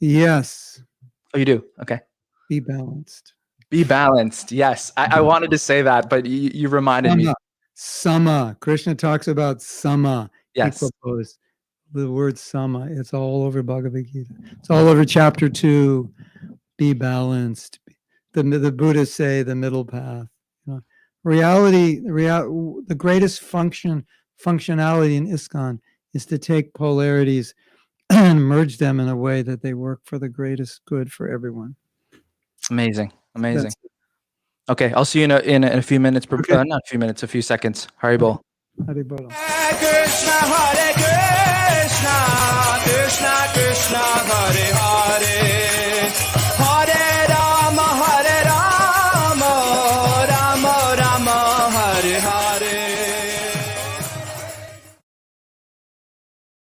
Yes. Oh, you do? Okay. Be balanced. Be balanced. Yes. I wanted to say that, but you reminded me. Sama. Krishna talks about sama, Yes. equipoise. The word sama, it's all over Bhagavad Gita. It's all over chapter 2. be balanced. The Buddhists say the middle path. You know, the greatest functionality in ISKCON is to take polarities and merge them in a way that they work for the greatest good for everyone. Amazing. Okay, I'll see you in a few minutes. Okay. Not a few minutes, a few seconds. Haribol. Haribol. Krishna, Hare Krishna, Krishna Krishna.